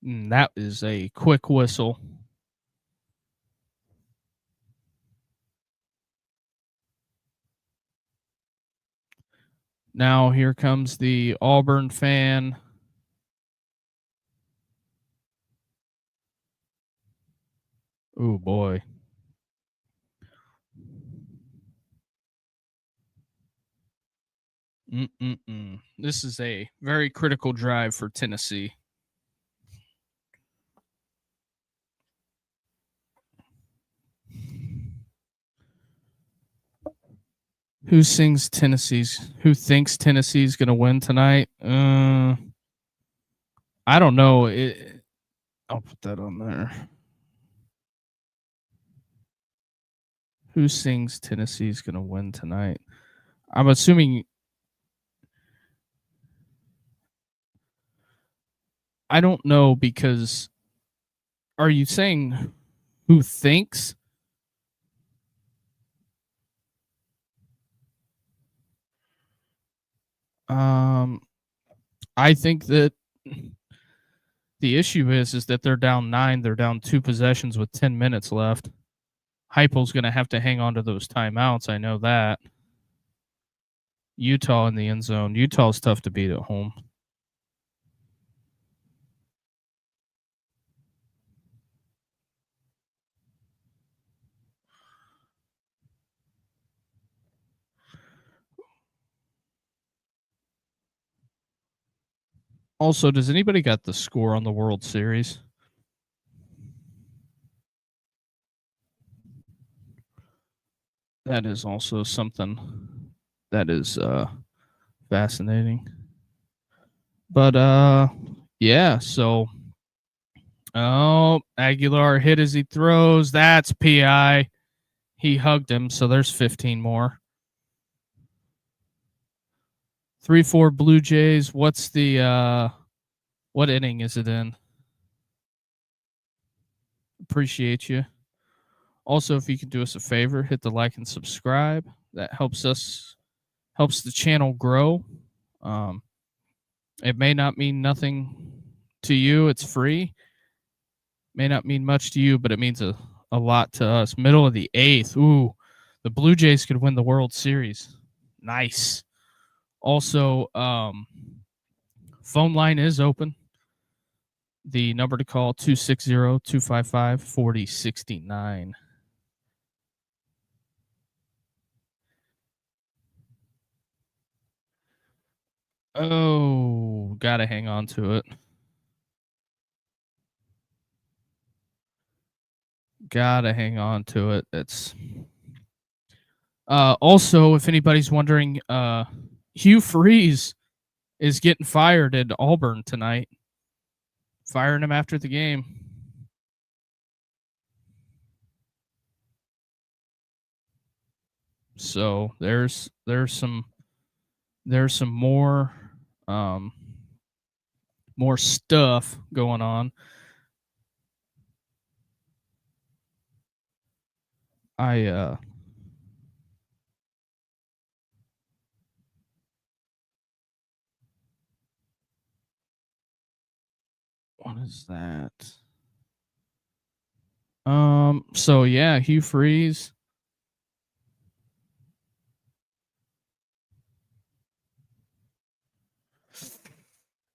That is a quick whistle. Now here comes the Auburn fan. Oh boy. This is a very critical drive for Tennessee. Who thinks Tennessee's going to win tonight? I don't know. I'll put that on there. Who sings Tennessee's going to win tonight? I'm assuming. I don't know, because are you saying who thinks? I think that the issue is that they're down 9. They're down 2 possessions with 10 minutes left. Heupel's going to have to hang on to those timeouts. I know that. Utah in the end zone. Utah's tough to beat at home. Also, does anybody got the score on the World Series? That is also something that is fascinating. But yeah, so Aguilar hit as he throws. That's PI. He hugged him, so there's 15 more. 3-4 Blue Jays. What's the what inning is it in? Appreciate you. Also, if you could do us a favor, hit the like and subscribe. That helps the channel grow. It may not mean nothing to you. It's free. May not mean much to you, but it means a lot to us. Middle of the 8th. Ooh, the Blue Jays could win the World Series. Nice. Also, phone line is open. The number to call 260-255-4069. Oh, gotta hang on to it. Gotta hang on to it. It's also, if anybody's wondering, Hugh Freeze is getting fired at Auburn tonight. Firing him after the game. So there's some more more stuff going on. What is that? So yeah, Hugh Freeze.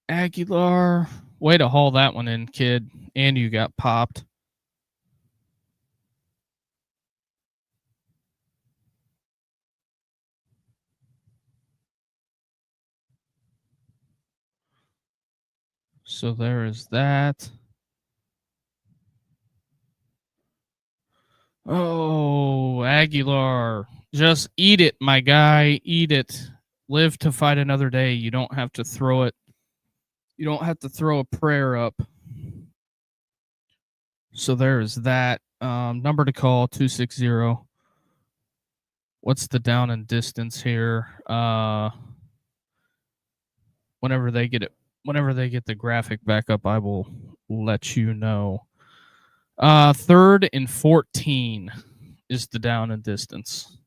Aguilar. Way to haul that one in, kid. And you got popped. So there is that. Oh, Aguilar. Just eat it, my guy. Eat it. Live to fight another day. You don't have to throw it. You don't have to throw a prayer up. So there is that. Number to call 260. What's the down and distance here? Whenever they get the graphic back up, I will let you know. 3rd and 14 is the down and distance.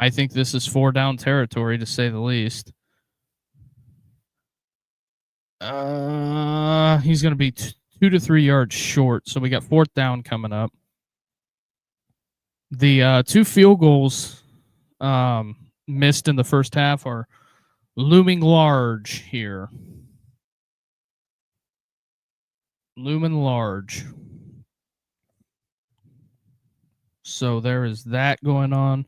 I think this is 4 down territory, to say the least. He's going to be 2 to 3 yards short, so we got 4th down coming up. The 2 field goals missed in the first half are looming large here. Looming large. So there is that going on.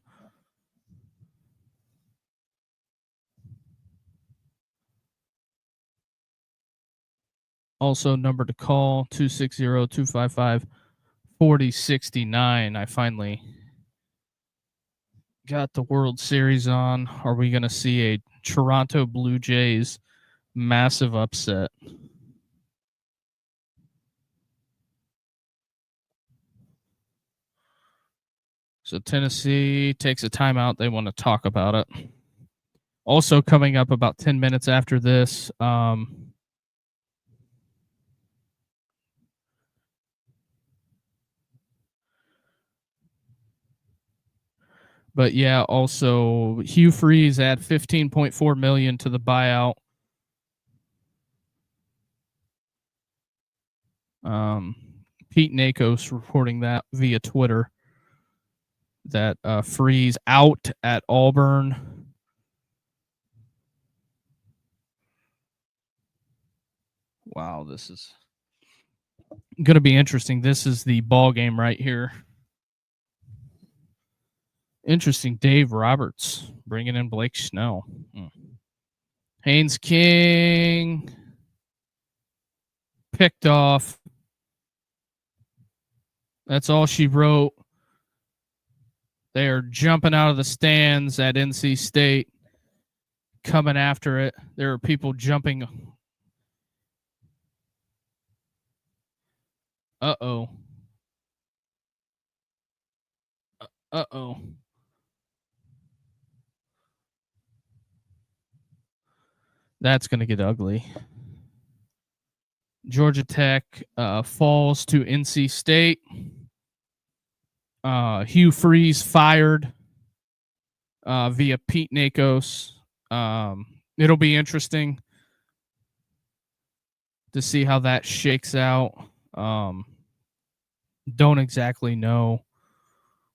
Also, number to call 260-255-4069. I finally got the World Series on. Are we going to see a Toronto Blue Jays massive upset? So Tennessee takes a timeout. They want to talk about it. Also coming up about 10 minutes after this, But yeah, also Hugh Freeze at 15.4 million to the buyout. Um, Pete Nakos reporting that via Twitter that Freeze out at Auburn. Wow, this is going to be interesting. This is the ball game right here. Interesting. Dave Roberts bringing in Blake Snell. Haynes King picked off. That's all she wrote. They are jumping out of the stands at NC State, coming after it. There are people jumping. Uh-oh. Uh-oh. That's going to get ugly. Georgia Tech falls to NC State. Hugh Freeze fired via Pete Nakos. It'll be interesting to see how that shakes out. Don't exactly know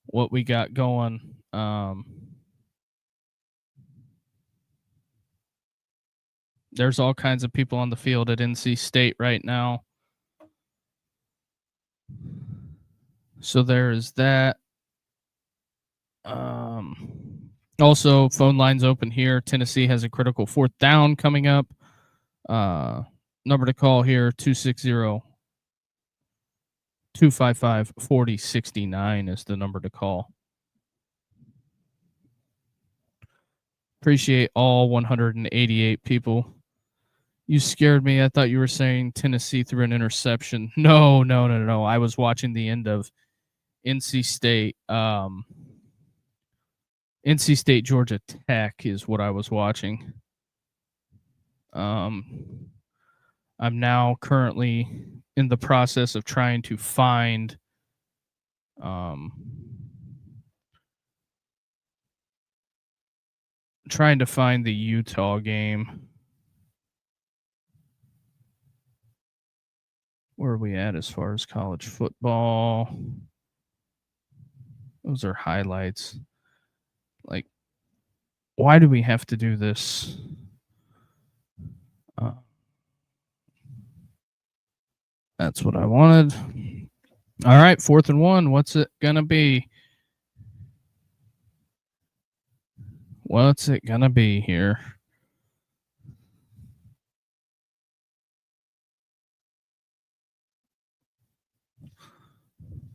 what we got going. There's all kinds of people on the field at NC State right now. So there is that. Also, phone lines open here. Tennessee has a critical 4th down coming up. Number to call here, 260-255-4069 is the number to call. Appreciate all 188 people. You scared me. I thought you were saying Tennessee threw an interception. No. I was watching the end of NC State. NC State, Georgia Tech is what I was watching. I'm now currently in the process of trying to find the Utah game. Where are we at as far as college football? Those are highlights. Like, why do we have to do this? That's what I wanted. All right, 4th and 1. What's it gonna be? What's it gonna be here?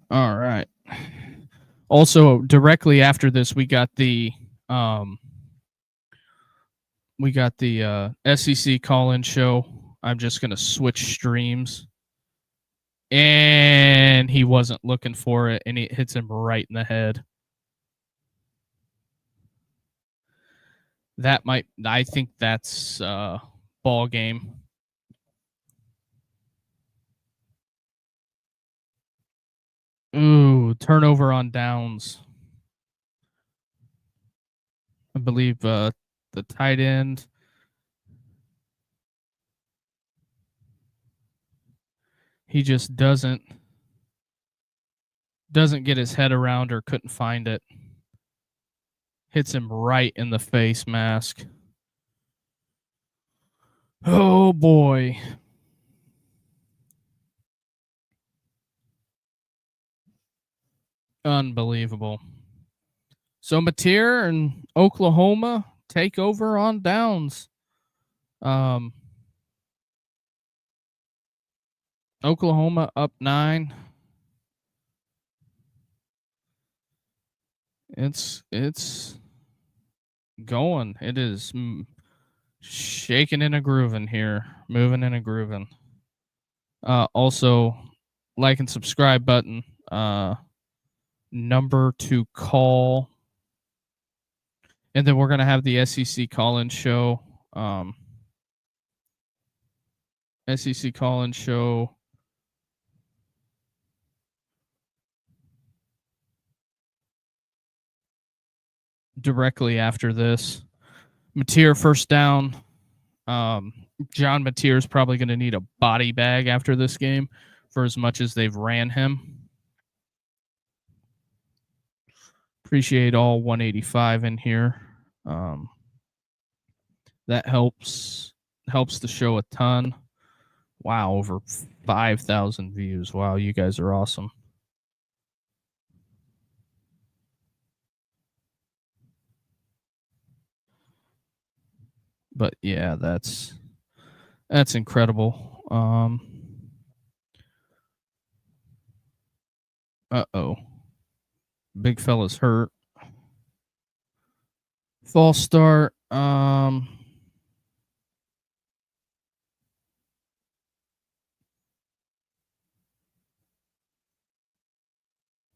All right. Also, directly after this, we got the SEC call-in show. I'm just gonna switch streams, and he wasn't looking for it, and it hits him right in the head. I think that's ball game. Ooh, turnover on downs. I believe the tight end. He just doesn't get his head around or couldn't find it. Hits him right in the face mask. Oh boy. Unbelievable. So Mateer and Oklahoma take over on downs. Oklahoma up 9. It's going. It is shaking and a grooving here, moving and a grooving. Also, like and subscribe button. Number to call, and then we're gonna have the SEC call-in show. SEC call-in show. directly after this. Mateer first down. John Mateer is probably going to need a body bag after this game for as much as they've ran him. Appreciate all 185 in here. That helps the show a ton. Wow, over 5,000 views. Wow, you guys are awesome. But yeah, that's incredible. Uh-oh. Big fella's hurt. False start.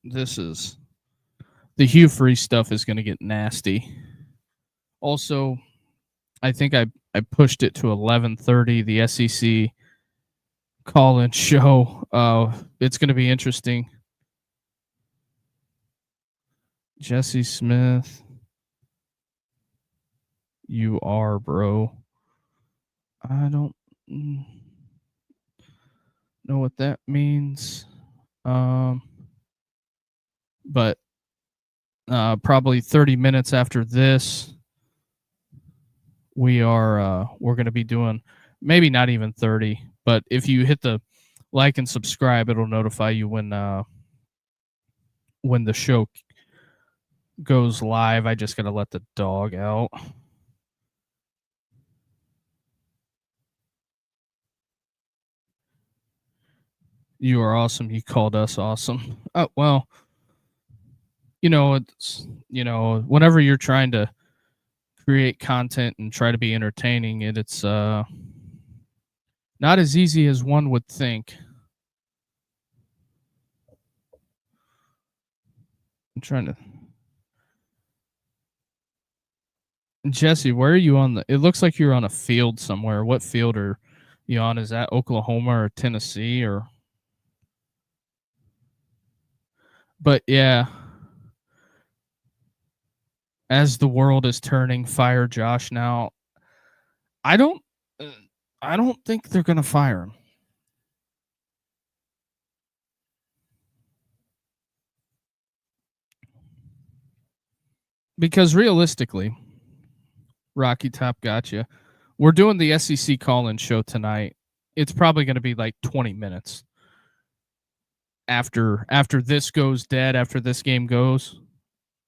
This is the Hugh Freeze stuff is going to get nasty. Also, I think I pushed it to 11:30. The SEC call-in show. It's going to be interesting. Jesse Smith, you are, bro. I don't know what that means. But probably 30 minutes after this, we're going to be doing, maybe not even 30, but if you hit the like and subscribe, it'll notify you when the show goes live. I just got to let the dog out. You are awesome. You called us awesome. Oh, well, it's, whenever you're trying to create content and try to be entertaining, it's not as easy as one would think. I'm trying to. Jesse, where are you on it looks like you're on a field somewhere. What field are you on? Is that Oklahoma or Tennessee or? But yeah, as the world is turning, fire Josh now. I don't think they're going to fire him. Because realistically, Rocky Top gotcha. We're doing the SEC call-in show tonight. It's probably going to be like 20 minutes after this goes dead. After this game goes,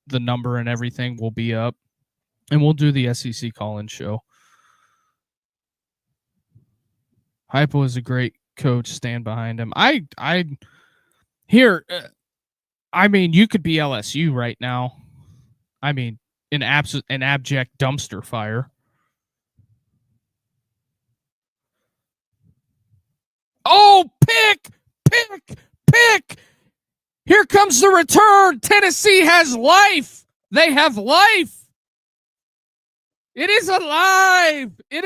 the number and everything will be up, and we'll do the SEC call-in show. Hypo is a great coach. Stand behind him. I mean, you could be LSU right now. I mean, an abject dumpster fire. Oh, pick! Here comes the return. Tennessee has life. They have life. It is alive. They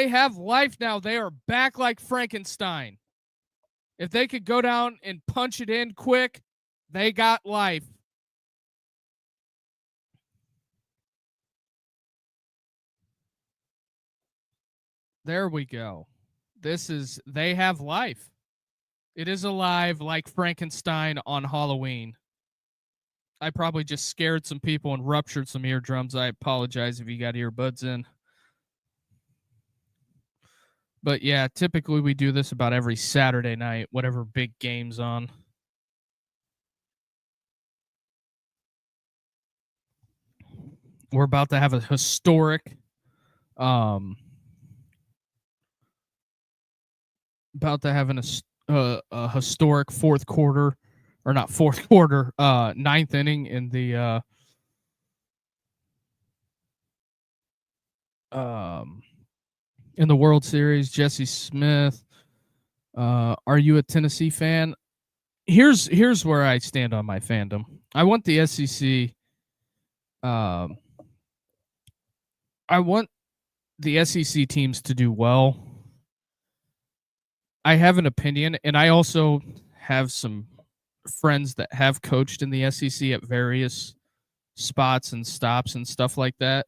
have life now. They are back like Frankenstein. If they could go down and punch it in quick, they got life. There we go. They have life. It is alive like Frankenstein on Halloween. I probably just scared some people and ruptured some eardrums. I apologize if you got earbuds in. But yeah, typically we do this about every Saturday night, whatever big game's on. We're about to have a historic a historic fourth quarter, or not fourth quarter, ninth inning in the World Series. Jesse Smith, are you a Tennessee fan? Here's where I stand on my fandom. I want the SEC. I want the SEC teams to do well. I have an opinion, and I also have some friends that have coached in the SEC at various spots and stops and stuff like that.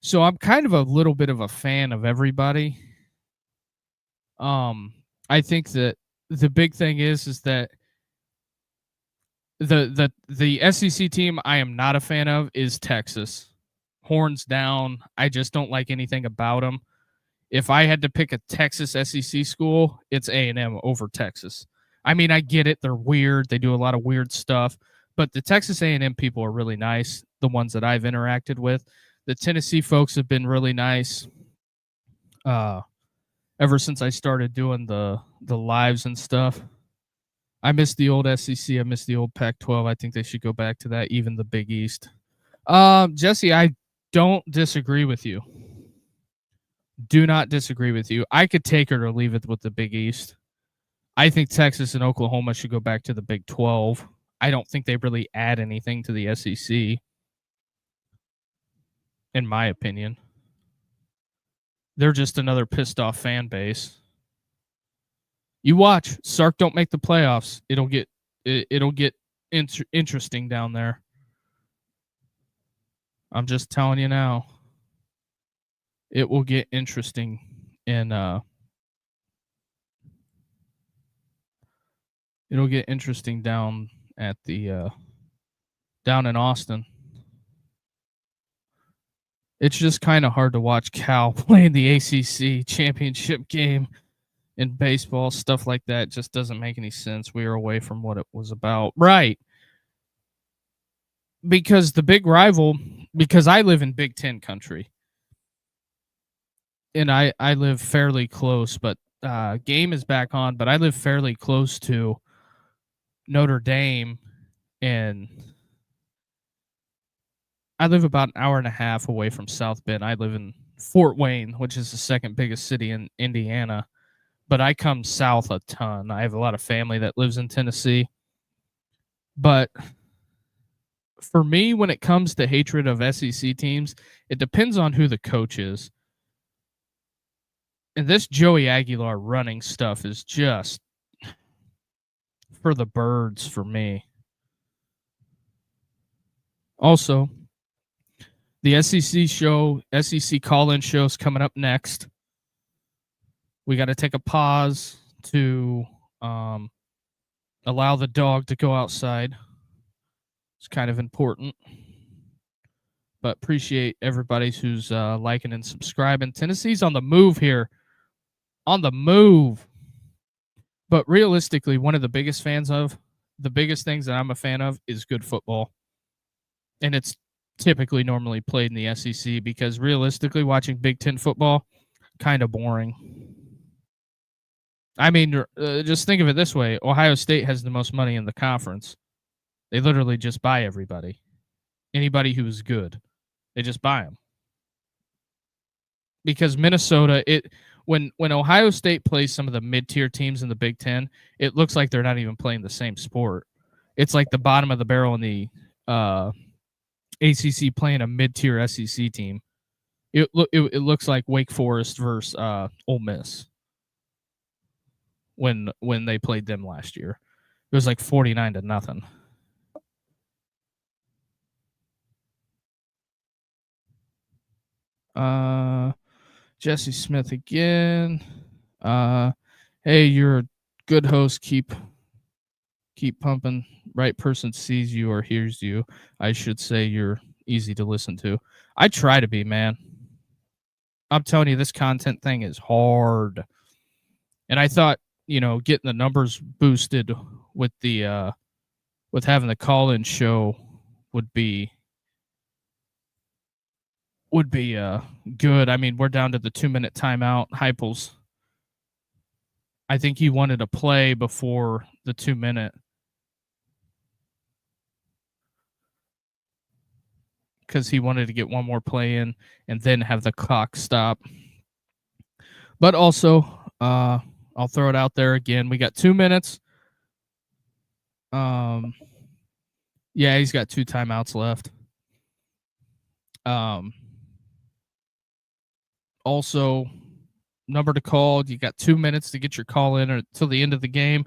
So I'm kind of a little bit of a fan of everybody. Um, I think that the big thing is that the SEC team I am not a fan of is Texas. Horns down. I just don't like anything about them. If I had to pick a Texas SEC school, it's A&M over Texas. I mean, I get it. They're weird. They do a lot of weird stuff, but the Texas A&M people are really nice, the ones that I've interacted with. The Tennessee folks have been really nice. Ever since I started doing the lives and stuff. I miss the old SEC. I miss the old Pac-12. I think they should go back to that, even the Big East. Jesse, I don't disagree with you. Do not disagree with you. I could take her or leave it with the Big East. I think Texas and Oklahoma should go back to the Big 12. I don't think they really add anything to the SEC, in my opinion. They're just another pissed off fan base. You watch. Sark don't make the playoffs. It'll get interesting down there. I'm just telling you now. It will get interesting in it'll get interesting down at the down in Austin. It's just kind of hard to watch Cal playing the ACC championship game in baseball. Stuff like that just doesn't make any sense. We are away from what it was about. Right. Because the big rival, because I live in Big Ten country. And I live fairly close, but game is back on, but I live fairly close to Notre Dame, and I live about an hour and a half away from South Bend. I live in Fort Wayne, which is the second biggest city in Indiana, but I come south a ton. I have a lot of family that lives in Tennessee. But for me, when it comes to hatred of SEC teams, it depends on who the coach is. And this Joey Aguilar running stuff is just for the birds for me. Also, the SEC call-in show is coming up next. We got to take a pause to allow the dog to go outside. It's kind of important. But appreciate everybody who's liking and subscribing. Tennessee's on the move here. On the move. But realistically, one of the biggest things that I'm a fan of is good football. And it's typically normally played in the SEC because realistically, watching Big Ten football, kind of boring. I mean, just think of it this way. Ohio State has the most money in the conference. They literally just buy everybody. Anybody who is good. They just buy them. Because Minnesota, when Ohio State plays some of the mid-tier teams in the Big Ten, it looks like they're not even playing the same sport. It's like the bottom of the barrel in the ACC playing a mid-tier SEC team. It looks like Wake Forest versus Ole Miss when they played them last year. It was like 49-0. Jesse Smith again. Hey, you're a good host. Keep pumping. Right person sees you or hears you. I should say you're easy to listen to. I try to be, man. I'm telling you, this content thing is hard. And I thought, getting the numbers boosted with the with having the call-in show would be good. I mean, we're down to the 2-minute timeout. Heupels, I think he wanted to play before the 2-minute because he wanted to get one more play in and then have the clock stop. But also, I'll throw it out there again. We got 2 minutes. Yeah, he's got 2 timeouts left. Also, number to call. You got 2 minutes to get your call in until the end of the game.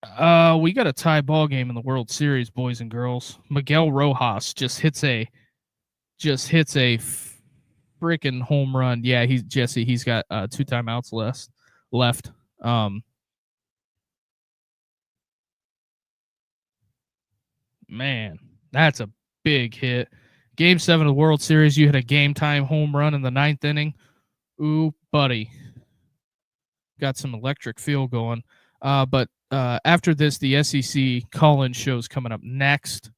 We got a tie ball game in the World Series, boys and girls. Miguel Rojas just hits a freaking home run. Yeah, he's got 2 timeouts left. Man, that's a big hit. Game 7 of the World Series, you hit a game time home run in the 9th inning. Ooh, buddy. Got some electric feel going. But after this, the SEC call-in show's coming up next.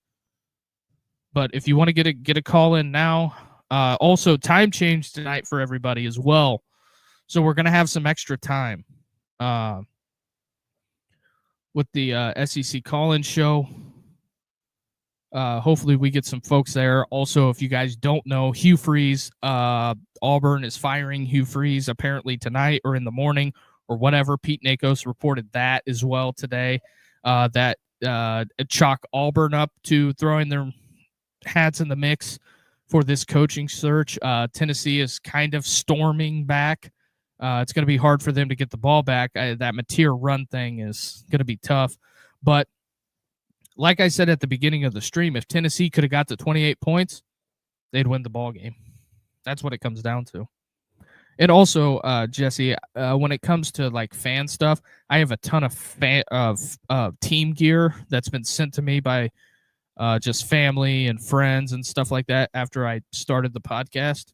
But if you want to get a call in now, also time change tonight for everybody as well. So we're gonna have some extra time with the SEC call-in show. Hopefully we get some folks there. Also, if you guys don't know, Hugh Freeze, Auburn is firing Hugh Freeze apparently tonight or in the morning or whatever. Pete Nakos reported that as well today. That chalk Auburn up to throwing their hats in the mix for this coaching search. Tennessee is kind of storming back. It's going to be hard for them to get the ball back. That Mateer run thing is going to be tough. But like I said at the beginning of the stream, if Tennessee could have got to 28 points, they'd win the ball game. That's what it comes down to. And also, Jesse, when it comes to like fan stuff, I have a ton of team gear that's been sent to me by just family and friends and stuff like that after I started the podcast.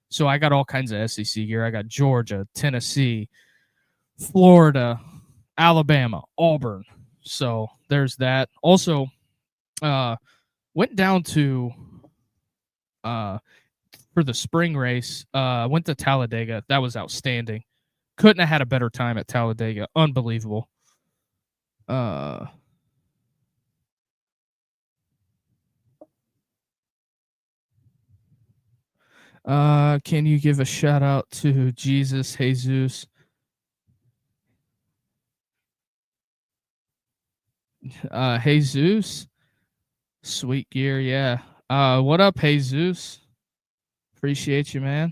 So I got all kinds of SEC gear. I got Georgia, Tennessee, Florida, Alabama, Auburn. So there's that. Also, went down to for the spring race. Went to Talladega. That was outstanding. Couldn't have had a better time at Talladega. Unbelievable. Can you give a shout out to Jesus Jesus? Sweet gear, yeah. What up, Jesus? Appreciate you, man.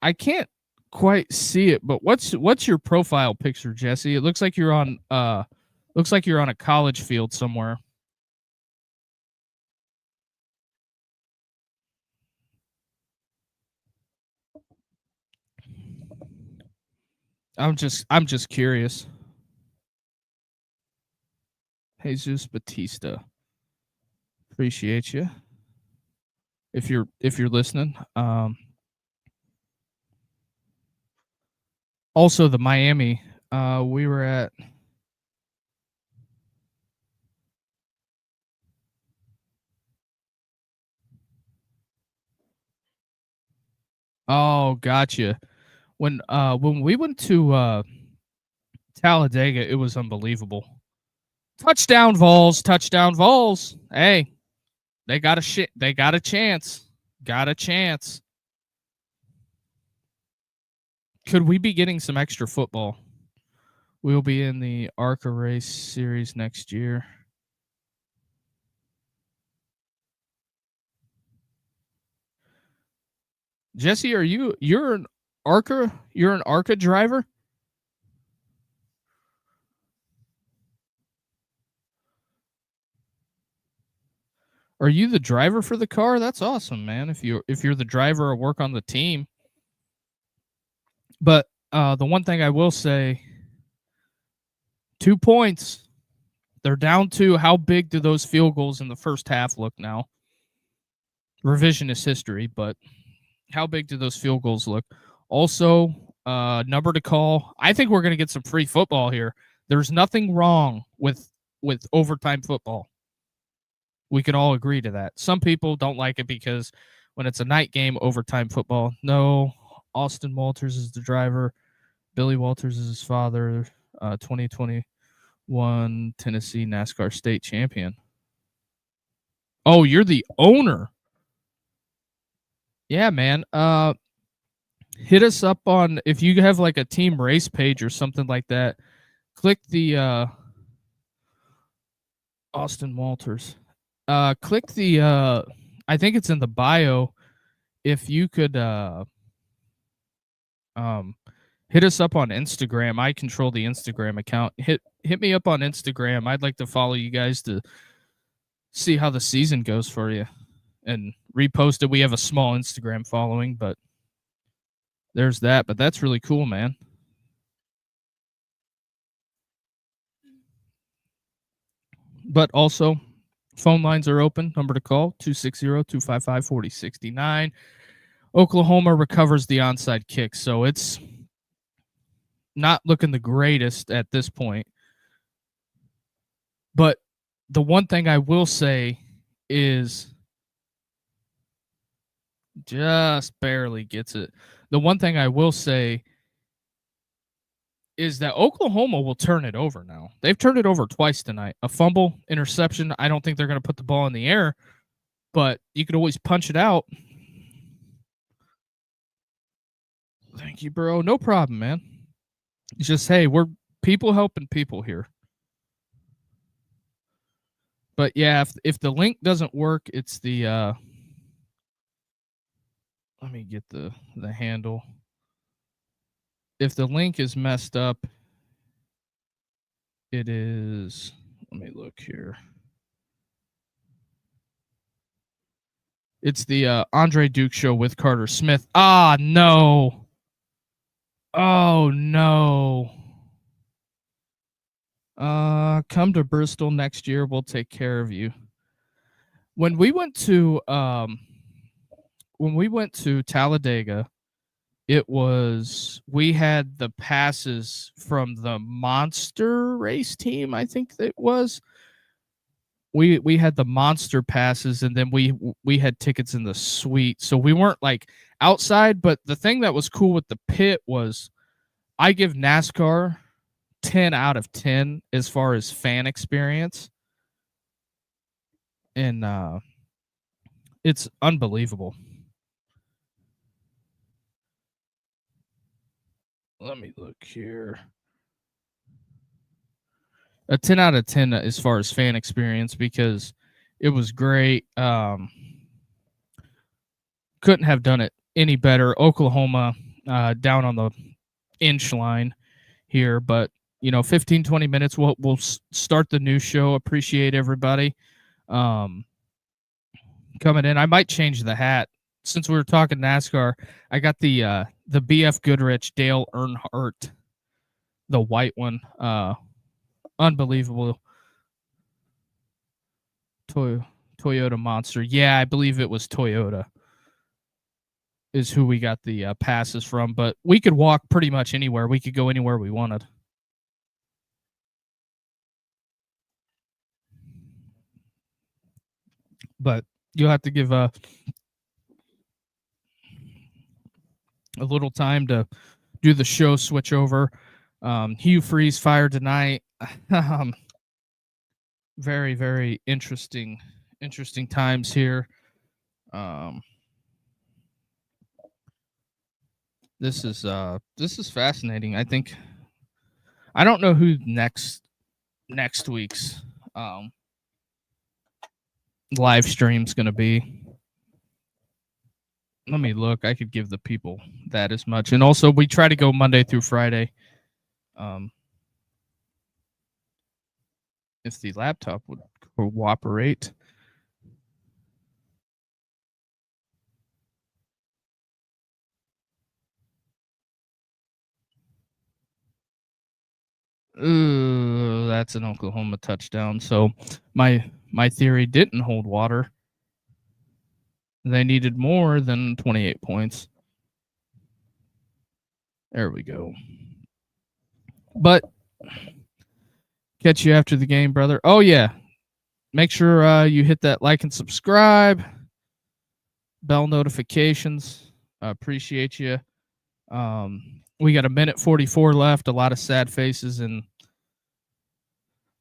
I can't quite see it, but what's your profile picture, Jesse? It looks like you're on a college field somewhere. I'm just curious. Jesus Batista. Appreciate you. If you're listening. Also the Miami, we were at Oh, gotcha. When we went to Talladega, it was unbelievable. Touchdown Vols, touchdown Vols. Hey, they got a chance. Got a chance. Could we be getting some extra football? We'll be in the ARCA race series next year. Jesse, you're an ARCA driver? Are you the driver for the car? That's awesome, man. If you're the driver or work on the team. But the one thing I will say, 2 points. They're down to how big do those field goals in the first half look now? Revisionist history, but how big do those field goals look? Also, number to call. I think we're going to get some free football here. There's nothing wrong with overtime football. We can all agree to that. Some people don't like it because when it's a night game, overtime football. No, Austin Walters is the driver. Billy Walters is his father. 2021 Tennessee NASCAR state champion. Oh, you're the owner. Yeah, man. Hit us up on if you have like a team race page or something like that. Click the Austin Walters. Click the I think it's in the bio. If you could hit us up on Instagram. I control the Instagram account. Hit me up on Instagram. I'd like to follow you guys to see how the season goes for you and repost it. We have a small Instagram following, but there's that. But that's really cool, man. But also, phone lines are open. Number to call 260-255-4069. Oklahoma recovers the onside kick, so it's not looking the greatest at this point. But the one thing I will say is just barely gets it. The one thing I will say is that Oklahoma will turn it over now. They've turned it over twice tonight. A fumble, interception. I don't think they're going to put the ball in the air, but you could always punch it out. Thank you, bro. No problem, man. It's just, hey, we're people helping people here. But yeah, if the link doesn't work, it's the let me get the handle. If the link is messed up, it is, let me look here. It's the Andre Duke show with Carter Smith. Ah, no. Oh, no. Come to Bristol next year. We'll take care of you. When we went to Talladega, we had the passes from the Monster race team, I think it was. We had the Monster passes, and then we had tickets in the suite, so we weren't like outside. But the thing that was cool with the pit was I give NASCAR 10 out of 10 as far as fan experience, and it's unbelievable. Let me look here. A 10 out of 10 as far as fan experience, because it was great. Couldn't have done it any better. Oklahoma down on the inch line here, but 15, 20 minutes. We'll start the new show. Appreciate everybody coming in. I might change the hat since we were talking NASCAR. I got the BF Goodrich Dale Earnhardt, the white one. Unbelievable. Toyota Monster. Yeah, I believe it was Toyota is who we got the passes from, but we could walk pretty much anywhere. We could go anywhere we wanted. But you'll have to give a little time to do the show switch over. Hugh Freeze fired tonight. Very, very interesting times here. This is fascinating. I don't know who next week's live stream's going to be. Let me look. I could give the people that as much. And also we try to go Monday through Friday. If the laptop would cooperate. Ooh, that's an Oklahoma touchdown. So my theory didn't hold water. They needed more than 28 points. There we go. But catch you after the game, brother. Oh, yeah. Make sure you hit that like and subscribe. Bell notifications. Appreciate you. We got 1:44 left. A lot of sad faces at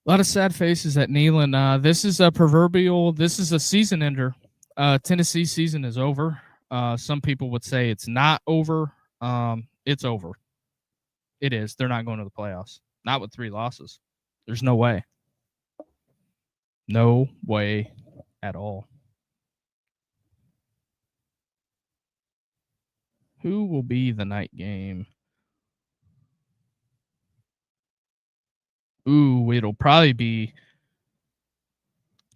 Neyland. This is a proverbial. This is a season ender. Tennessee season is over. Some people would say it's not over. It's over. It is. They're not going to the playoffs. Not with 3 losses. There's no way. No way at all. Who will be the night game? Ooh, it'll probably be.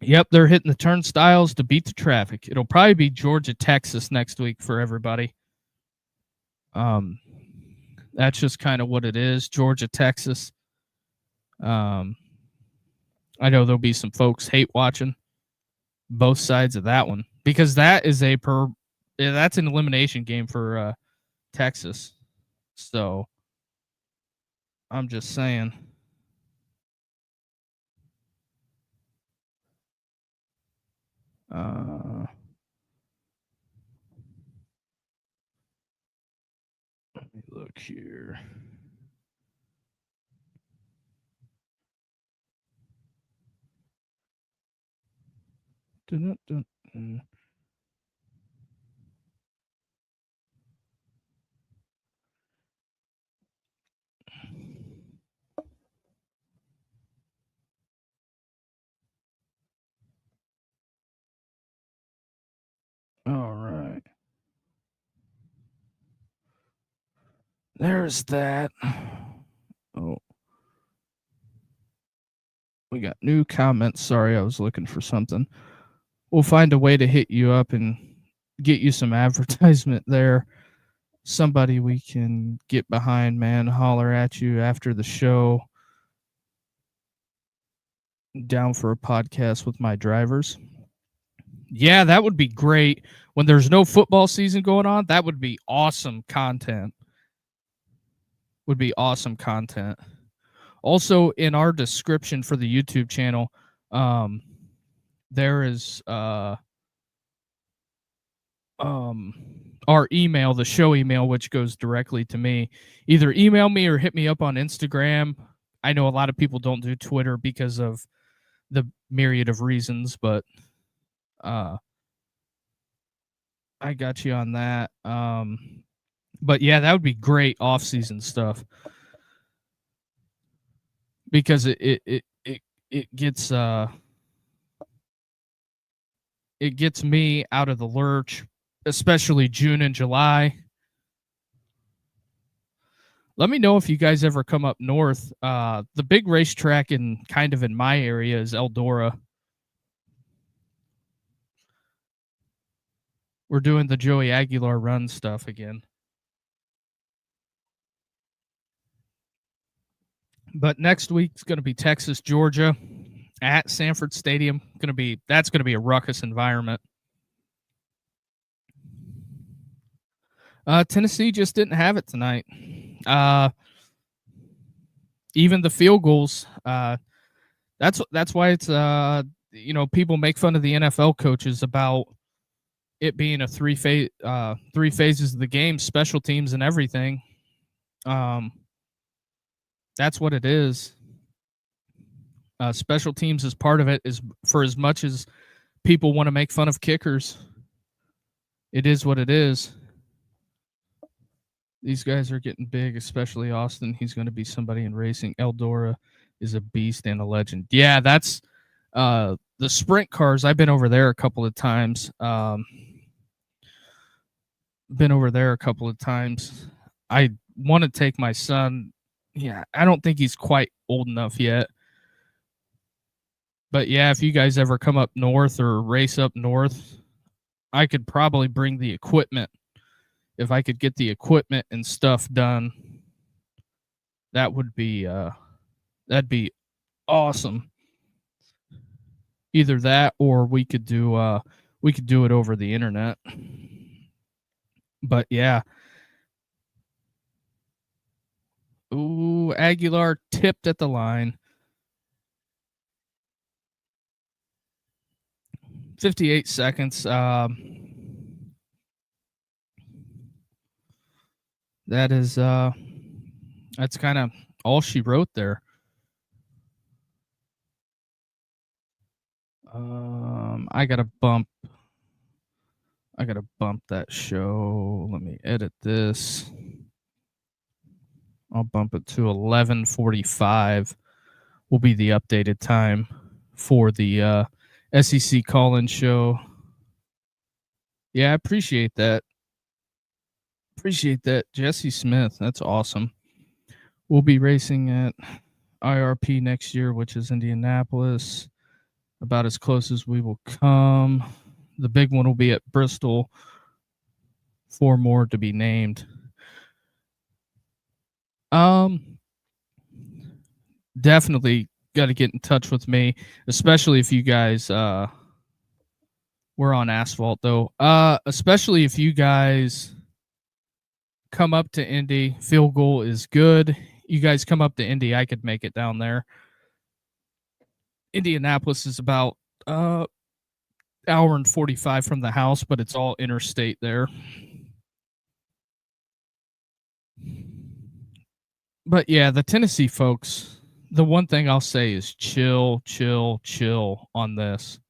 Yep, they're hitting the turnstiles to beat the traffic. It'll probably be Georgia, Texas next week for everybody. That's just kind of what it is. Georgia, Texas. I know there'll be some folks hate watching both sides of that one because that is that's an elimination game for Texas. So I'm just saying. Let me look here. Dun, dun, dun. All right. There's that. Oh. We got new comments. Sorry, I was looking for something. We'll find a way to hit you up and get you some advertisement there. Somebody we can get behind, man. Holler at you after the show. Down for a podcast with my drivers. Yeah, that would be great. When there's no football season going on, that would be awesome content. Would be awesome content. Also, in our description for the YouTube channel, there is our email, the show email, which goes directly to me. Either email me or hit me up on Instagram. I know a lot of people don't do Twitter because of the myriad of reasons, but I got you on that. But yeah, that would be great off-season stuff because it gets it gets me out of the lurch, especially June and July. Let me know if you guys ever come up north. The big racetrack in my area is Eldora. We're doing the Joey Aguilar run stuff again. But next week's going to be Texas, Georgia at Sanford Stadium. That's going to be a ruckus environment. Tennessee just didn't have it tonight. Even the field goals. That's why it's people make fun of the NFL coaches about it being a three phases of the game, special teams and everything. That's what it is. Special teams is part of it. Is for as much as people want to make fun of kickers, it is what it is. These guys are getting big, especially Austin. He's going to be somebody in racing. Eldora is a beast and a legend. Yeah, that's the sprint cars. I've been over there a couple of times. I want to take my son. Yeah, I don't think he's quite old enough yet. But yeah, if you guys ever come up north or race up north, I could probably bring the equipment. If I could get the equipment and stuff done, that would be that'd be awesome. Either that or we could do it over the internet. But yeah. Ooh, Aguilar tipped at the line. 58 seconds. That is that's kind of all she wrote there. I gotta bump that show. Let me edit this. I'll bump it to 11:45. Will be the updated time for the SEC call-in show. Yeah, I appreciate that. Jesse Smith. That's awesome. We'll be racing at IRP next year, which is Indianapolis. About as close as we will come. The big one will be at Bristol. 4 more to be named. Definitely got to get in touch with me, especially if you guys we're on asphalt though. Especially if you guys come up to Indy. Field goal is good. You guys come up to Indy, I could make it down there. Indianapolis is about hour and 45 from the house, but it's all interstate there. But yeah, the Tennessee folks, the one thing I'll say is chill on this.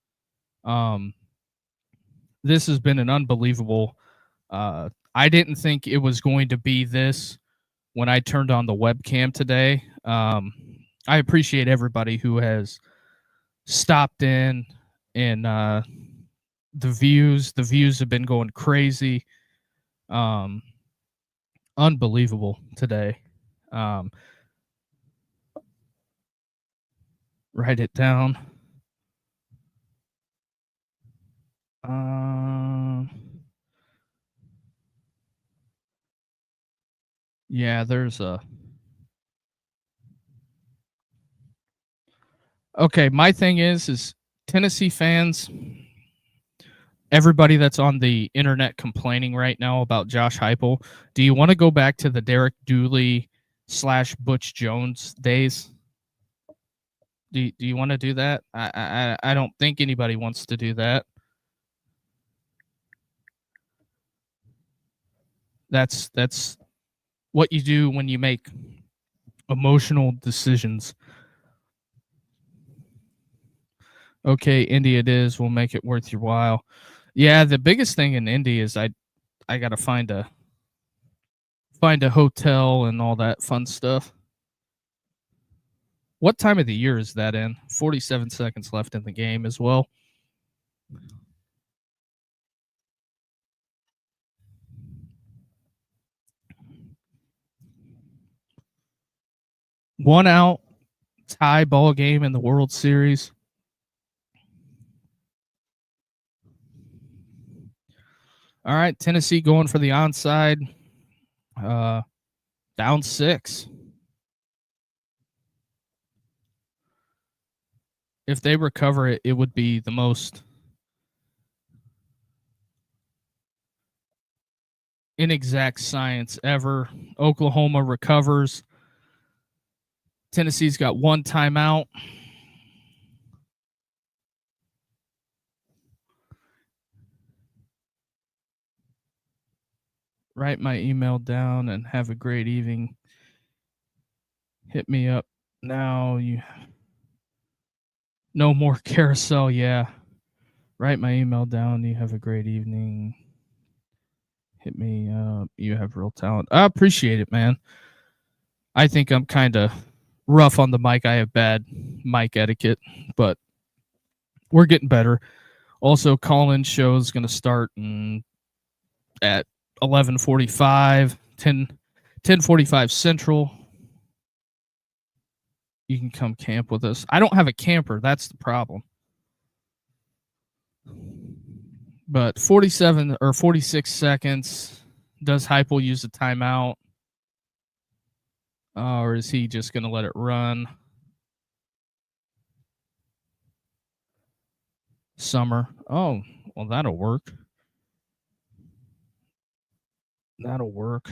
This has been an unbelievable. I didn't think it was going to be this when I turned on the webcam today. I appreciate everybody who has stopped in, and the views have been going crazy. Unbelievable today. Write it down. Yeah, there's a. Okay, my thing is Tennessee fans, everybody that's on the internet complaining right now about Josh Heupel, do you want to go back to the Derek Dooley / Butch Jones days? Do you want to do that? I don't think anybody wants to do that. That's what you do when you make emotional decisions. Okay, Indy it is. We'll make it worth your while. Yeah, the biggest thing in Indy is I got to find a hotel and all that fun stuff. What time of the year is that in? 47 seconds left in the game as well. One out, tie ball game in the World Series. All right, Tennessee going for the onside. Down 6. If they recover it, it would be the most inexact science ever. Oklahoma recovers. Tennessee's got 1 timeout. Write my email down and have a great evening. Hit me up now. You no more carousel. Yeah. Write my email down. You have a great evening. Hit me up. You have real talent. I appreciate it, man. I think I'm kind of rough on the mic. I have bad mic etiquette, but we're getting better. Also, call-in show is going to start at 11:45, 10:45 Central. You can come camp with us. I don't have a camper. That's the problem. But 47 or 46 seconds. Does Heupel use a timeout? Or is he just going to let it run? Summer. Oh, well, that'll work. That'll work.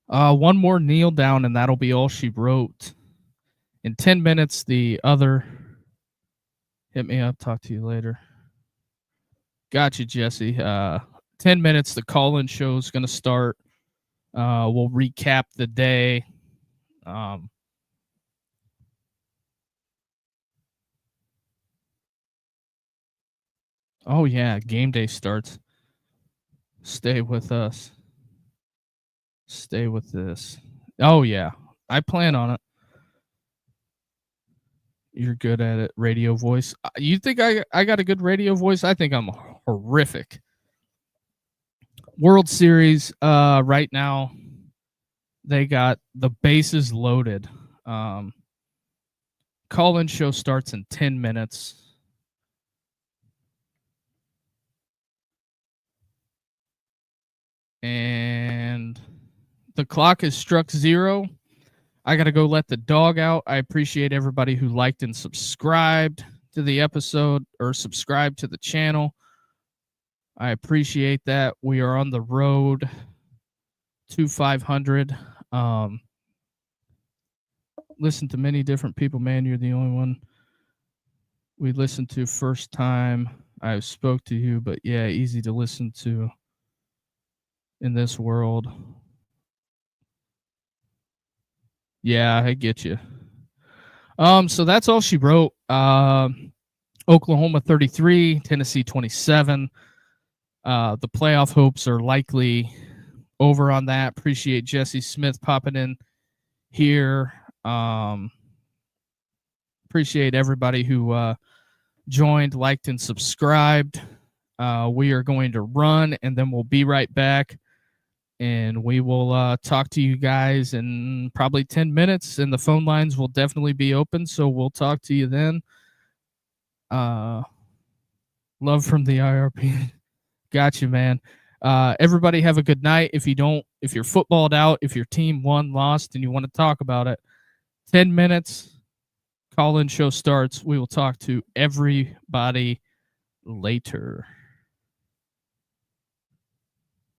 One more kneel down, and that'll be all she wrote. In 10 minutes, the other. Hit me up. Talk to you later. Gotcha, Jesse. 10 minutes, the call-in show is going to start. We'll recap the day. Oh, yeah, game day starts. Stay with us. Stay with this. Oh, yeah. I plan on it. You're good at it. Radio voice. You think I got a good radio voice? I think I'm horrific. World Series, right now, they got the bases loaded. Call-in show starts in 10 minutes. And the clock has struck 0. I got to go let the dog out. I appreciate everybody who liked and subscribed to the episode or subscribed to the channel. I appreciate that. We are on the road to 500. Listen to many different people. Man, you're the only one we listened to first time I spoke to you, but yeah, easy to listen to in this world. Yeah, I get you. So that's all she wrote. Oklahoma 33, Tennessee 27. The playoff hopes are likely over on that. Appreciate Jesse Smith popping in here. Appreciate everybody who joined, liked, and subscribed. We are going to run, and then we'll be right back. And we will talk to you guys in probably 10 minutes, and the phone lines will definitely be open, so we'll talk to you then. Love from the IRP. Got you, man. Everybody have a good night. If you're footballed out, if your team won, lost, and you want to talk about it, 10 minutes, call-in show starts. We will talk to everybody later.